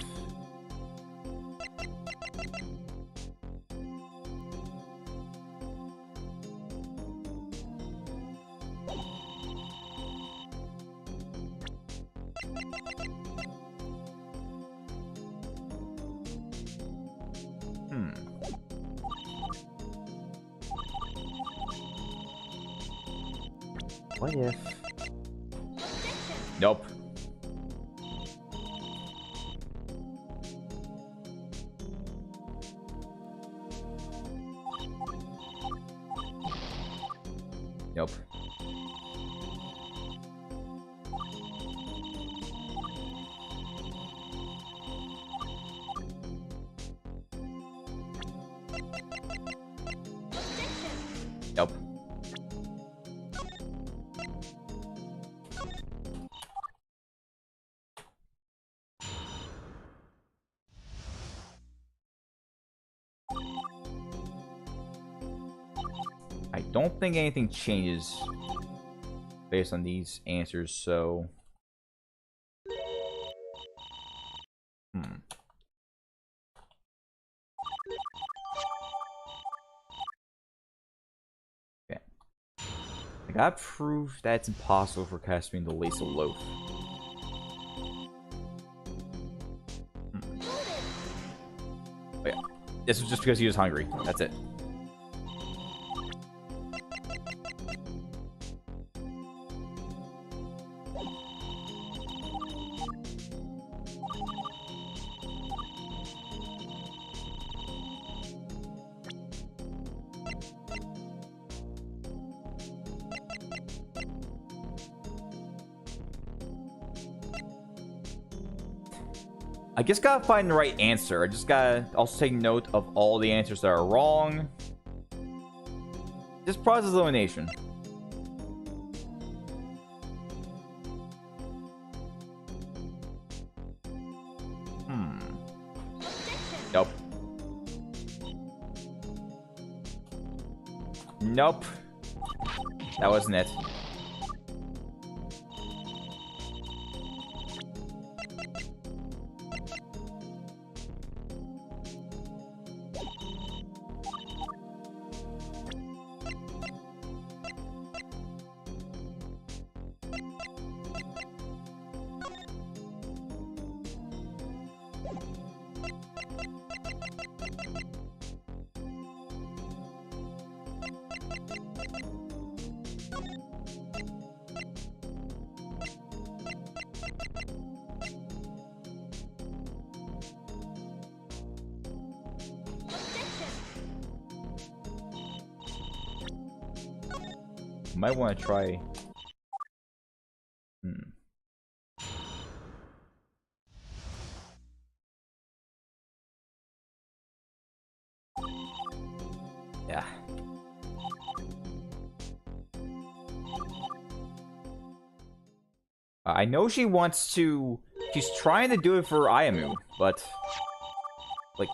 What if... Nope. Nope. Nope. I don't think anything changes based on these answers, so... Okay. I gotta prove that it's impossible for Caspian to lace a loaf. Oh yeah. This was just because he was hungry. That's it. I just gotta find the right answer. I just gotta also take note of all the answers that are wrong. Just process elimination. Nope. Nope. That wasn't it. Might want to try. Yeah. I know she wants to. She's trying to do it for Ayamu, but like,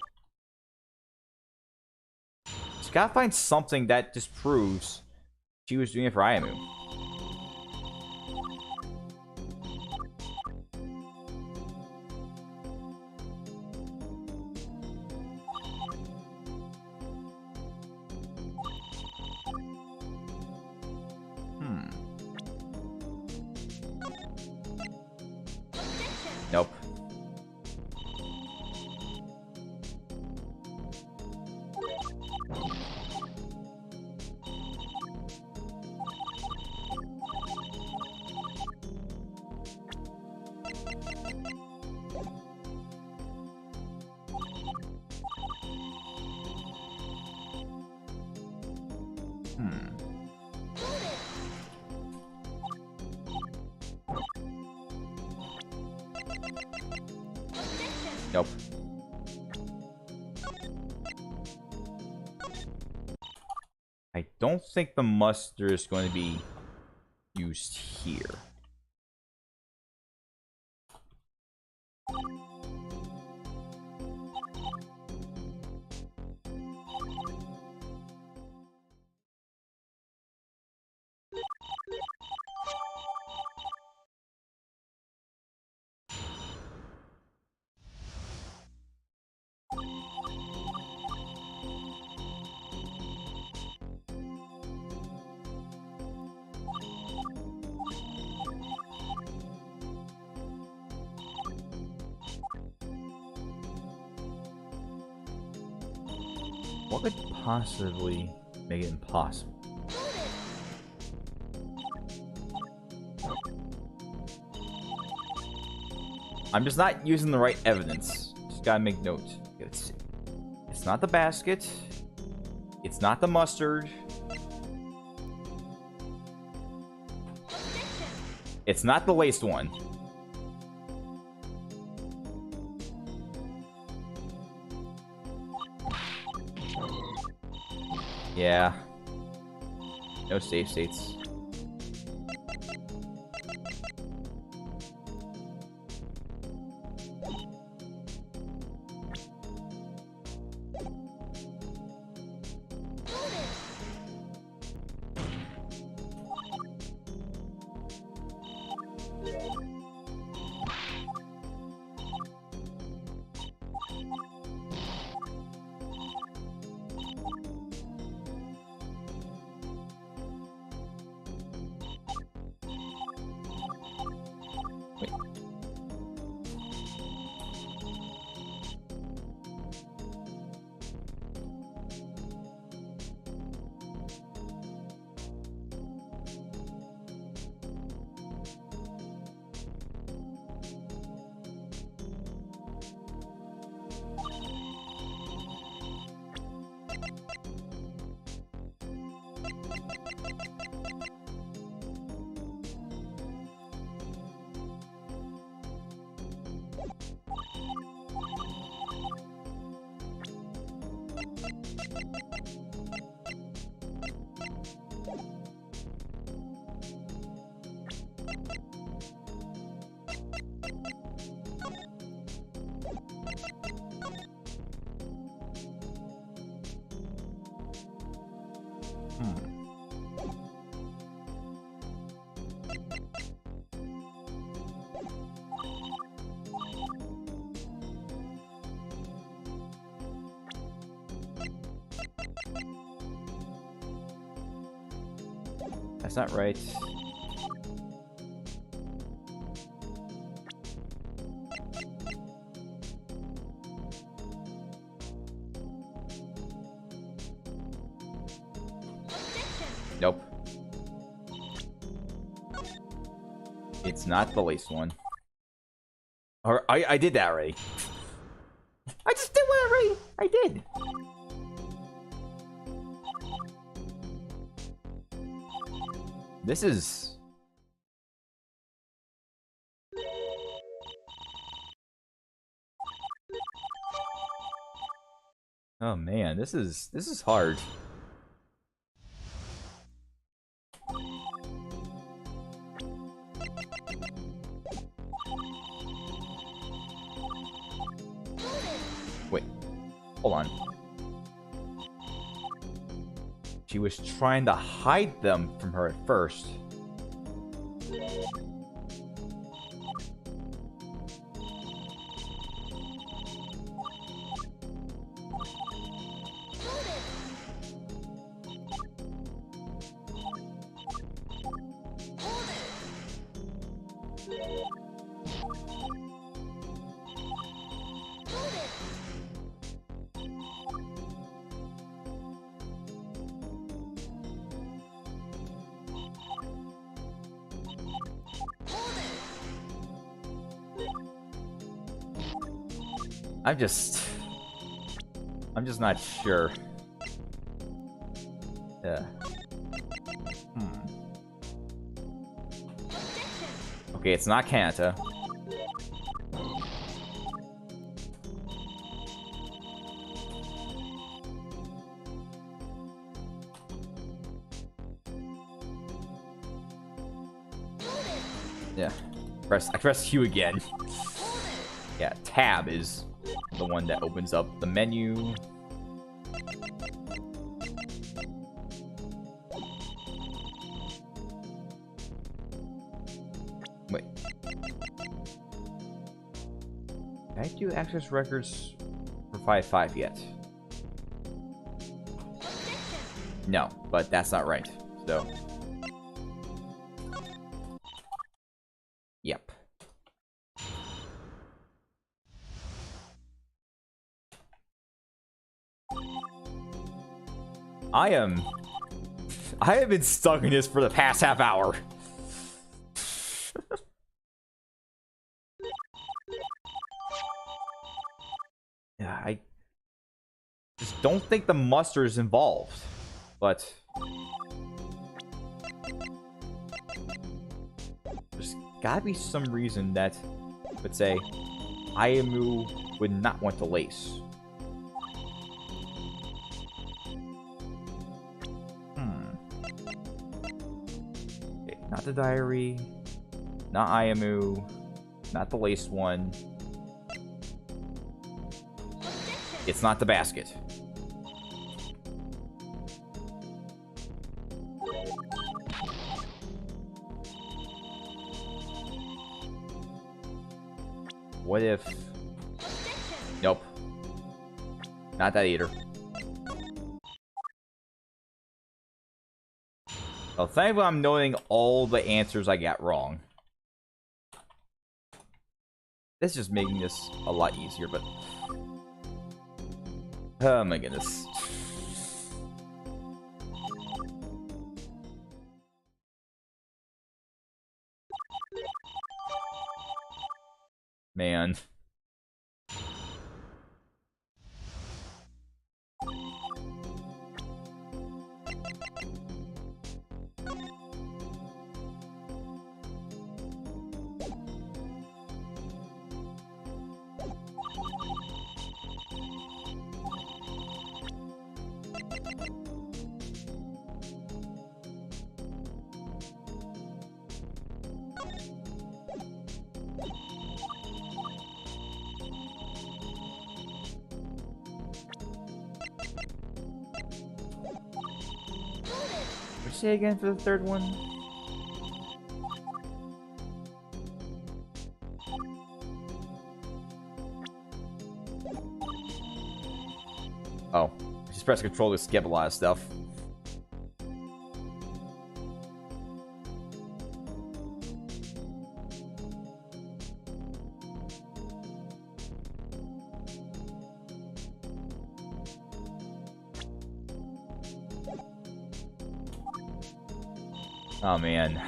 she's gotta find something that disproves she was doing it for Ayamu. Nope. Nope. I don't think the mustard is going to be used here. What could possibly make it impossible? I'm just not using the right evidence. Just gotta make note. It's not the basket. It's not the mustard. It's not the laced one. Yeah. No safe states. That's not right. Nope. It's not the lace one. Or I did that already. I just did one already. I did. This is... Oh man, this is hard. Wait, hold on. She was trying to hide them from her at first. I'm just not sure. Yeah. Okay, it's not Kanata. Yeah. I press Q again. Yeah, tab is the one that opens up the menu. Wait. Did I do access records for 5.5 yet? No, but that's not right. So. Yep. I have been stuck in this for the past half hour. Yeah, I just don't think the mustard is involved. But there's gotta be some reason that, let's say, Ayamu would not want to lace. Okay, not the diary, not Ayamu, not the lace one. It's not the basket. What if... Nope. Not that either. Well, thankfully I'm noting all the answers I got wrong. This is just making this a lot easier, but... Oh my goodness. Man. What'd you say again for the third one? Oh, just press control to skip a lot of stuff. Oh man.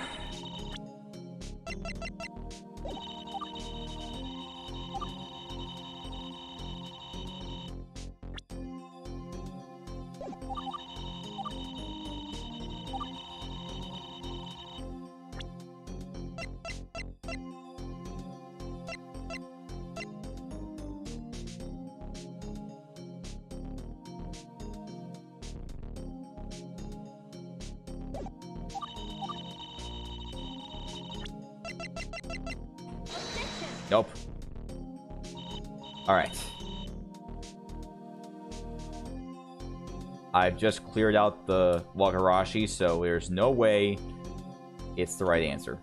Nope. Alright. I've just cleared out the Wagarashi, so there's no way it's the right answer.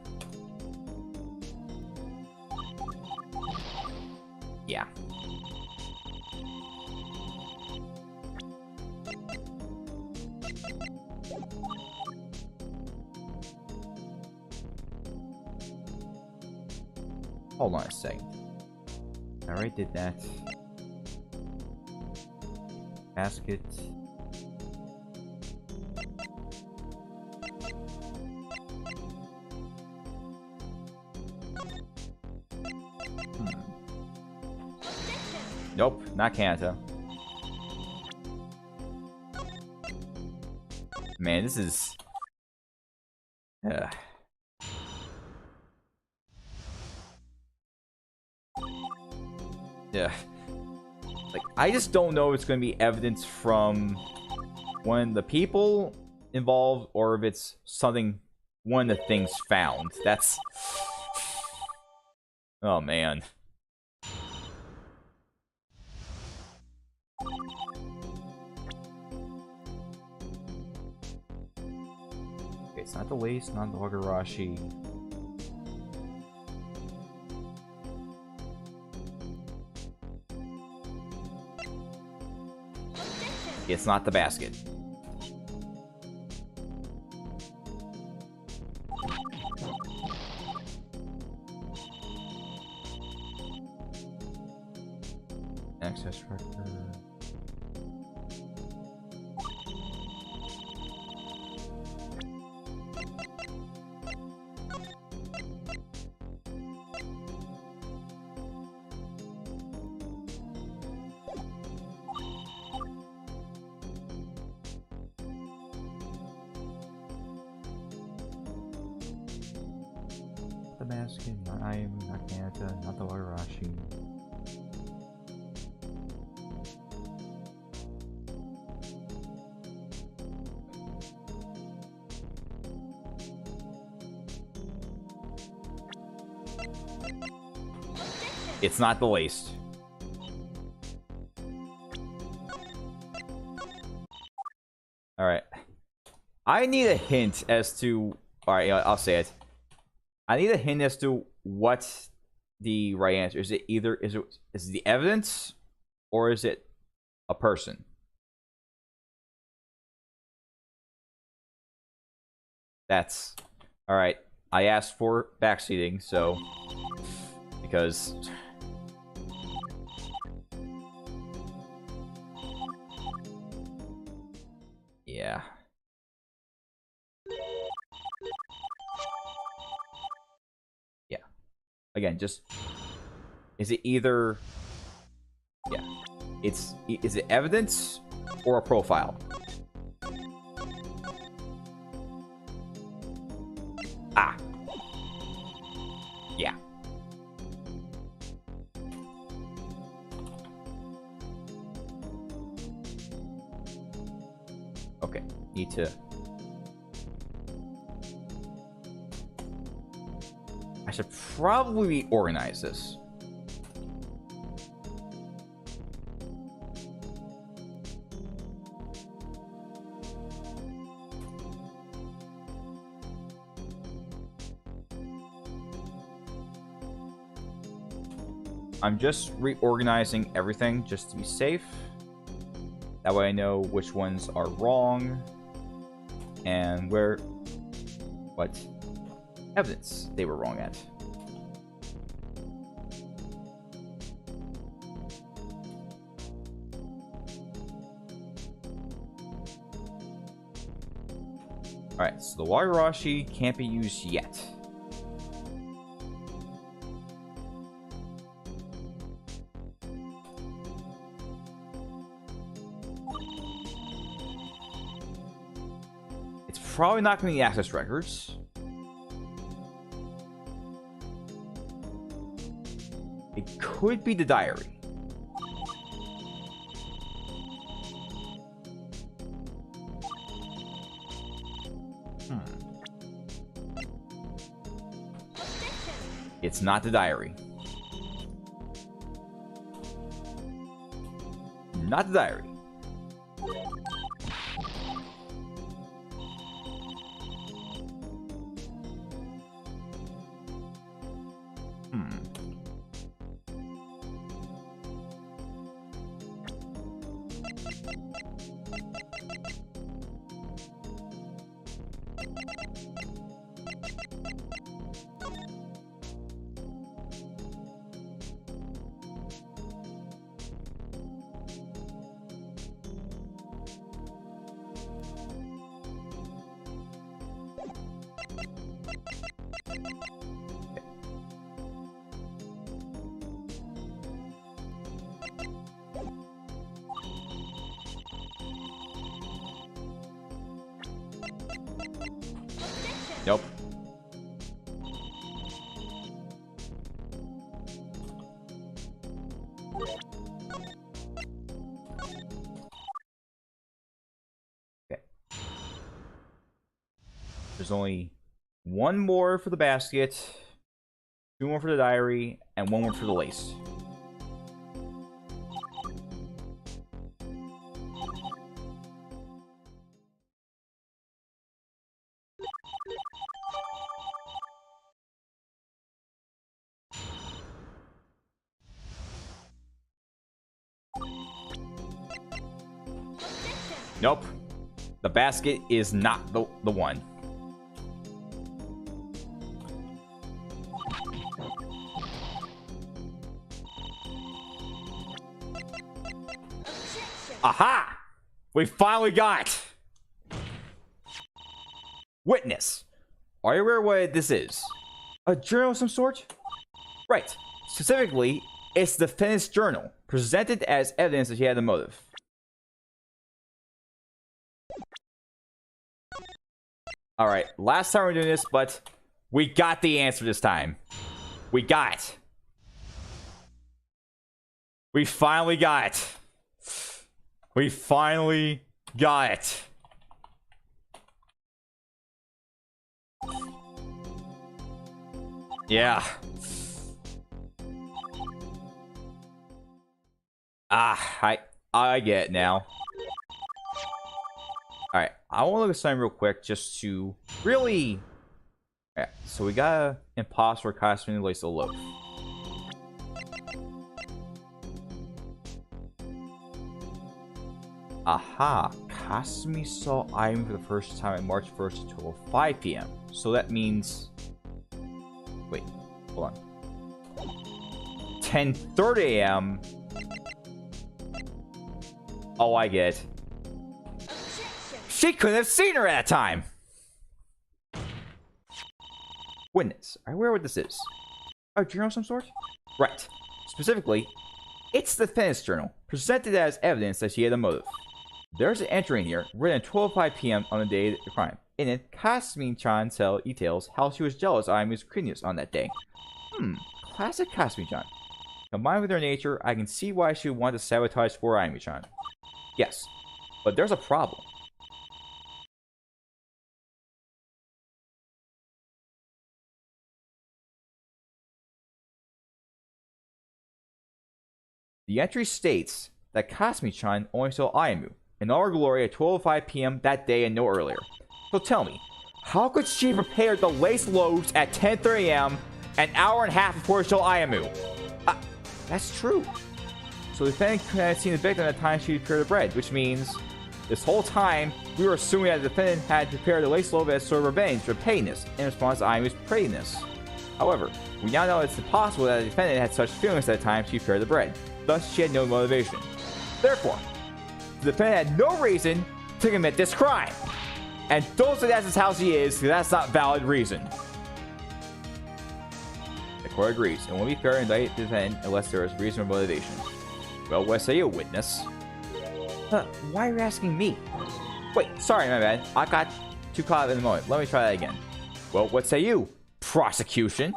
Yeah. Hold on a second. I already did that. Basket. Nope, not Kanto. Man, this is... Yeah. Like, I just don't know if it's going to be evidence from one of the people involved or if it's something, one of the things found. That's... Oh, man. Okay, it's not the lace, not the Wagarashi. It's not the basket. Access record. The basket, not Ayumi, not Kanata, not the Wagarashi. It's not the lace. Alright. I need a hint as to... Alright, I'll say it. I need a hint as to what the right answer is. It either is it the evidence or is it a person? That's all right. I asked for backseating, so because yeah. Yeah. Again, just is it either yeah. Is it evidence or a profile? Ah. Yeah. Okay. Need to I should probably organize this. I'm just reorganizing everything just to be safe. That way I know which ones are wrong and what evidence they were wrong at. Alright, so the Wagarashi can't be used yet. It's probably not going to be access records. It could be the diary. It's not the diary. Not the diary. Nope. Okay. There's only one more for the basket. 2 more for the diary, and 1 more for the lace. Nope. The basket is not the one. Aha! We finally got witness. Are you aware what this is? A journal of some sort? Right. Specifically, it's the defendant's journal, presented as evidence that he had a motive. Alright, last time we were doing this, but we got the answer this time. We got it. We finally got it. We finally got it. Yeah. I get it now. Alright, I want to look at something real quick just to really... Alright, so we got an imposter costume and lace a loaf. Aha! Kasumi saw item for the first time on March 1st at 12:05 p.m. So that means... Wait, hold on. 10:30 a.m. Oh, I get it. She couldn't have seen her at that time. Witness, are you aware what this is? A journal of some sort? Right. Specifically, it's the defendant's journal, presented as evidence that she had a motive. There's an entry in here written at 12:05 p.m. on the day of the crime. In it, Kasumi-chan details how she was jealous of Ayumi's cuteness on that day. Classic Kasumi-chan. Combined with her nature, I can see why she would want to sabotage for Ayumi-chan. Yes, but there's a problem. The entry states that Kasumi-chan only saw Ayumu in all her glory at 12:05 p.m. that day and no earlier. So tell me, how could she have prepared the lace loaves at 10:30 a.m. an hour and a half before she saw Ayumu? That's true. So the defendant could have seen the victim at the time she prepared the bread, which means this whole time we were assuming that the defendant had prepared the lace loaf as sort of revenge for pettiness in response to Ayumi's prettiness. However, we now know it's impossible that the defendant had such feelings at the time she prepared the bread. Thus, she had no motivation. Therefore, the defendant had no reason to commit this crime. And don't say that's how she is, because that's not valid reason. The court agrees, and won't be fair to indict the defendant unless there is reasonable motivation. Well, what say you, witness? Why are you asking me? Wait, sorry, my bad. I got too caught up in the moment. Let me try that again. Well, what say you, prosecution?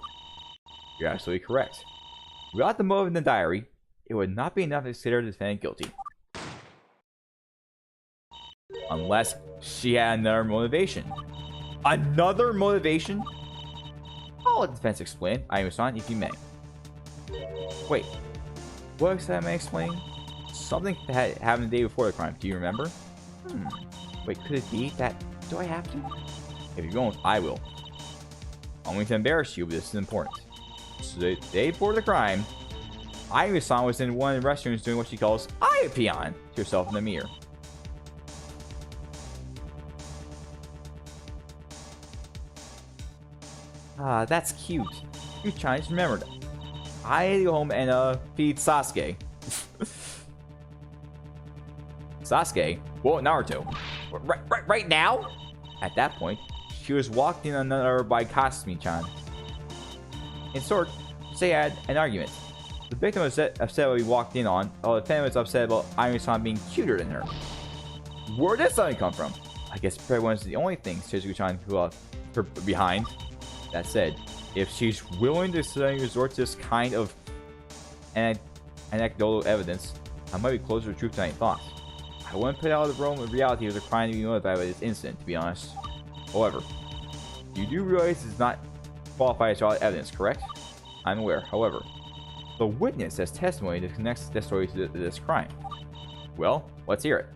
You're absolutely correct. Without the motive in the diary, it would not be enough to consider the defendant guilty. Unless she had another motivation. Another motivation? I'll let the defense explain. Ayumi-san, if you may. Wait. What exactly am I explaining? Something that happened the day before the crime. Do you remember? Wait, could it be that... Do I have to? If you don't, I will. I'm going to embarrass you, but this is important. So the day before the crime, Ayumi-san was in one of the restrooms doing what she calls Ayapion to herself in the mirror. That's cute. You Chinese remembered it. I had to go home and feed Sasuke. Sasuke? Well, Naruto. Right now? At that point, she was walked in on another by Kasumi-chan. In short, they had an argument. The victim was upset what we walked in on, while the defendant was upset about Ayumi-san being cuter than her. Where did something come from? I guess bread was the only thing Shizuku-chan who left her behind. That said, if she's willing to resort to this kind of anecdotal evidence, I might be closer to truth than I thought. I wouldn't put out of the realm of reality as a crime to be notified by this incident, to be honest. However, you do realize it does not qualify as solid evidence, correct? I'm aware. However, the witness has testimony that connects this story to this crime. Well, let's hear it.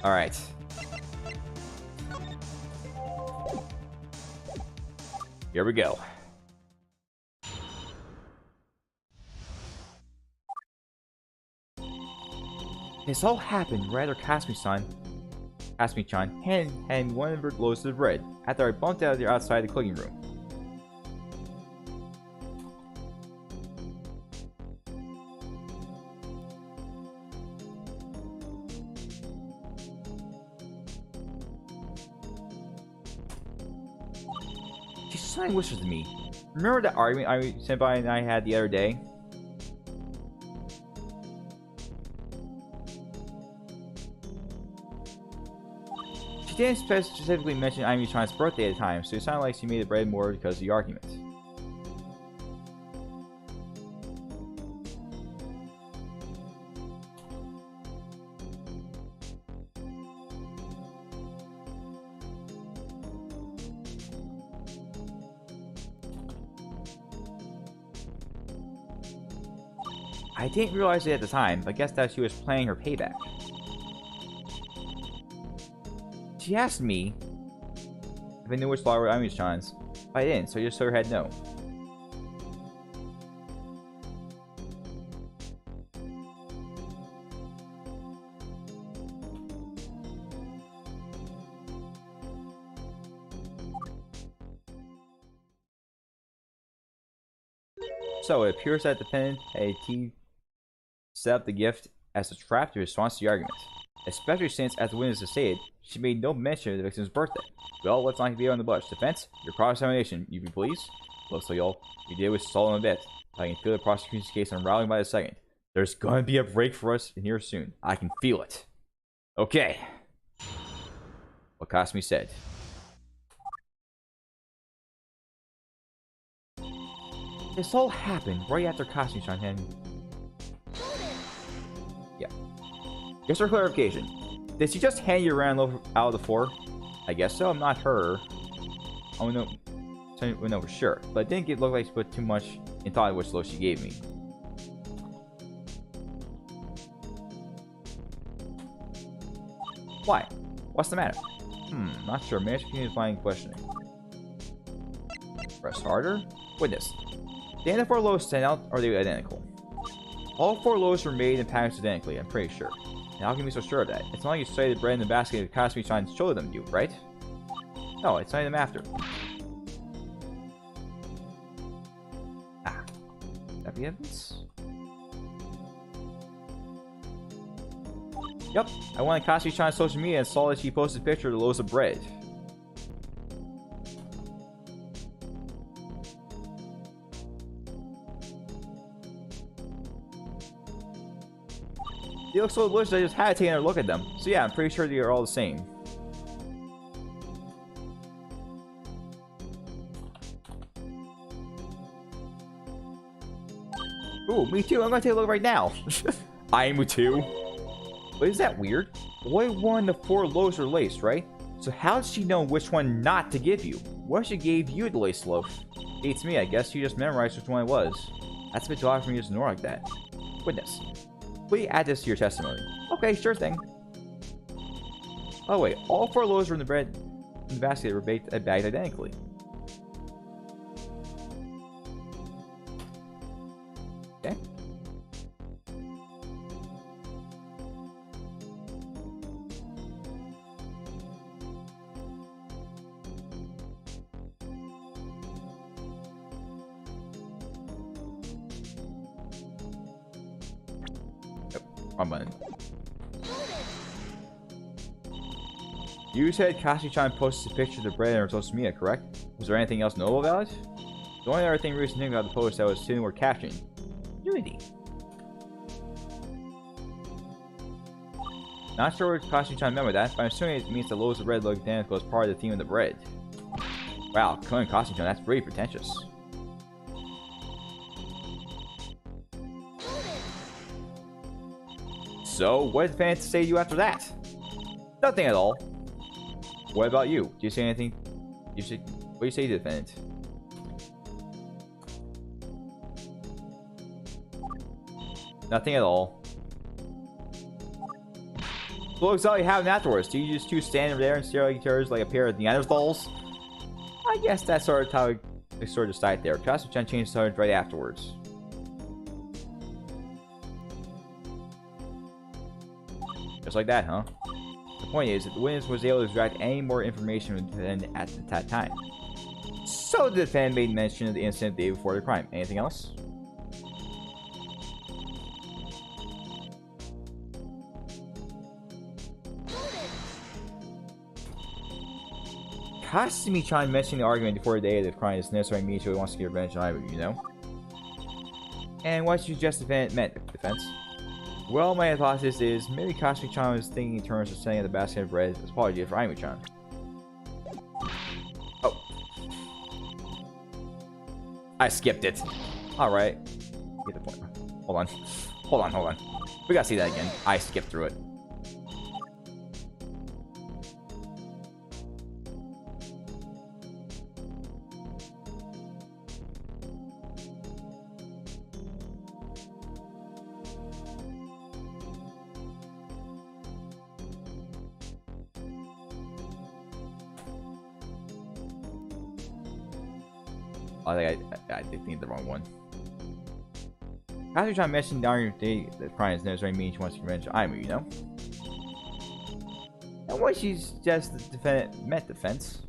Alright. Here we go. This all happened right after Kasmi-chan handed one of her loaves of bread after I bumped out of there outside the cooking room. She suddenly whispers to me, "Remember that argument Senpai and I had the other day?" She didn't specifically mention Ayumi-chan's birthday at the time, so it sounded like she made the bread more because of the argument. I didn't realize it at the time, but I guess that she was planning her payback. She asked me if I knew which flower were Ayumi-chan's, but I didn't, so I just told her head no. So it appears that the defendant had set up the gift as a trap to response to the argument, especially since, as the witness has stated, she made no mention of the victim's birthday. Well, let's not be on the bush. Defense, your cross-examination, you be please? Looks like all you did was stall him a bit. I can feel the prosecution's case unraveling by the second. There's gonna be a break for us in here soon. I can feel it. Okay. What Kasmi said. This all happened right after Kasmi-chan had... Yeah. Just for clarification, did she just hand you around out of the floor? I guess so. I'm not her. Oh no, no for sure. But it didn't look like she put too much in thought of which loaf she gave me. Why? What's the matter? Not sure. Maybe I should continue finding questioning. Press harder. Witness. The end of 4 loaves sent out, are they identical? All 4 loaves were made and packaged identically, I'm pretty sure. Now how can you be so sure of that? It's not like you studied the bread in the basket of Kasmi-chan showed them you, right? No, I studied them after. Ah. That the evidence? Yep, I went on Kasmi-chan's social media and saw that she posted a picture of the loaves of bread. They look so delicious I just had to take another look at them. So yeah, I'm pretty sure they are all the same. Ooh, me too. I'm gonna take a look right now. I am too. But is that weird? Only one of the 4 loaves are laced, right? So how did she know which one not to give you? What if she gave you the laced loaf? Beats me, I guess she just memorized which one it was. That's a bit too hard for me to ignore like that. Witness. Please add this to your testimony. Okay, sure thing. Oh wait, all 4 loaves were in the bread in the basket were bagged identically. Okay. Wrong button. You said Kasmi-chan posted a picture of the bread on her social media, correct? Was there anything else notable about it? The only other thing we recently about the post that was sitting were captioned Unity. Not sure what Kasmi-chan meant by that, but I'm assuming it means the loaves of bread look identical as part of the theme of the bread. Wow, killing Kasmi-chan, that's pretty pretentious. So, what did the fans say to you after that? Nothing at all. What about you? Do you say anything? What do you say to the defendant? Nothing at all. So what exactly happened afterwards? Do you just two stand there and stare like each other like a pair of Neanderthals? I guess that's sort of how we sort of died there. Takasaki-chan changed sides right afterwards. Just like that, huh? The point is that the witness was able to extract any more information than at that time. So the defendant made mention of the incident the day before the crime. Anything else? Kasumi-chan mentioned the argument before the day of the crime is necessary means he wants to get revenge on Ibu, you know? And what you just meant, defense? Well, my hypothesis is maybe Kasumi-chan was thinking in terms of sending the basket of bread as apology for Aimu-chan. Oh. I skipped it. Alright. Get the point. Hold on. Hold on. We gotta see that again. I skipped through it. I did think the wrong one. Kasumi-chan mentioned during the crime is necessary means she wants to revenge Aimu, you know? And what she's just the defendant meant defense.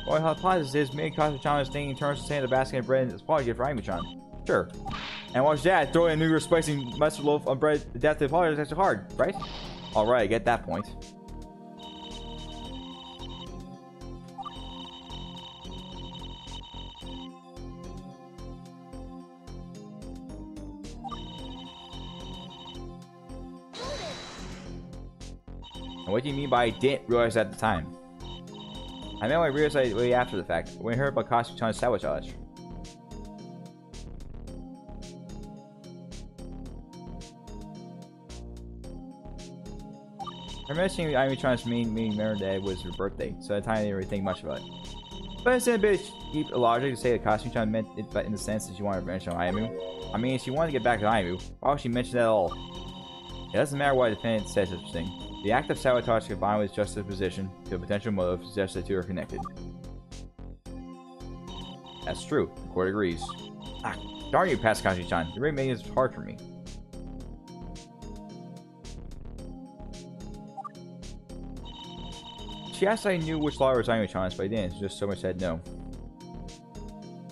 Well, my hypothesis is maybe Kasumi-chan was thinking in terms of saying the basket of bread is apology for Aimu-chan. Sure. And watch that, throwing a new spicy mustard loaf on bread, the death of the apology is extra hard, right? Alright, I get that point. What do you mean by I didn't realize at the time? I meant I realized way after the fact, when I heard about Kasumi-chan's sabotage. Her mentioning Aimu-chan's main memory day was her birthday, so at the time I didn't really think much about it. But it's a bit cheap logic to say that Kasumi-chan meant it in the sense that she wanted revenge on Aimu. I mean, if she wanted to get back to Aimu, why would she mention that at all? It doesn't matter why the defendant says such a thing. The act of sabotage combined with juxtaposition to a potential motive suggests that the two are connected. That's true. The court agrees. Ah, darn you, Kasumi-chan. You're making this hard for me. She asked if I knew which lawyer was Aimu-chan's, but I didn't. She just so much said no.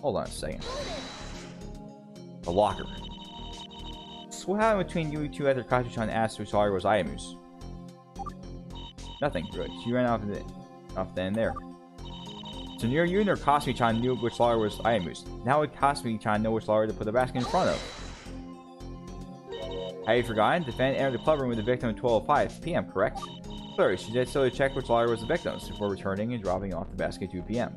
Hold on a second. The locker. So what happened between you two after Kasumi-chan asked which lawyer was Aimu's? Nothing, good. She ran off then and there. So neither you nor Kasumi-chan knew which lawyer was Aimu's. Now would Kasumi-chan know which lawyer to put the basket in front of? Have you forgotten? The defendant entered the club room with the victim at 12:05 p.m., correct? Clearly, she did so to check which lawyer was the victim's before returning and dropping off the basket at 2 p.m.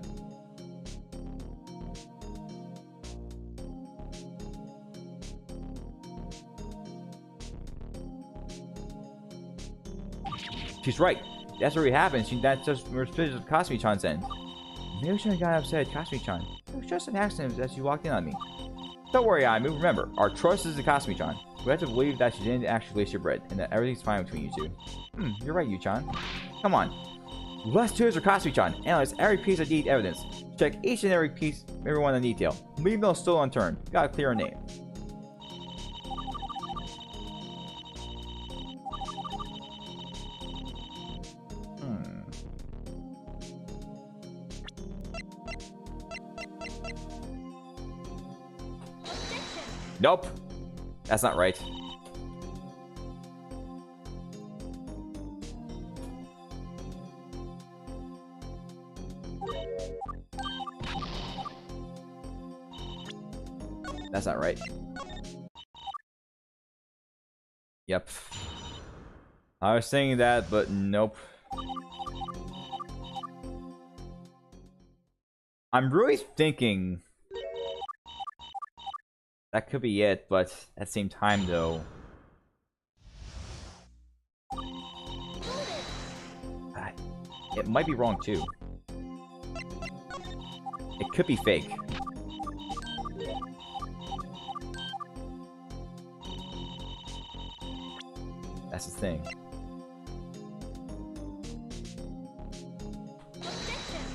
She's right. That's what happened. That's just Kasumi-chan's end. Maybe I shouldn't have gotten upset at Kasumi-chan. It was just an accident as she walked in on me. Don't worry, Aimu. Remember, our trust is in Kasumi-chan. We have to believe that she didn't actually waste your bread, and that everything's fine between you two. You're right, Yu-chan. Come on. Let's do this for Kasumi-chan. Analyze every piece of deed evidence. Check each and every piece, every one in detail. Leave no stone unturned. Gotta clear her name. Nope. That's not right. That's not right. Yep. I was saying that, but nope. I'm really thinking that could be it, but at the same time, though, it might be wrong too. It could be fake. That's the thing.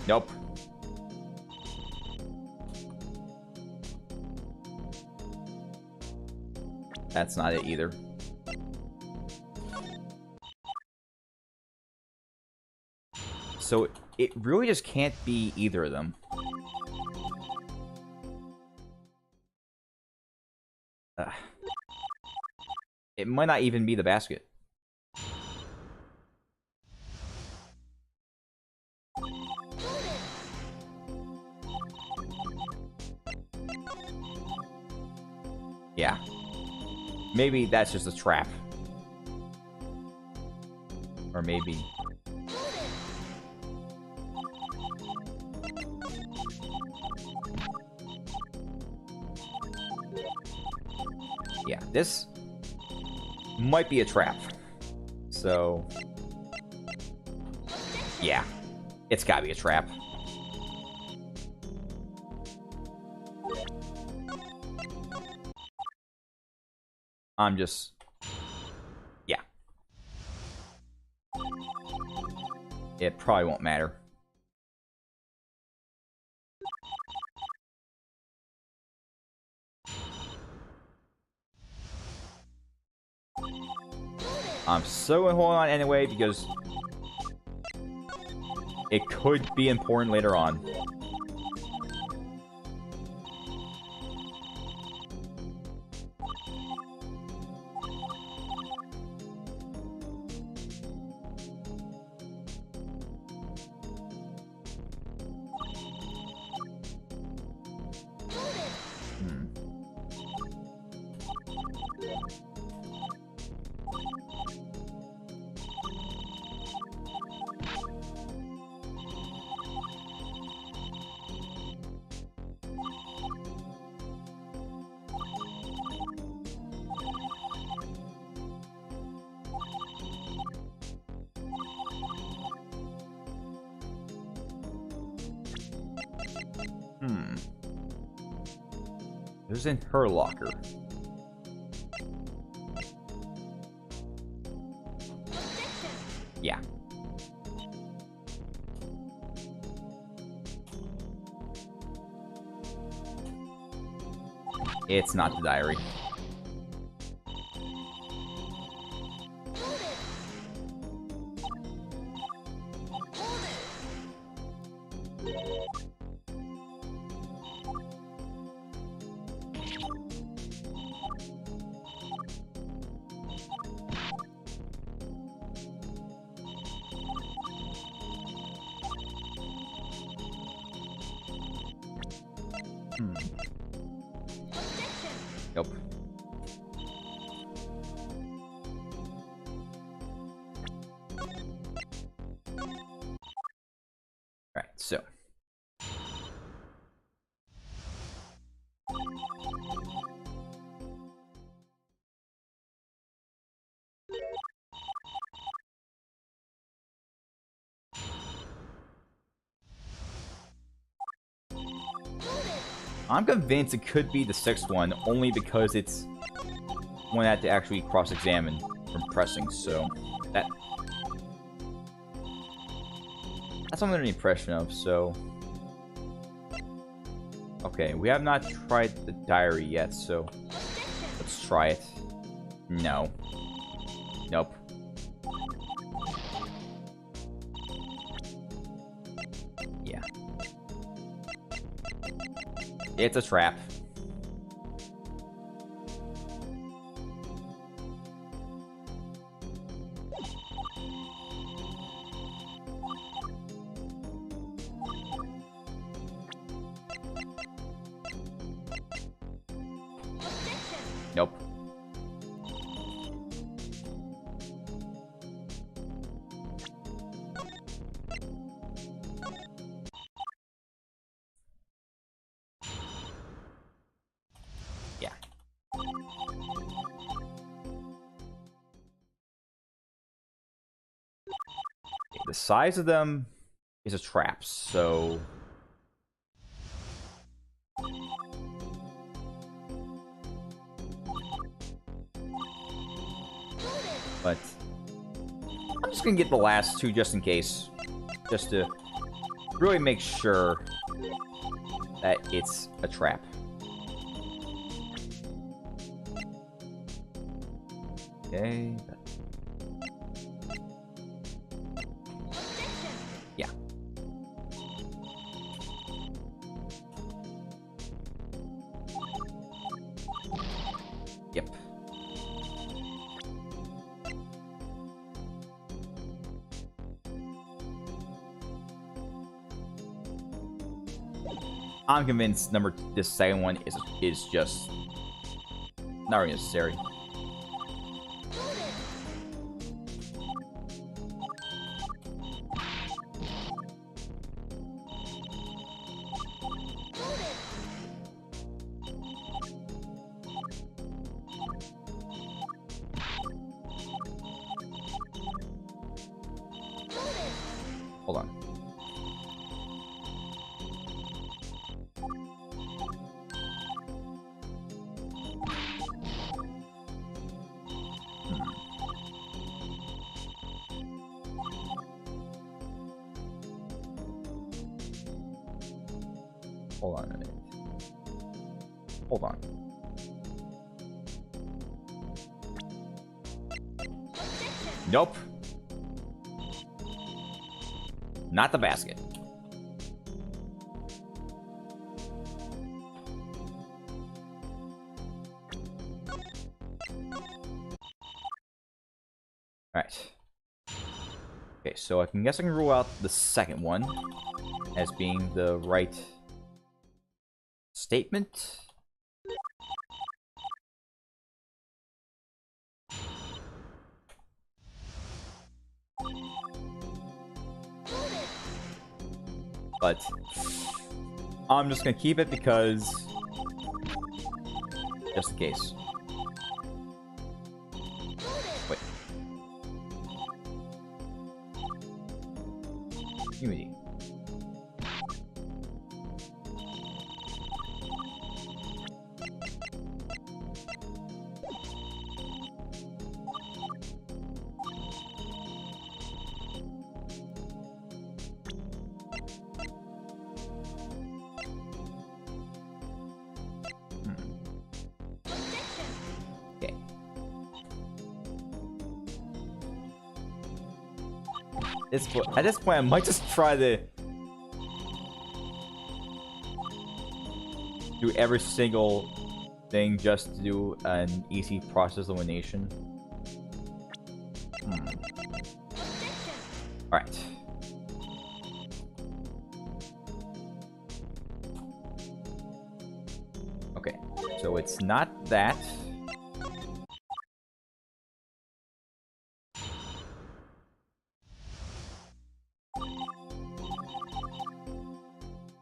Nope. That's not it either. So it really just can't be either of them. It might not even be the basket. Yeah. Maybe that's just a trap. Or maybe... Yeah, this might be a trap. So... yeah. It's gotta be a trap. I'm just... yeah. It probably won't matter. I'm so gonna hold on anyway because it could be important later on. It was in her locker. Yeah. It's not the diary. Nope. Alright, so. I'm convinced it could be the sixth one, only because it's one I had to actually cross-examine from pressing, so that's what I'm under the impression of, so... Okay, we have not tried the diary yet, so let's try it. No. Nope. Yeah. It's a trap. Nope. Yeah. The size of them is a trap, so... But just gonna get the last two just in case. Just to really make sure that it's a trap. Okay. Yeah. Yep. I'm convinced this second one is just not really necessary. Hold on. Hold on a minute. Hold on. Nope. Not the basket. Alright. Okay, so I guess I can rule out the second one as being the right statement. But I'm just gonna keep it because just in case. Wait. Unity. At this point, I might just try to do every single thing just to do an easy process elimination. Alright. Okay, so it's not that.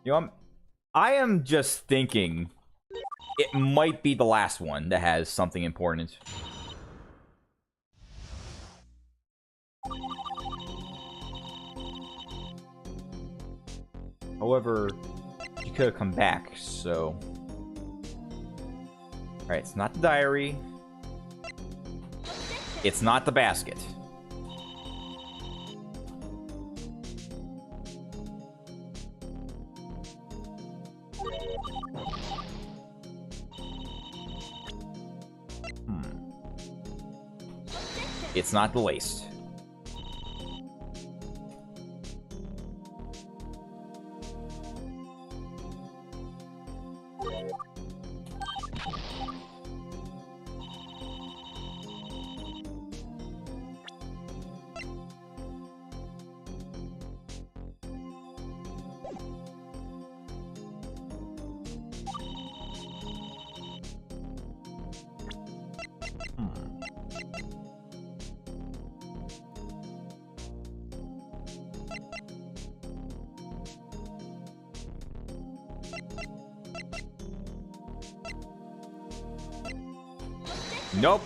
You know, I am just thinking it might be the last one that has something important. However, you could have come back, so... Alright, it's not the diary. It's not the basket. It's not the lace. Nope.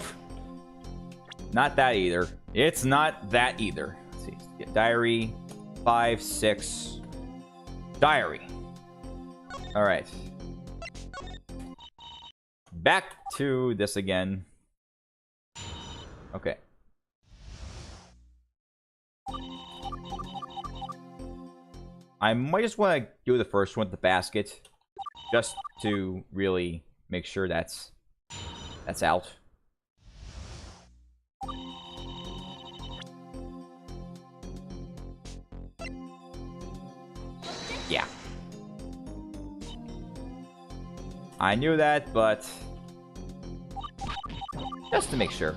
Not that either. It's not that either. Let's see. Get diary. 5, 6. Diary. Alright. Back to this again. Okay. I might just want to do the first one with the basket, just to really make sure that's out. Yeah. I knew that, but just to make sure.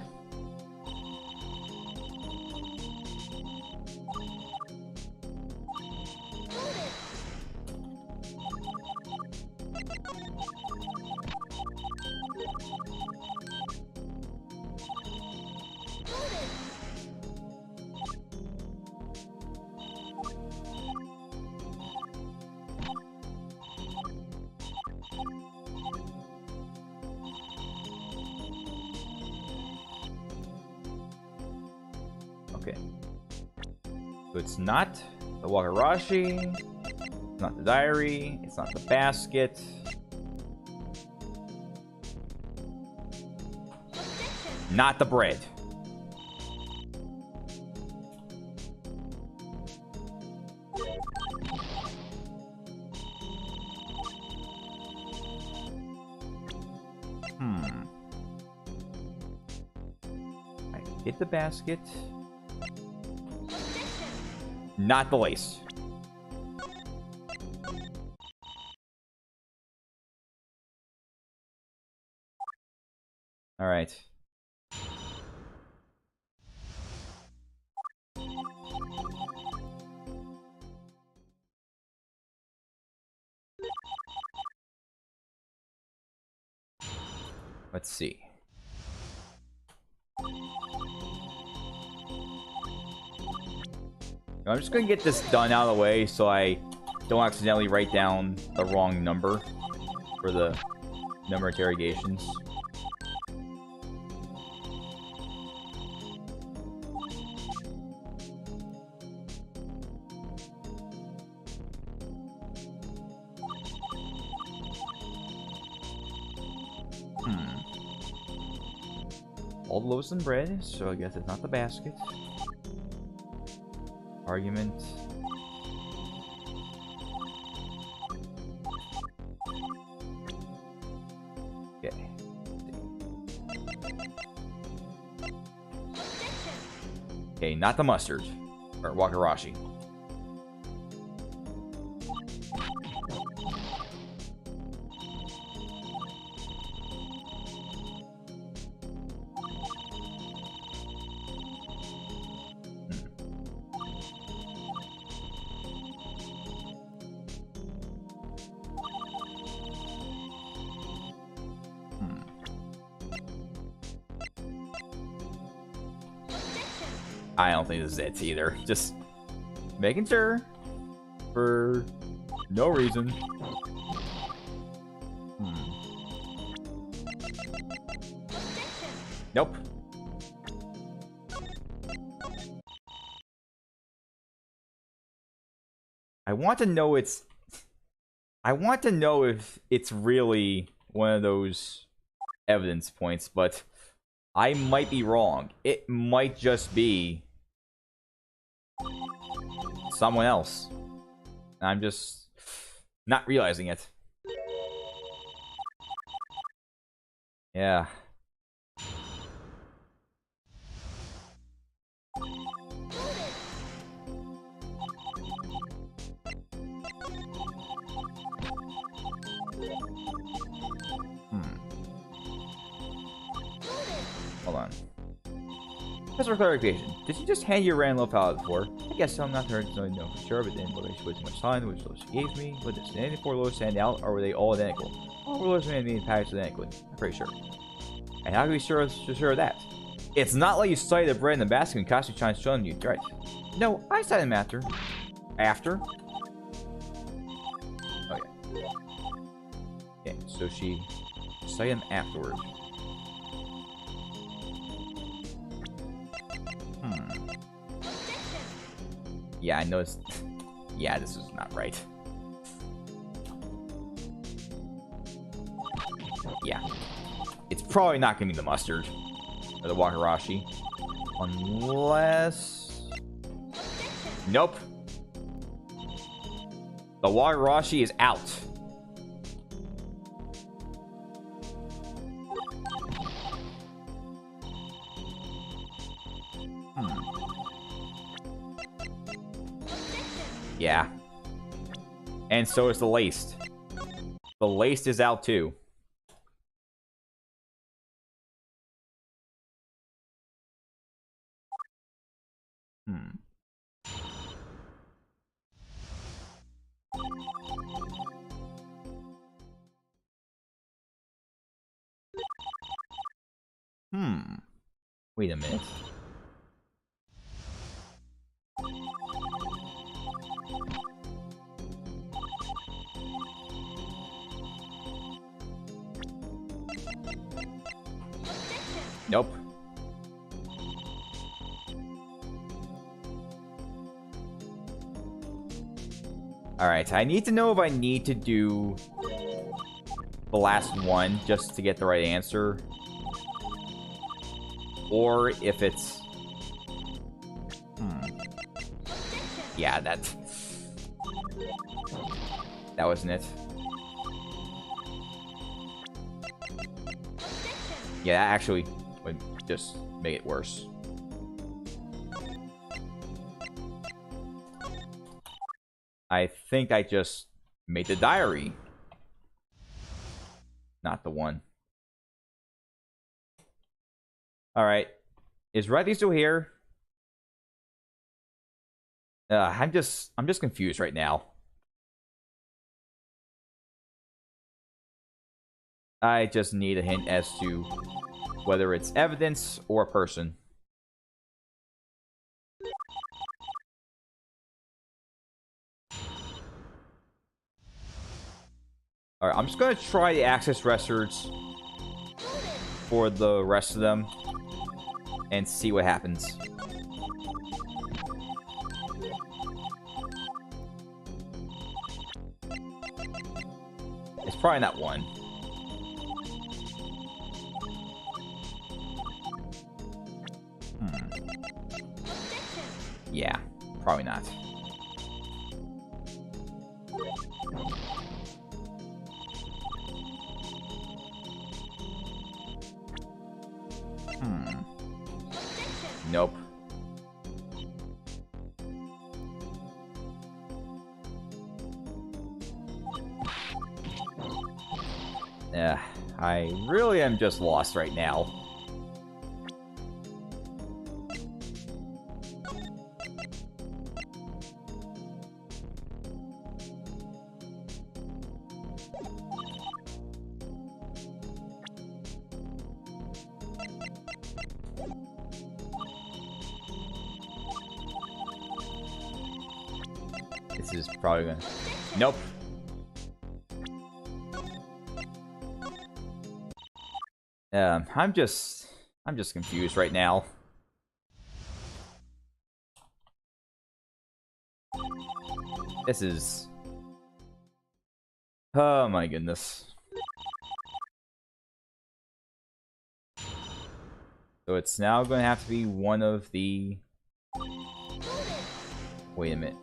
Okay. So it's not the Wakarashi, it's not the diary, it's not the basket. Not the bread. I get the basket. Not the lace. All right. Let's see. I'm just gonna get this done out of the way so I don't accidentally write down the wrong number for the number interrogations. All the loaves and bread, so I guess it's not the basket. Argument. Okay. Okay, not the mustard. Or Wakarashi. I don't think this is it either. Just making sure. For no reason. Nope. I want to know if it's really one of those evidence points, but I might be wrong. It might just be someone else. I'm just not realizing it. Yeah. Hold on. Just for clarification, did you just hand your random palette before? I guess so, I'm not really know for sure, but then whether she put too much time, which loaves she gave me, but did any 4 loaves stand out, or were they all identical? All 4 loaves may be packaged identically. I'm pretty sure. And how can we be sure of that? It's not like you study the bread in the basket and Kashi Chan's showing you, right? No, I studied them after. After? Okay. Okay, so she studied them afterwards. Yeah, I know it's... Yeah, this is not right. Yeah. It's probably not going to be the mustard. Or the Wakarashi. Unless... Nope. The Wagarashi is out. Yeah. And so is the Laced. The Laced is out too. Wait a minute. Nope. Alright, I need to know if I need to do the last one just to get the right answer. Or if it's... Yeah, that wasn't it. Yeah, that actually would just make it worse. I think I just made the diary. Not the one. Alright. Is Reddy still here? I'm just confused right now. I just need a hint as to whether it's evidence or a person. Alright, I'm just gonna try the access records for the rest of them and see what happens. It's probably not one. Yeah, probably not. Nope. I really am just lost right now. This is probably gonna... Nope. I'm just confused right now. This is... Oh my goodness. So it's now going to have to be one of the... Wait a minute.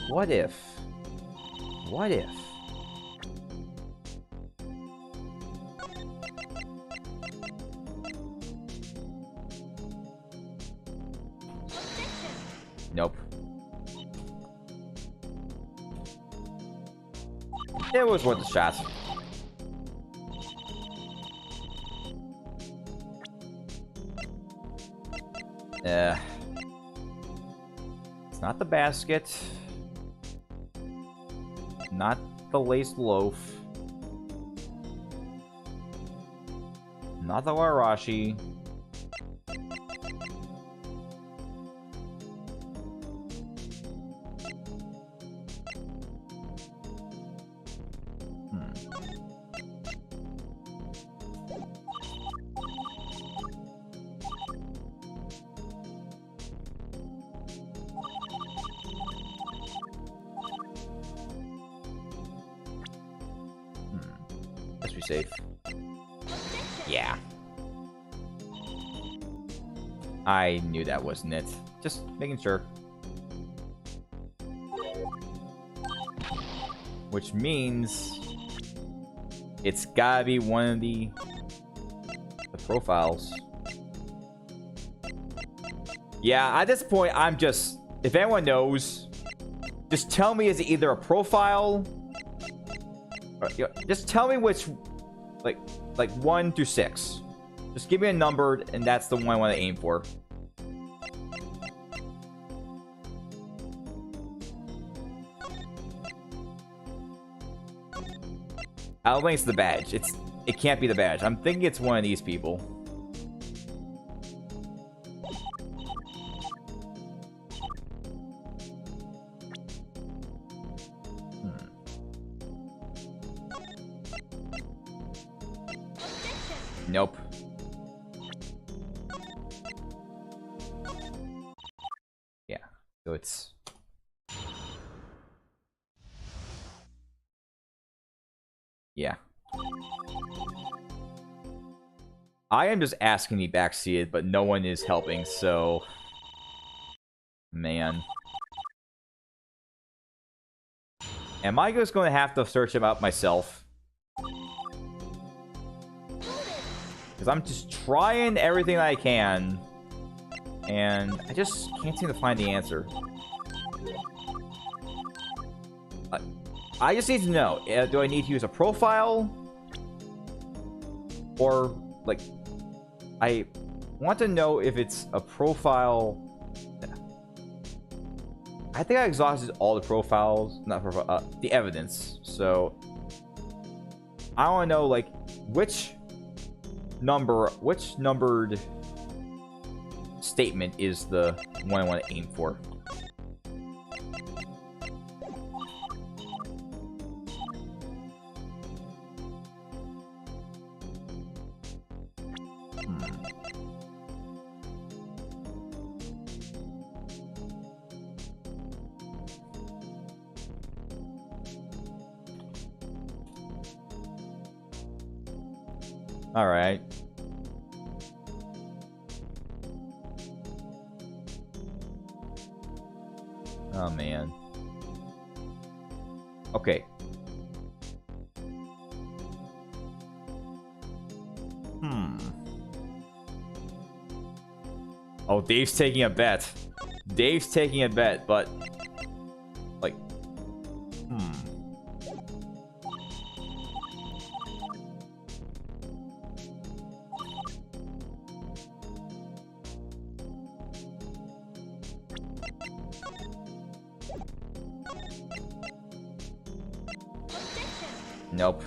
What if? What if? Nope. It was worth a shot. It's not the basket. Not the laced loaf. Not the warashi. Let's be safe. Yeah. I knew that wasn't it. Just making sure. Which means it's gotta be one of the profiles. Yeah, at this point, I'm just... If anyone knows, just tell me is it either a profile... Or, you know, just tell me which... Like 1 through 6. Just give me a number, and that's the one I want to aim for. I don't think it's the badge. It can't be the badge. I'm thinking it's one of these people. Nope. Yeah. So it's... Yeah. I am just asking to be backseated, but no one is helping, so... Man. Am I just going to have to search him out myself? Because I'm just trying everything I can. And I just can't seem to find the answer. I just need to know, do I need to use a profile? Or, like, I want to know if it's a profile... I think I exhausted all the profiles, not profile, the evidence. So, I want to know, like, which numbered statement is the one I want to aim for. All right. Oh, man. Okay. Oh, Dave's taking a bet. Dave's taking a bet, but... Like... Nope.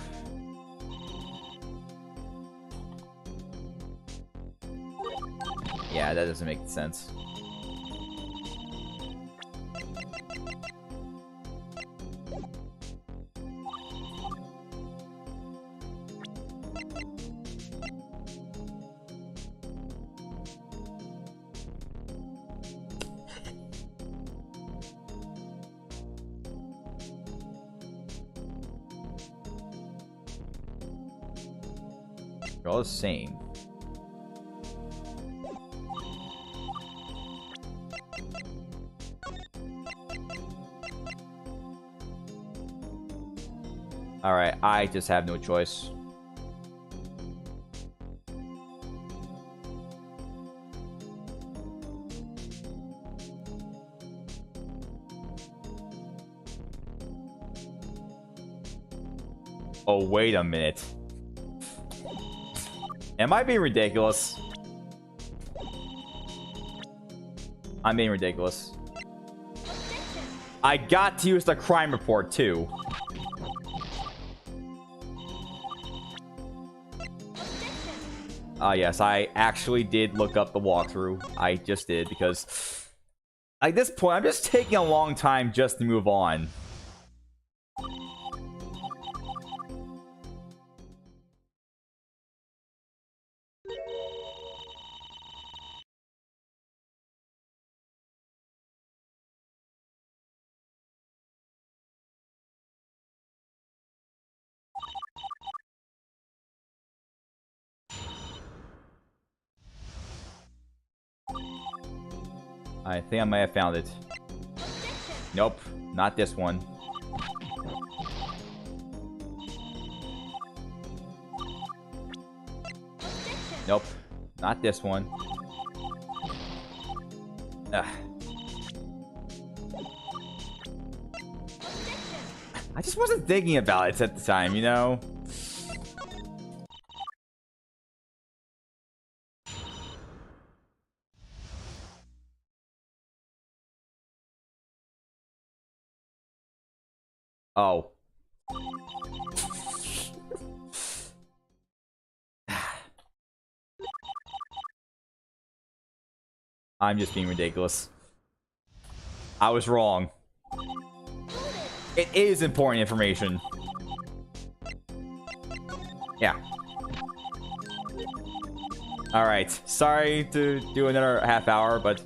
Yeah, that doesn't make sense. They're all the same. Alright, I just have no choice. Oh, wait a minute. Am I being ridiculous? I'm being ridiculous. I got to use the crime report, too. Yes, I actually did look up the walkthrough. I just did, because... At this point, I'm just taking a long time just to move on. I think I might have found it. Nope, not this one. Nope, not this one. Ugh. I just wasn't thinking about it at the time, you know? Oh. I'm just being ridiculous. I was wrong. It is important information. Yeah. Alright. Sorry to do another half hour, but...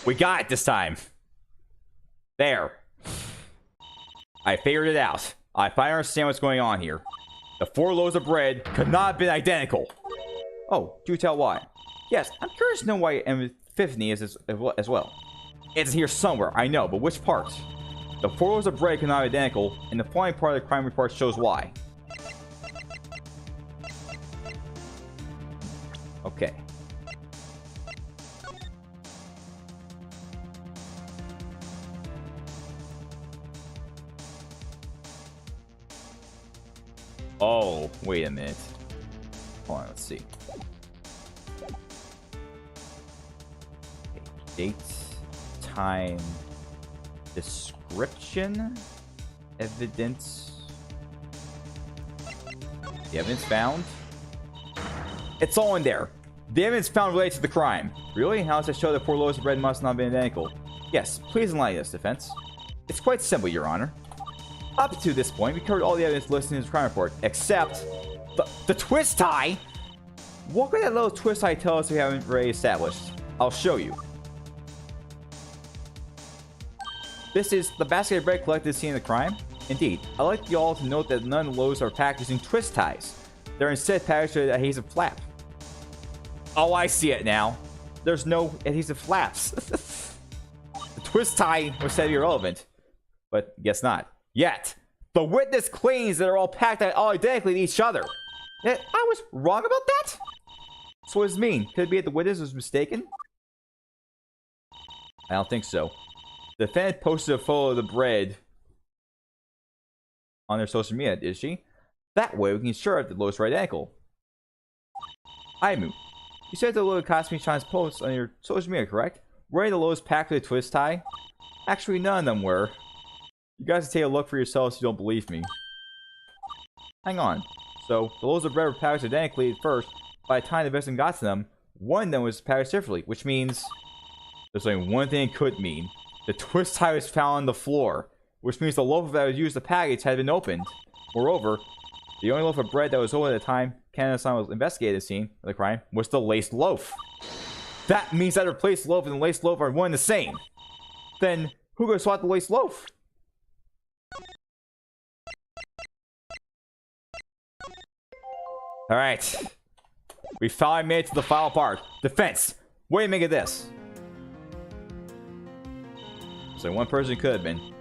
we got it this time. There. I figured it out. I finally understand what's going on here. The 4 loaves of bread could not have been identical. Oh, do tell why. Yes, I'm curious to know why Epiphany is as well. It's here somewhere, I know, but which part? The 4 loaves of bread could not be identical, and the following part of the crime report shows why. Okay. Oh, wait a minute. Hold on, let's see. Okay, date, time, description, evidence. The evidence found. It's all in there. The evidence found related to the crime. Really? How does it show that 4 loaves of bread must not have been identical? Yes, please enlighten us, defense. It's quite simple, Your Honor. Up to this point, we covered all the evidence listed in his crime report, except the twist tie. What could that little twist tie tell us we haven't already established? I'll show you. This is the basket of bread collected at the scene of the crime. Indeed, I'd like you all to note that none of the loaves are packaged in twist ties. They're instead packaged with adhesive flap. Oh, I see it now. There's no adhesive flaps. The twist tie was said to be irrelevant, but guess not. Yet, the witness claims that they're all packed all identically to each other. I was wrong about that? So what does it mean? Could it be that the witness was mistaken? I don't think so. The defendant posted a photo of the bread on their social media, did she? That way we can ensure that the loaves are identical. Aimu, you said the little Kasumi Chan's posts on your social media, correct? Were any of the loaves packed with a twist tie? Actually, none of them were. You guys can take a look for yourselves if you don't believe me. Hang on. So, the loaves of bread were packaged identically at first. By the time the victim got to them, one of them was packaged differently, which means there's only one thing it could mean. The twist tie was found on the floor, which means the loaf that was used to package had been opened. Moreover, the only loaf of bread that was open at the time Canada-san was investigating the scene of the crime was the laced loaf. That means that the replaced loaf and the laced loaf are one and the same. Then, who could swap the laced loaf? Alright. We finally made it to the final part. Defense! What do you make of this? So one person could have been.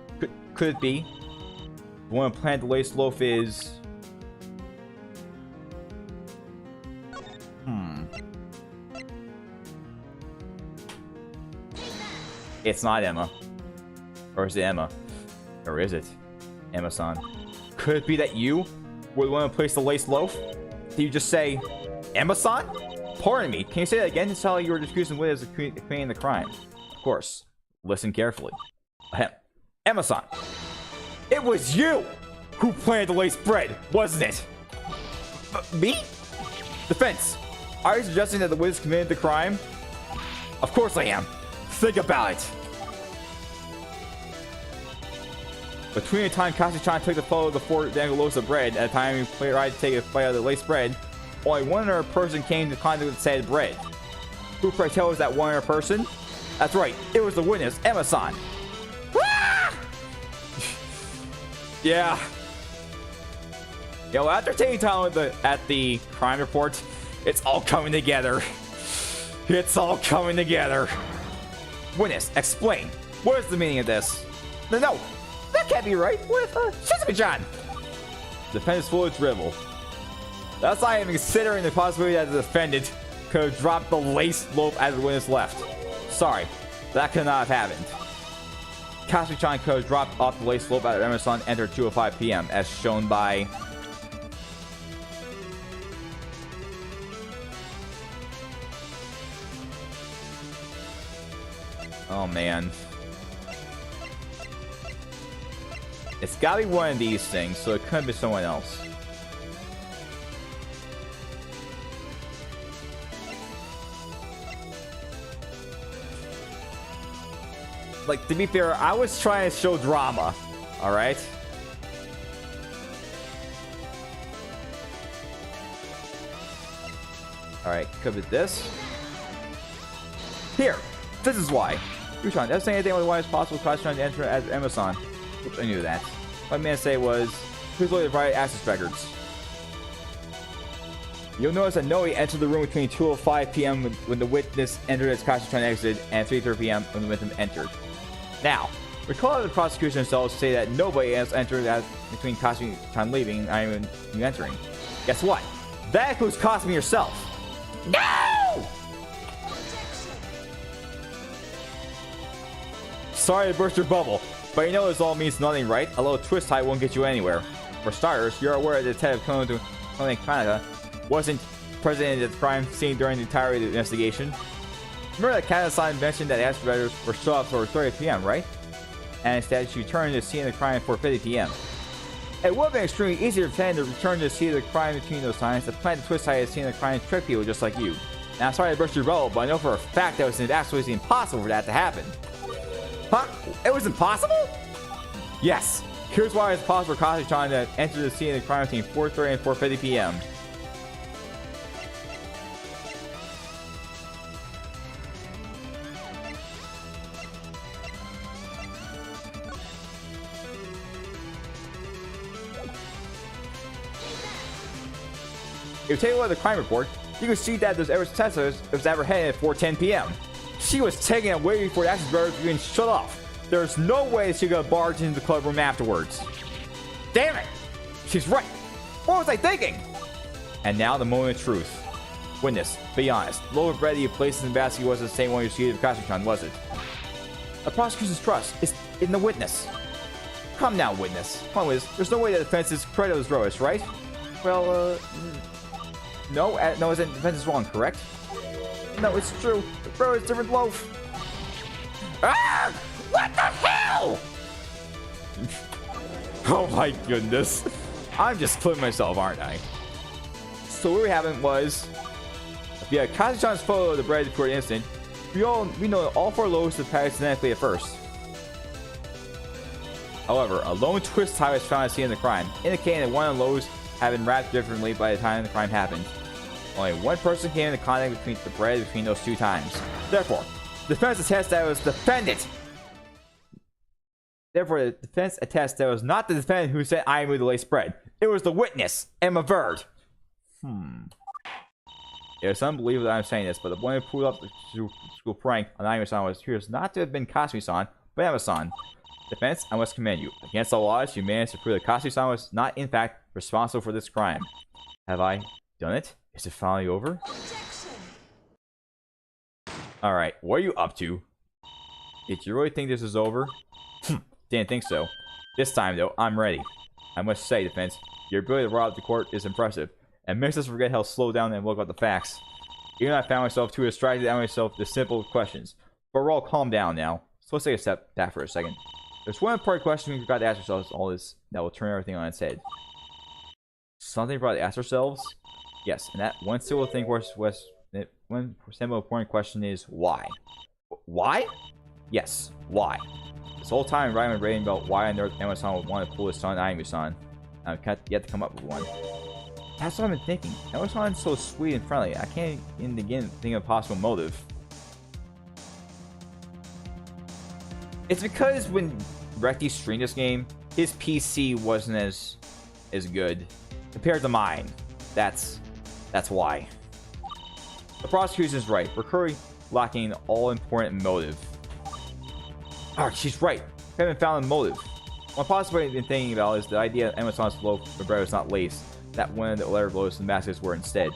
Could it be? The one who planted the laced loaf is... It's not Emma. Or is it Emma? Or is it Emma-san? Could it be that you were the one who placed the laced loaf? Did you just say, Emma-san? Pardon me, can you say that again to tell you were accusing Wit as committing the crime? Of course. Listen carefully. Emma-san, it was you who planted the laced bread, wasn't it? Me? Defense, are you suggesting that the Wiz committed the crime? Of course I am. Think about it. Between the time Kasumi-chan took the photo of the 4 dangle loaves of bread and the time he tried to take a bite of the laced bread, only one other person came to contact with the said bread. Who, pray tell, was that one other person? That's right, it was the witness, Emma-san. Yeah. Yo, after taking time at the crime report, It's all coming together. It's all coming together. Witness, explain. What is the meaning of this? No, that can't be right. What if, Shizuka-chan? The defendant's fully dribble. That's not even considering the possibility that the defendant could have dropped the lace loaf as the witness left. Sorry, that could not have happened. Takasaki-chan could have dropped off the lace slope at Emerson entered 2:05 p.m. as shown by oh man. It's gotta be one of these things, so it couldn't be someone else. Like, to be fair, I was trying to show drama. Alright? Alright, could be this. Here! This is why. Ushan, that's saying anything otherwise possible class trying to enter as Amazon. Oops, I knew that. What I meant to say was, please look at the right access records. You'll notice that Noe entered the room between 2:05 p.m. when the witness entered as Takasaki-chan exited, and 3:30 p.m. when the witness entered. Now, recall that the prosecution themselves say that nobody has entered as between Takasaki-chan leaving and I even you entering. Guess what? That includes Kasumi yourself. No! Sorry to burst your bubble, but you know this all means nothing, right? A little twist tie won't get you anywhere. For starters, you're aware that Detective Kanada wasn't present at the crime scene during the entirety of the investigation. Remember that Kanada mentioned that excavators were still up for 30 p.m., right? And instead, she returned to the scene of the crime for 50 p.m. It would have been extremely easy to pretend to return to the scene of the crime between those times to plant the twist tie at the scene of the crime to trick people just like you. Now, I'm sorry to burst your bubble, but I know for a fact that it was absolutely impossible for that to happen. Huh? It was impossible? Yes. Here's why it's possible for Takasaki-chan to enter the scene of the crime between 4:30 and 4:50 p.m. If you take a look at the crime report, you can see that there's ever test was ever headed at 4:10 p.m. She was taking it way before the access barriers were being shut off. There's no way she could have barged into the club room afterwards. Damn it! She's right. What was I thinking? And now the moment of truth. Witness, be honest. The loaf of bread you placed in the basket wasn't the same one you received from Takasaki-chan, was it? The prosecution's trust is in the witness. Come now, witness. Come on, witness. There's no way that the defense is credit was Rose, right? Well, no, the defense is wrong, correct? No, it's true. The bro is a different loaf. Ah! What the hell? Oh my goodness. I'm just clipping myself, aren't I? So what we happened was, yeah, Takasaki-chan's photo of the bread report incident. We know that all 4 loaves were packaged identically at first. However, a lone twist tie was found at the scene of the crime, indicating that one of the loaves had been wrapped differently by the time the crime happened. Only one person came into contact between the bread between those 2 times. Therefore, the defense attests that it was the defendant. Therefore, the defense attests that it was not the defendant who said, "I moved the lace bread." It was the witness, Emma Verd. It's unbelievable that I'm saying this, but the boy who pulled up the school prank on Ayumi-san was appears not to have been Kasumi-san, but Emma-san. Defense, I must commend you. Against the laws, you managed to prove that Kasumi-san was not, in fact, responsible for this crime. Have I done it? Is it finally over? Alright, what are you up to? Did you really think this is over? Didn't think so. This time, though, I'm ready. I must say, defense, your ability to rob the court is impressive, and makes us forget how slow down and look at the facts. Even I found myself too distracted to ask myself the simple questions. But we're all calm down now, so let's take a step back for a second. There's one important question we forgot to ask ourselves all this that will turn everything on its head. Something we forgot to ask ourselves? Yes, and that one simple thing one simple important question is why? Why? Yes, why? This whole time I've been writing about why on earth Emma-san would want to pull his son Ayumi-san. I've yet to come up with one. That's what I've been thinking. Emma-san's so sweet and friendly. I can't even begin to think of a possible motive. It's because when Recti streamed this game, his PC wasn't as good compared to mine. That's why. Prosecution is right. We're currently lacking an all-important motive. Alright, she's right. We haven't found a motive. One possibility I've been thinking about is the idea that Amazon's loaf of bread was not laced, that one of the letter blows and baskets were instead.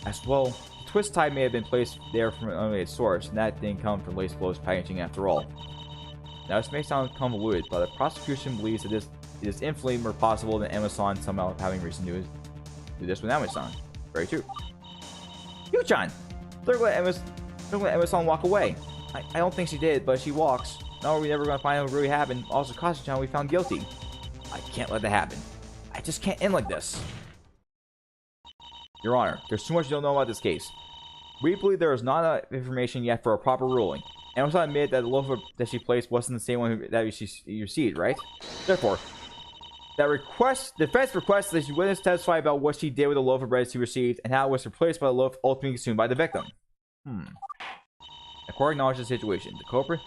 As well, the twist tie may have been placed there from an unrelated source, and that didn't come from lace blows packaging after all. Now, this may sound convoluted, but the prosecution believes that it is infinitely more possible than Amazon somehow having reason to do this with Amazon. Very true. Yu-chan! They're gonna let Amazon walk away. I don't think she did, but if she walks, not only are we never gonna find out what really happened, also Takasaki-chan will be found guilty. I can't let that happen. I just can't end like this. Your Honor, there's too much you don't know about this case. We believe there is not enough information yet for a proper ruling. Amazon admitted that the loaf that she placed wasn't the same one that she received, right? Therefore, that defense requests that she witness testify about what she did with the loaf of bread she received and how it was replaced by the loaf ultimately consumed by the victim. The court acknowledged the situation. The culprit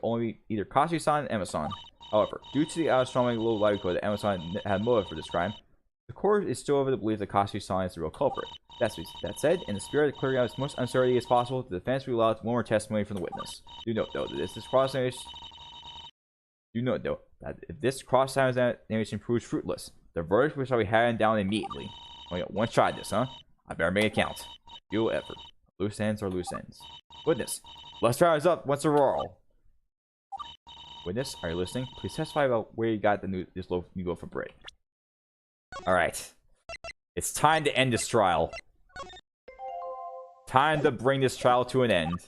only be either Kashi-san and Amazon. However, due to the strong low likelihood that Amazon had motive for this crime, the court is still of the belief that Kashi-san is the real culprit. That said, in the spirit of clearing out as much uncertainty as possible, the defense will allow one more testimony from the witness. Do note, though, that if this cross-examination proves fruitless, the verdict will be handed down immediately. We got one shot at this, huh? I better make it count. Fuel effort. Loose ends are loose ends. Witness, let's try us up once we're all. Witness, are you listening? Please testify about where you got this new loaf of bread. Alright. It's time to end this trial. Time to bring this trial to an end.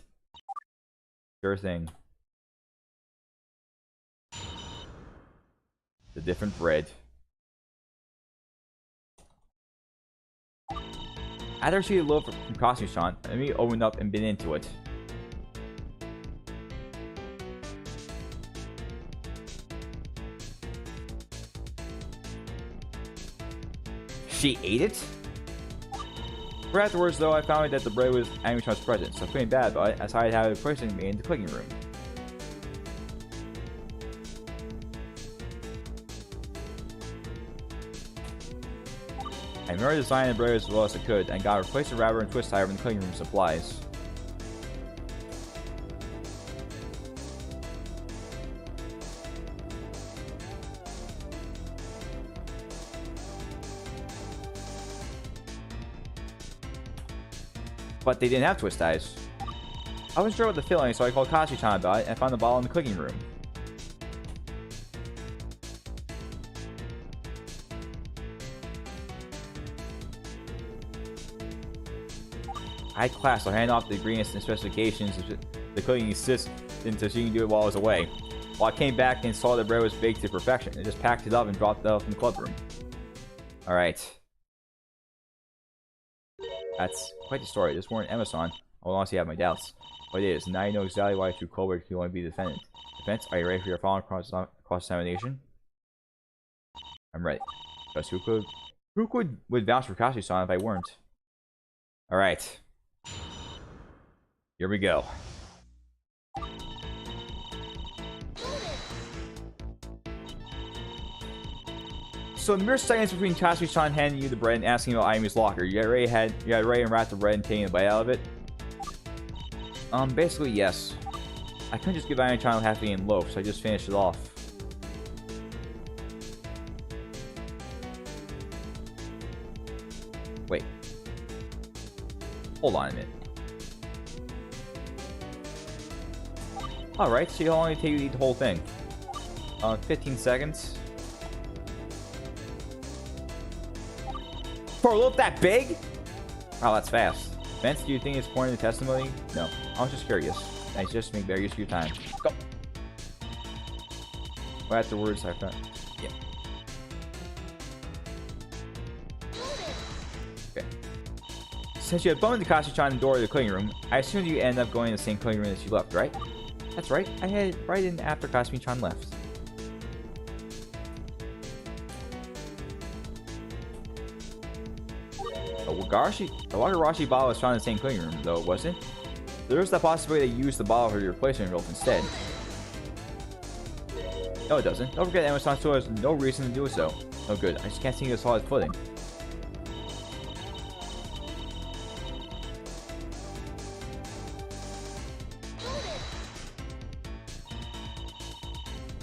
Sure thing. The different bread. After she had loaf from Kashi-chan, let me open up and bit into it. She ate it? Right afterwards, though, I found that the bread was Amy-chan's present, so feeling bad about it, I decided to have it placed in the cooking room. I merely designed the bread as well as I could, and got a replacement wrapper and twist tie from the cooking room supplies. But they didn't have twist ties. I wasn't sure what the feeling, so I called Kashi-chan about it and found the bottle in the cooking room. I had class, so I handed off the ingredients and specifications of the cooking assistant so she can do it while I was away. While I came back and saw the bread was baked to perfection, I just packed it up and dropped it off in the club room. Alright. That's quite the story. This weren't Amazon. I will honestly have my doubts. But it is. Now you know exactly why true culprit can only be the defendant. Defense, are you ready for your following cross-examination? I'm ready. Because who would vouch for Kashi-san if I weren't? Alright. Here we go. So mere seconds between Kashi-chan handing you the bread and asking about Ayumi's locker. You got ready and wrapped the bread and taking a bite out of it? Basically yes. I couldn't just give Ayumi-chan a half-eaten loaf, so I just finished it off. Wait. Hold on a minute. Alright, so you'll only take you to eat the whole thing. 15 seconds. For a loaf that big? Wow, that's fast. Vince, do you think it's important in the testimony? No. I was just curious. Nice, just make better use of your time. Go! Well, afterwards, I found... Yeah. Okay. Since you had bumped into Kashi-chan in the door of the cooking room, I assumed you ended up going in the same cooking room as you left, right? That's right. I headed right in after Kashi-chan left. The Wakarashi bottle was found in the same cooking room, though, wasn't it? There was the possibility they used the bottle for the replacement loaf instead. No, it doesn't. Don't forget, Amazon still has no reason to do so. No good. I just can't seem to get a solid footing.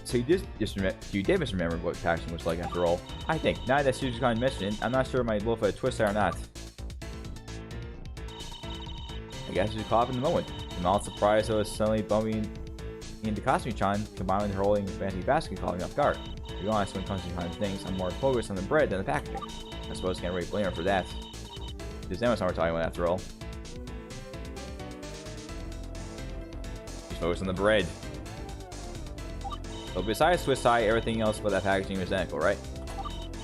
So you did misremember what packaging was like after all. I think. Now that Suzuki mentioned it, I'm not sure my little for a twist or not. I guess you caught up in the moment. I'm not surprised I was suddenly bumping into Takasaki-chan, combined with her holding a fancy basket caught me off guard. To be honest, when it comes to these kind of things, I'm more focused on the bread than the packaging. I suppose I can't really blame her for that. This Amazon we're talking about after all. She's focused on the bread. So besides Swiss tie, everything else but that packaging is identical, right?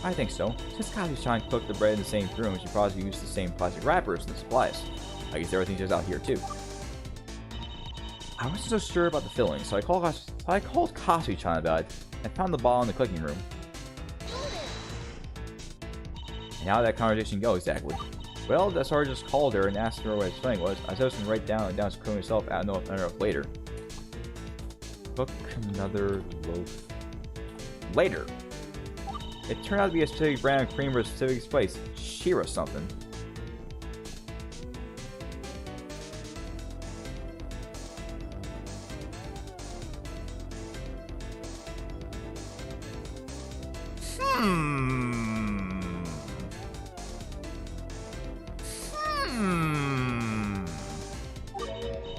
I think so. Since Takasaki-chan cooked the bread in the same room, she probably used the same plastic wrappers and supplies. I guess everything's just out here too. I wasn't so sure about the filling, so I called Takasaki-chan about it and found the ball in the cooking room. And how did that conversation go exactly? Well, the sergeant just called her and asked her what his filling was. I said I was going to write down his cooking himself. I don't know if later. Cook another loaf later. It turned out to be a specific brand of cream for a specific place. Shira something.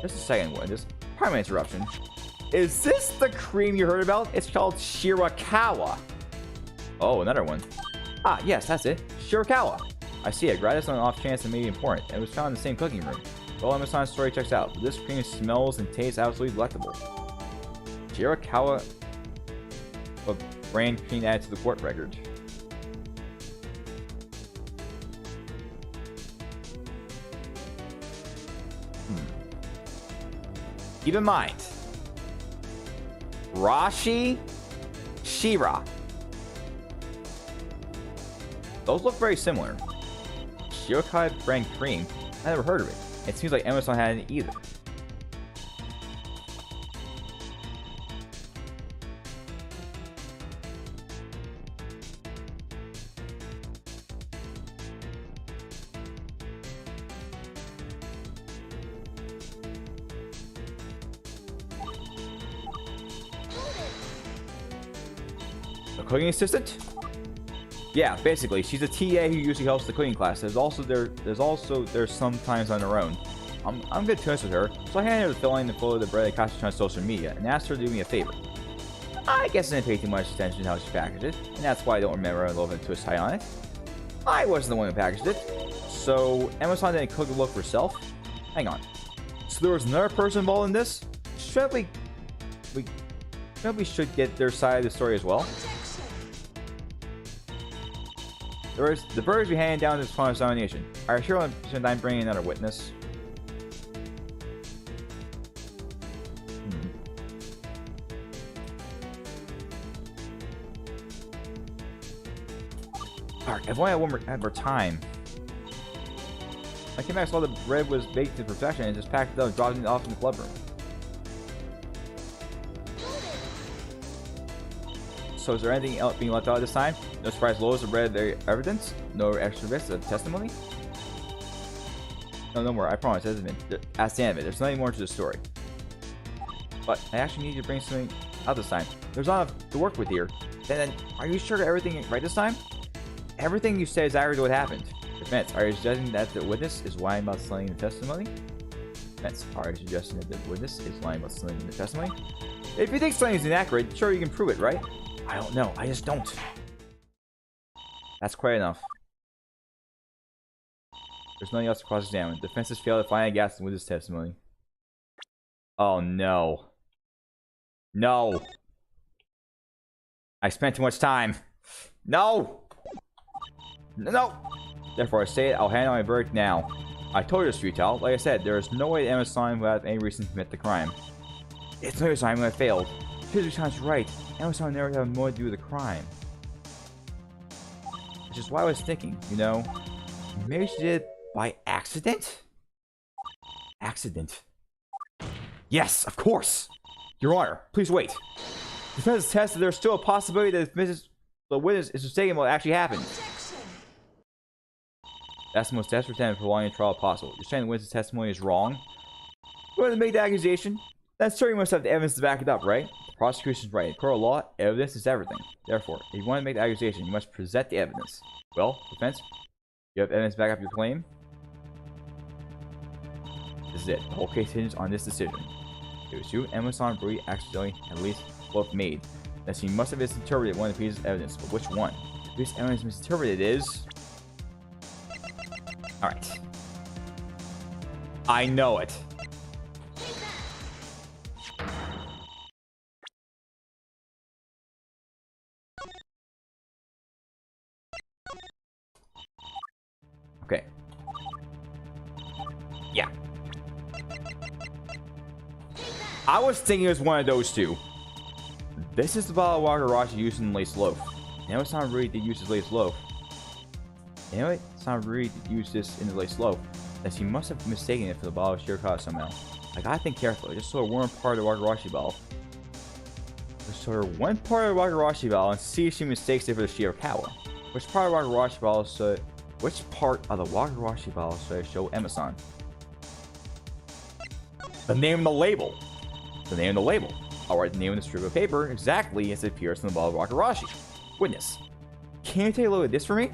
Just a second, one. Just primary interruption. Is this the cream you heard about? It's called Shirakawa. Oh, another one. Ah, yes, that's it. Shirakawa. I see it. Gratis on an off chance it may be important. It was found in the same cooking room. Well, Amazon's story checks out. But this cream smells and tastes absolutely delectable. Shirakawa. A brand cream added to the court record. Keep in mind, Rashi, Shira. Those look very similar. Shirakawa brand cream. I never heard of it. It seems like Amazon hadn't either. A cooking assistant? Yeah, basically, she's a TA who usually helps the cooking class. There's sometimes on her own. I'm good terms with her, so I handed her the filling and folded the bread at Takasaki-chan's social media and asked her to do me a favor. I guess I didn't pay too much attention to how she packaged it, and that's why I don't remember a little bit of twist tie on it. I wasn't the one who packaged it, so Amazon didn't cook the loaf herself. Hang on. So there was another person involved in this? Should we should get their side of the story as well. The birds be handing down this final examination. Are you sure I'm bringing another witness? Alright, I've only had one more time. I came back, saw the bread was baked to perfection and just packed it up and dropped it off in the club room. So is there anything else being left out this time? No surprise loads of bread evidence? No extra bits of testimony? No more. I promise. That's the end of it. There's nothing more to the story. But I actually need to bring something out this time. There's not enough to work with here. Then are you sure everything is right this time? Everything you say is accurate to what happened. Defense, are you suggesting that the witness is lying about selling the testimony? Defense, are you suggesting that the witness is lying about selling the testimony? If you think something is inaccurate, sure you can prove it, right? I don't know. I just don't. That's quite enough. There's nothing else to cross-examine. Defense has failed to find a gas with his testimony. Oh no. No. I spent too much time. No. No. Therefore, I say it. I'll hand out my verdict now. I told you it's futile. Like I said, there is no way Amazon would have any reason to commit the crime. It's no reason I failed. Suzuki-chan's right. Amazon never had more to do with the crime. Which is why I was thinking, you know, maybe she did it by accident? Accident. Yes, of course! Your Honor, please wait. The defense tests that there's still a possibility that the witness is mistaken what actually happened. That's the most desperate time for prolonging a trial possible. You're saying the witness' testimony is wrong? Whoever to make the accusation, that certainly must have the evidence to back it up, right? Prosecution's right. In court of law, evidence is everything. Therefore, if you want to make the accusation, you must present the evidence. Well, defense, you have evidence to back up your claim? This is it. The whole case hinges on this decision. It was you, Amazon, Bree, accidentally, at least both made. That she must have misinterpreted one of the pieces of evidence, but which one? The piece of evidence misinterpreted is... Alright. I know it. Okay. Yeah. I was thinking it was one of those two. This is the bottle Wagarashi used in the lace loaf. Now it's not really to use this lace loaf. Anyway, it's not really to use this in the lace loaf. That she must have mistaken it for the bottle of Shirakawa somehow. I gotta think carefully. Just sort of one part of the Wagarashi bottle. Just sort of one part of the Wagarashi bottle and see if she mistakes it for the Shirakawa. Which part of the Wagarashi bottle should... Which part of the Wagarashi bottle should I show Emma-san? The name of the label. The name of the label. I'll write the name of the strip of paper exactly as it appears in the bottle of Wagarashi. Witness. Can you take a look at this for me?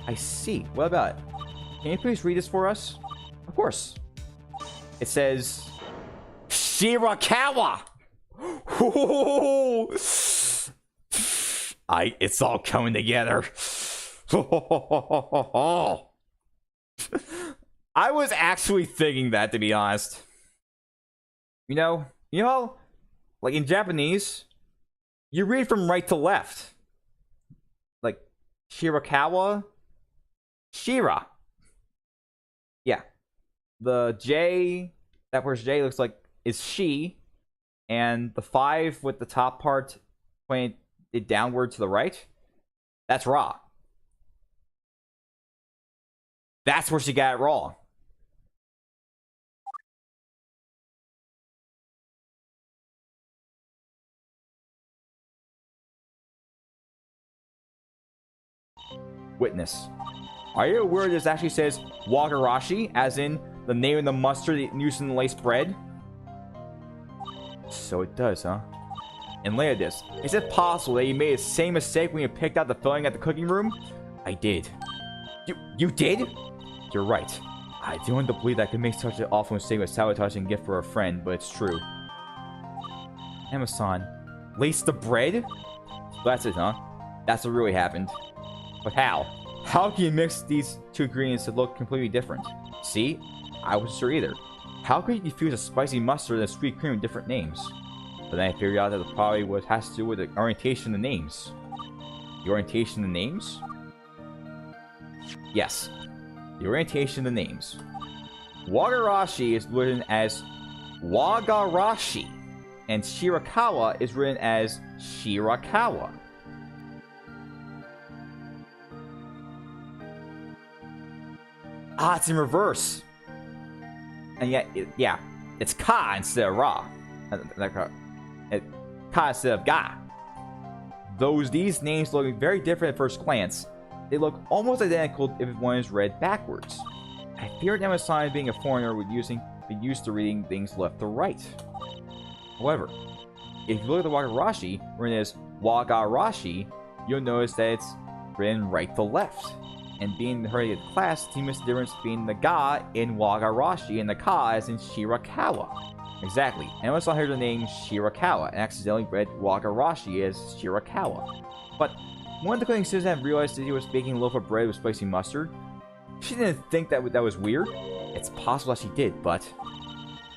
I see. What about it? Can you please read this for us? Of course. It says... Shirakawa! It's all coming together. I was actually thinking that, to be honest. You know, like in Japanese, you read from right to left. Like Shirakawa, Shira. Yeah. The J, that first J looks like is she, and the 5 with the top part pointed it downward to the right, that's Ra. That's where she got it wrong. Witness. Are you aware this actually says Wagarashi, as in the name of the mustard used in the lace bread? So it does, huh? And later this, is it possible that you made the same mistake when you picked out the filling at the cooking room? I did. You did? You're right. I don't want to believe that I could make such an awful mistake with sabotaging a gift for a friend, but it's true. Amazon, lace the bread? That's it, huh? That's what really happened. But how? How can you mix these two ingredients to look completely different? See? I wasn't sure either. How could you confuse a spicy mustard and a sweet cream with different names? But then I figured out that it probably has to do with the orientation of the names. The orientation of the names? Yes. The orientation of the names. Wagarashi is written as Wagarashi, and Shirakawa is written as Shirakawa. Ah, it's in reverse. And yet, yeah, it's Ka instead of Ra. Ka instead of Ga. These names look very different at first glance. They look almost identical if one is read backwards. I feared Amazon, being a foreigner, would be used to reading things left to right. However, if you look at the Wagarashi, written as Wagarashi, you'll notice that it's written right to left. And being the hurry of the class, he missed the difference between the Ga in Wagarashi and the Ka as in Shirakawa. Exactly. Amazon heard the name Shirakawa and accidentally read Wagarashi as Shirakawa. But one of the cooking assistants realized that he was baking a loaf of bread with spicy mustard. She didn't think that was weird. It's possible that she did, but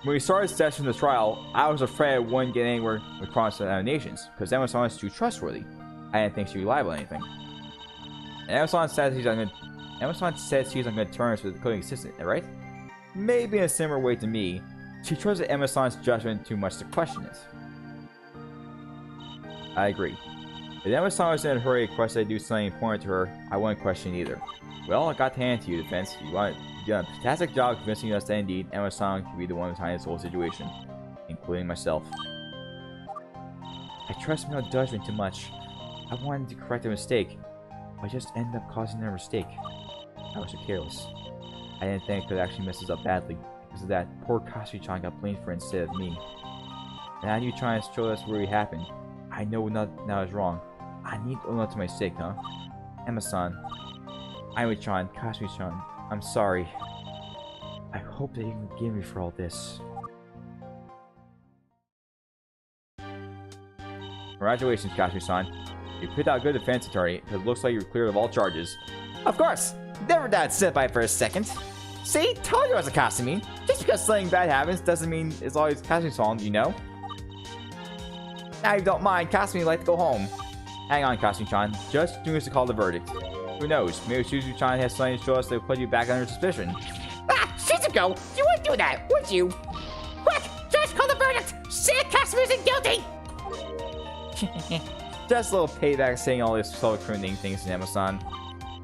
when we started the session of the trial, I was afraid I wouldn't get anywhere with cross-examinations, because Amazon is too trustworthy. I didn't think she'd be liable to anything. And Amazon says she's on good terms with the cooking assistant, right? Maybe in a similar way to me. She trusted Amazon's judgment too much to question it. I agree. If Amazon was in a hurry to request I do something important to her, I wouldn't question it either. Well, I got to hand it to you, defense. You done a fantastic job convincing us that indeed Amazon could be the one behind this whole situation, including myself. I trust my own judgment too much. I wanted to correct a mistake. I just ended up causing a mistake. I was so careless. I didn't think I could actually mess this up badly. Because of that, poor Kashi-chan got blamed for it instead of me. Now you trying to show us where it happened. I know nothing now is wrong. I need to own up to my mistake, huh? Emma-san, Aimi-chan, Kasumi-chan, I'm sorry. I hope that you can forgive me for all this. Congratulations, Kasumi-san. You picked out a good defense attorney, because it looks like you're cleared of all charges. Of course! Never doubt Senpai for a second. See? Told you it was a Kasumi. Just because something bad happens doesn't mean it's always Kasumi's fault, you know? Now you don't mind, Kasumi would like to go home. Hang on, Kasumi-chan. Just doing us to call the verdict. Who knows? Maybe Shizuku-chan has something to show us that will put you back under suspicion. Ah! Shizuko! You wouldn't do that, would you? Quick! Just call the verdict! Say Kasumi isn't guilty! Just a little payback saying all this so incriminating things in Emma-san.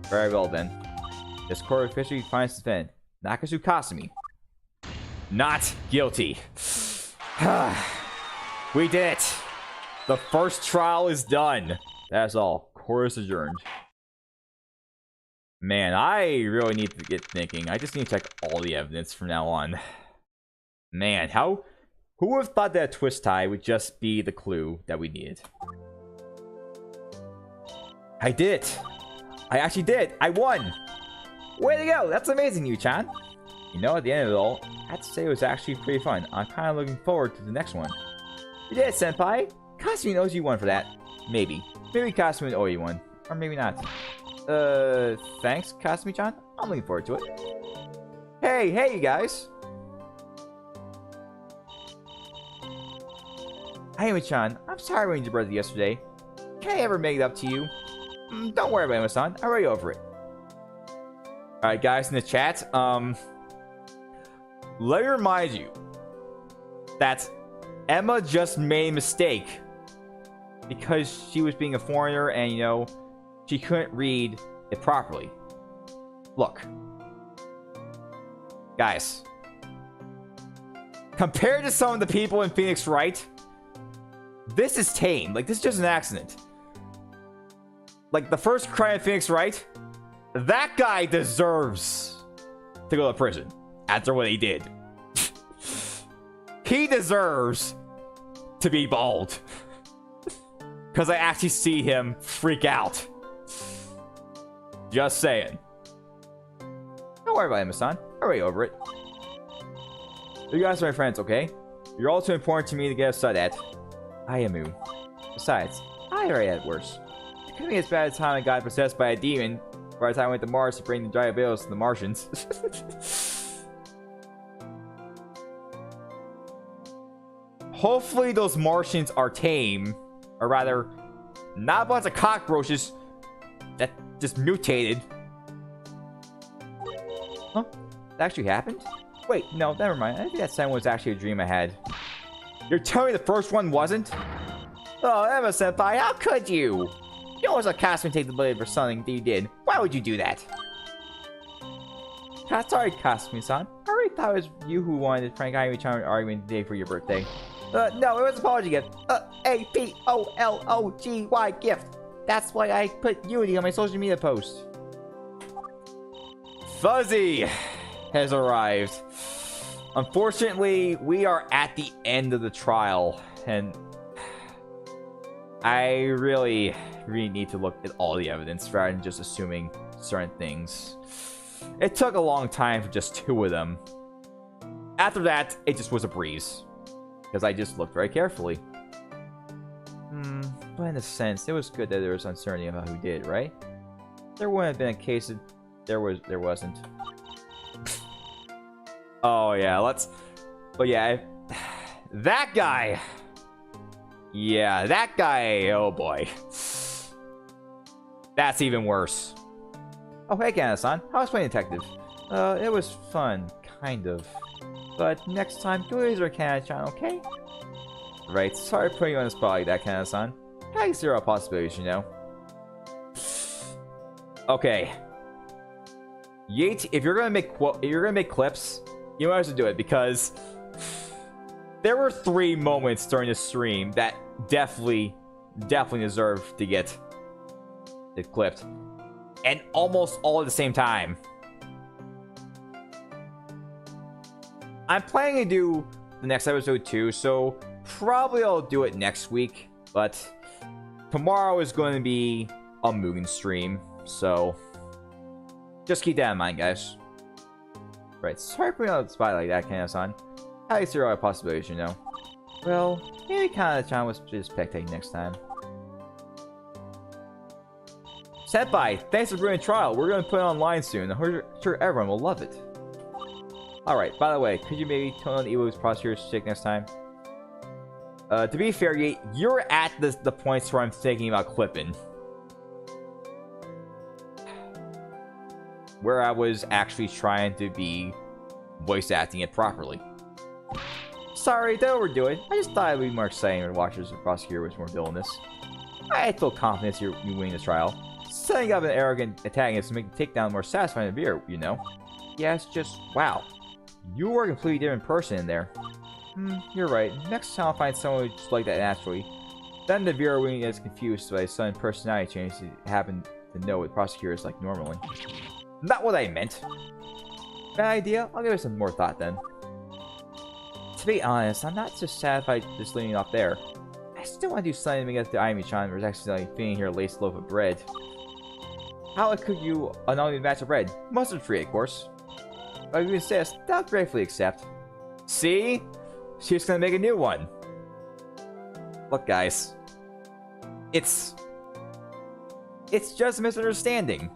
Very well then. This court officially finds the defendant, Nakasu Kasumi, not guilty. We did it! The first trial is done. That's all. Court is adjourned. Man, I really need to get thinking. I just need to check all the evidence from now on. Man, who would have thought that a twist tie would just be the clue that we needed? I did it! I actually did! I won! Way to go! That's amazing, Yu-chan! You know, at the end of it all, I have to say it was actually pretty fun. I'm kind of looking forward to the next one. You did it, Senpai! Kasumi knows you won for that. Maybe. Maybe Kasumi owe you one. Or maybe not. Thanks, Kasumi-chan. I'm looking forward to it. Hey, you guys! Ayumi-chan, I'm sorry I ruined your birthday yesterday. Can I ever make it up to you? Don't worry about it, Emma-san. I'm already over it. Alright, guys in the chat, let me remind you that Emma just made a mistake because she was being a foreigner and, you know, she couldn't read it properly. Look. Guys. Compared to some of the people in Phoenix Wright, this is tame. Like, this is just an accident. Like, the first crime in Phoenix Wright, that guy deserves to go to prison after what he did. He deserves to be bald. Because I actually see him freak out. Just saying. Don't worry about it, Emma-san. I'm already over it. You guys are my friends, okay? You're all too important to me to get upset at. Ayamu. Besides, I already had worse. It couldn't be as bad as the time I got possessed by a demon by the time I went to Mars to bring the giant bills to the Martians. Hopefully those Martians are tame. Or rather, not a bunch of cockroaches that just mutated. Huh? That actually happened? Wait, no, never mind. I think that second was actually a dream I had. You're telling me the first one wasn't? Oh, Emma-senpai, how could you? You always let Kasumi take the blame for something that you did. Why would you do that? Sorry, Kasumi-san. I already thought it was you who wanted to prank Ayumi-chan argument today for your birthday. No, it was an apology gift. A-P-O-L-O-G-Y gift. That's why I put Unity on my social media post. Fuzzy has arrived. Unfortunately, we are at the end of the trial, and I really need to look at all the evidence rather than just assuming certain things. It took a long time for just two of them. After that, it just was a breeze. Because I just looked very carefully. But in a sense, it was good that there was uncertainty about who did it, right? There wouldn't have been a case of there wasn't. Oh yeah, but yeah, that guy. Yeah, that guy. Oh boy, that's even worse. Oh hey, Kana-san, how was playing detective? It was fun, kind of. But next time, do it or Kana-chan, okay? Right, sorry putting you on the spot like that, Kana-san. Heck, zero possibilities, you know. Okay. Yeet, if you're gonna make clips, you might as well do it because there were 3 moments during the stream that definitely deserve to get it clipped, and almost all at the same time. I'm planning to do the next episode too, so probably I'll do it next week, but tomorrow is going to be a Mugen stream, so just keep that in mind, guys. Right, sorry for putting out the spot like that, Kanasan. At least there are possibilities, you know. Well, maybe Kana-chan was just spectating next time. Senpai, thanks for bringing trial. We're going to put it online soon. I'm sure everyone will love it. Alright, by the way, could you maybe tone on Ewo's prosecutor's stick next time? To be fair, you're at the points where I'm thinking about clipping. Where I was actually trying to be voice acting it properly. Sorry, don't overdo it. I just thought it would be more exciting when watchers and prosecutor was more villainous. I had full confidence you winning this trial. Setting up an arrogant antagonist to make the takedown more satisfying to viewer, you know? Yeah, it's just, wow. You were a completely different person in there. You're right. Next time I'll find someone who's like that naturally. Then the viewer wouldn't get confused by sudden personality changes to happen to know what prosecutor is like normally. Not what I meant. Bad idea? I'll give it some more thought then. To be honest, I'm not just satisfied just leaving it off there. I still want to do something to get the Ayami-chan was accidentally feeding her a laced loaf of bread. How could you not even match of bread? Mustard free, of course. But if you insist, I'll gratefully accept. See? She's gonna make a new one. Look, guys. It's just a misunderstanding.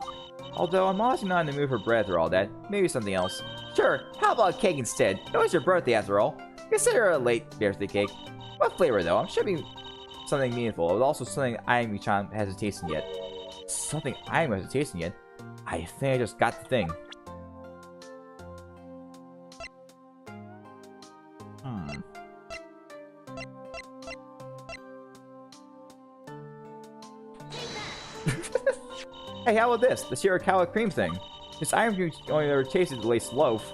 Although I'm honestly not in the mood for bread or all that. Maybe something else. Sure, how about cake instead? It was your birthday after all. Consider it a late birthday cake. What flavor though? I'm sure it'll be something meaningful. But also something Ayami-chan hasn't tasted yet. Something Ayami hasn't tasted yet? I think I just got the thing. Hey, how about this? The Shirakawa cream thing. This Iron Cream only ever tasted the laced loaf,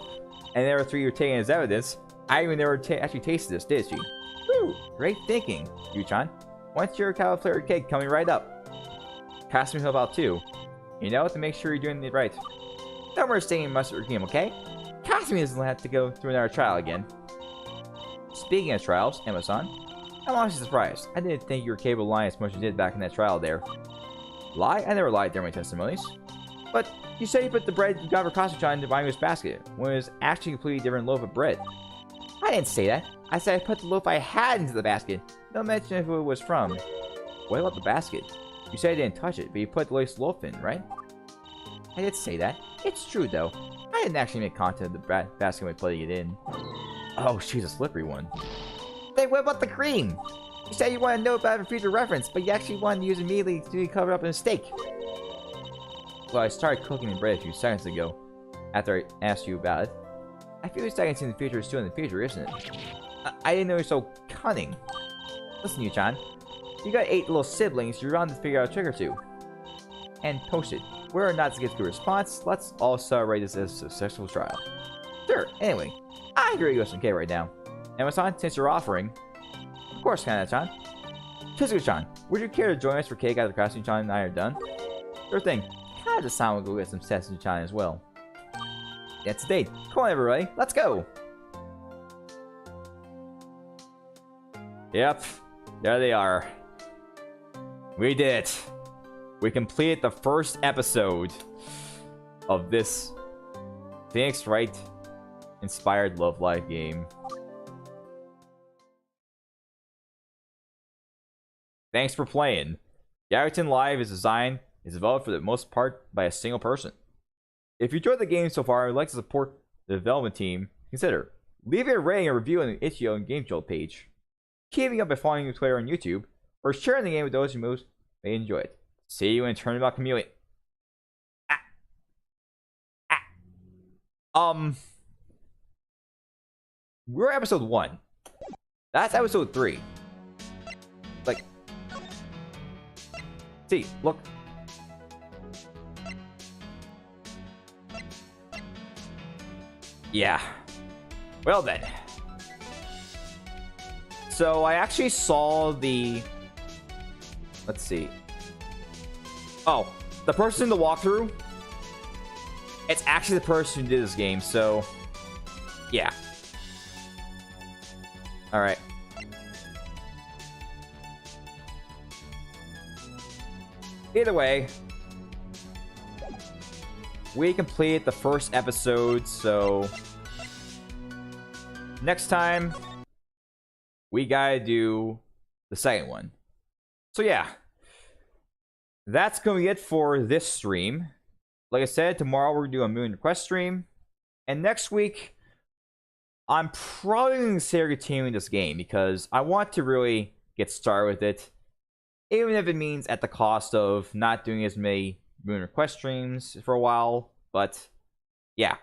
and the other three were taken as evidence. I even never actually tasted this, did she? Woo! Great thinking, Yu-chan. One Shirakawa flavored cake coming right up. Kasumi help out too. You know, to make sure you're doing it right. No more staying in mustard cream, okay? Kasumi doesn't have to go through another trial again. Speaking of trials, Emma-san, I'm honestly surprised. I didn't think you were capable of lying as much as you did back in that trial there. Lie? I never lied during my testimonies. But you said you put the bread you got for Kasumi-chan into Mayu's basket, when it was actually a completely different loaf of bread. I didn't say that. I said I put the loaf I had into the basket. No mention of who it was from. What about the basket? You said you didn't touch it, but you put the laced loaf in, right? I did say that. It's true, though. I didn't actually make contact with the basket by putting it in. Oh, she's a slippery one. Then what about the cream? You said you wanted to know about it for future reference, but you actually wanted to use it immediately to cover up in a steak. Well, I started cooking the bread a few seconds ago, after I asked you about it. I feel like I can see the future is still in the future, isn't it? I didn't know you're so cunning. Listen, Yu-chan. You got 8 little siblings, you're bound to figure out a trick or two. And post it. Whether or not to get a good response, let's all celebrate this as a successful trial. Sure, anyway, I agree with some cake right now. Emma-san, since you're offering... Of course, Kana-chan. Shizuku-chan, would you care to join us for cake after Kasumi-chan and I are done? Sure thing. Kinda just sound will go get some Setsu-chan as well. That's the date. Come on, everybody. Let's go! Yep. There they are. We did it. We completed the first episode of this Phoenix Wright inspired Love Live game. Thanks for playing. Gyakuten Live is developed for the most part by a single person. If you enjoyed the game so far and would like to support the development team, consider leaving a rating and review on the Itch.io and Game Jolt page, keeping up by following your Twitter and YouTube, or sharing the game with those who most may enjoy it. See you in Turnabout Community. We're episode 1. That's episode 3. Like, see, look. Yeah. Well then. So I actually saw the... Let's see. Oh, the person in the walkthrough, it's actually the person who did this game, so... Yeah. Alright. Either way, we completed the first episode, so next time we gotta do the second one. So yeah, that's gonna be it for this stream. Like I said, tomorrow we're gonna do a Moon Request stream, and next week I'm probably gonna say continuing this game because I want to really get started with it, even if it means at the cost of not doing as many Moon Request streams for a while. But yeah,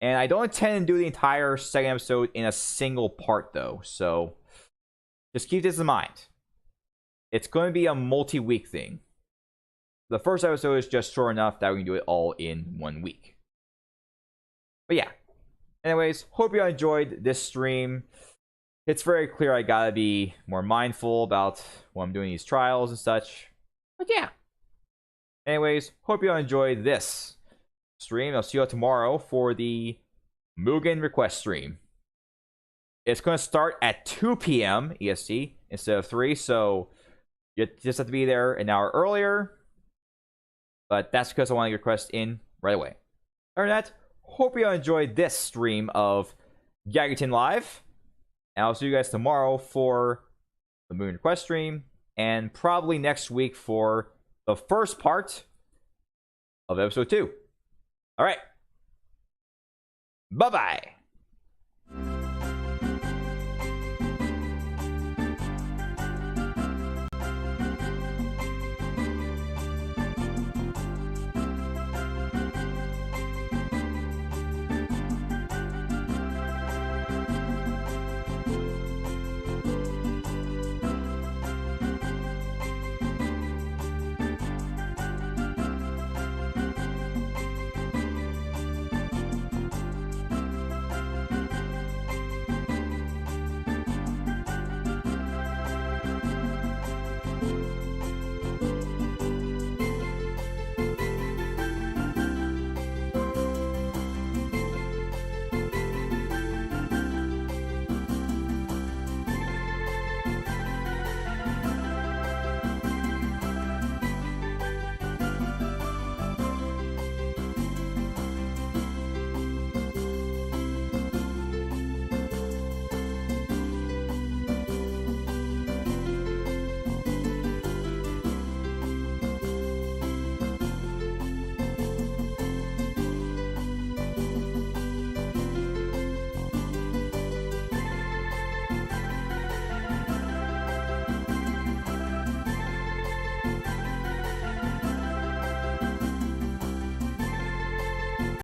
and I don't intend to do the entire second episode in a single part though, so just keep this in mind. It's going to be a multi-week thing. The first episode is just short enough that we can do it all in 1 week. But yeah, anyways, hope you all enjoyed this stream. It's very clear I gotta be more mindful about when I'm doing these trials and such. But yeah, anyways, hope you all enjoyed this stream. I'll see you all tomorrow for the Mugen request stream. It's going to start at 2 p.m. EST instead of 3, so you just have to be there an hour earlier. But that's because I want to get your request in right away. Other than that, hope you all enjoyed this stream of Gyakuten Live. And I'll see you guys tomorrow for the Moon request stream, and probably next week for the first part of episode 2. All right. Bye-bye.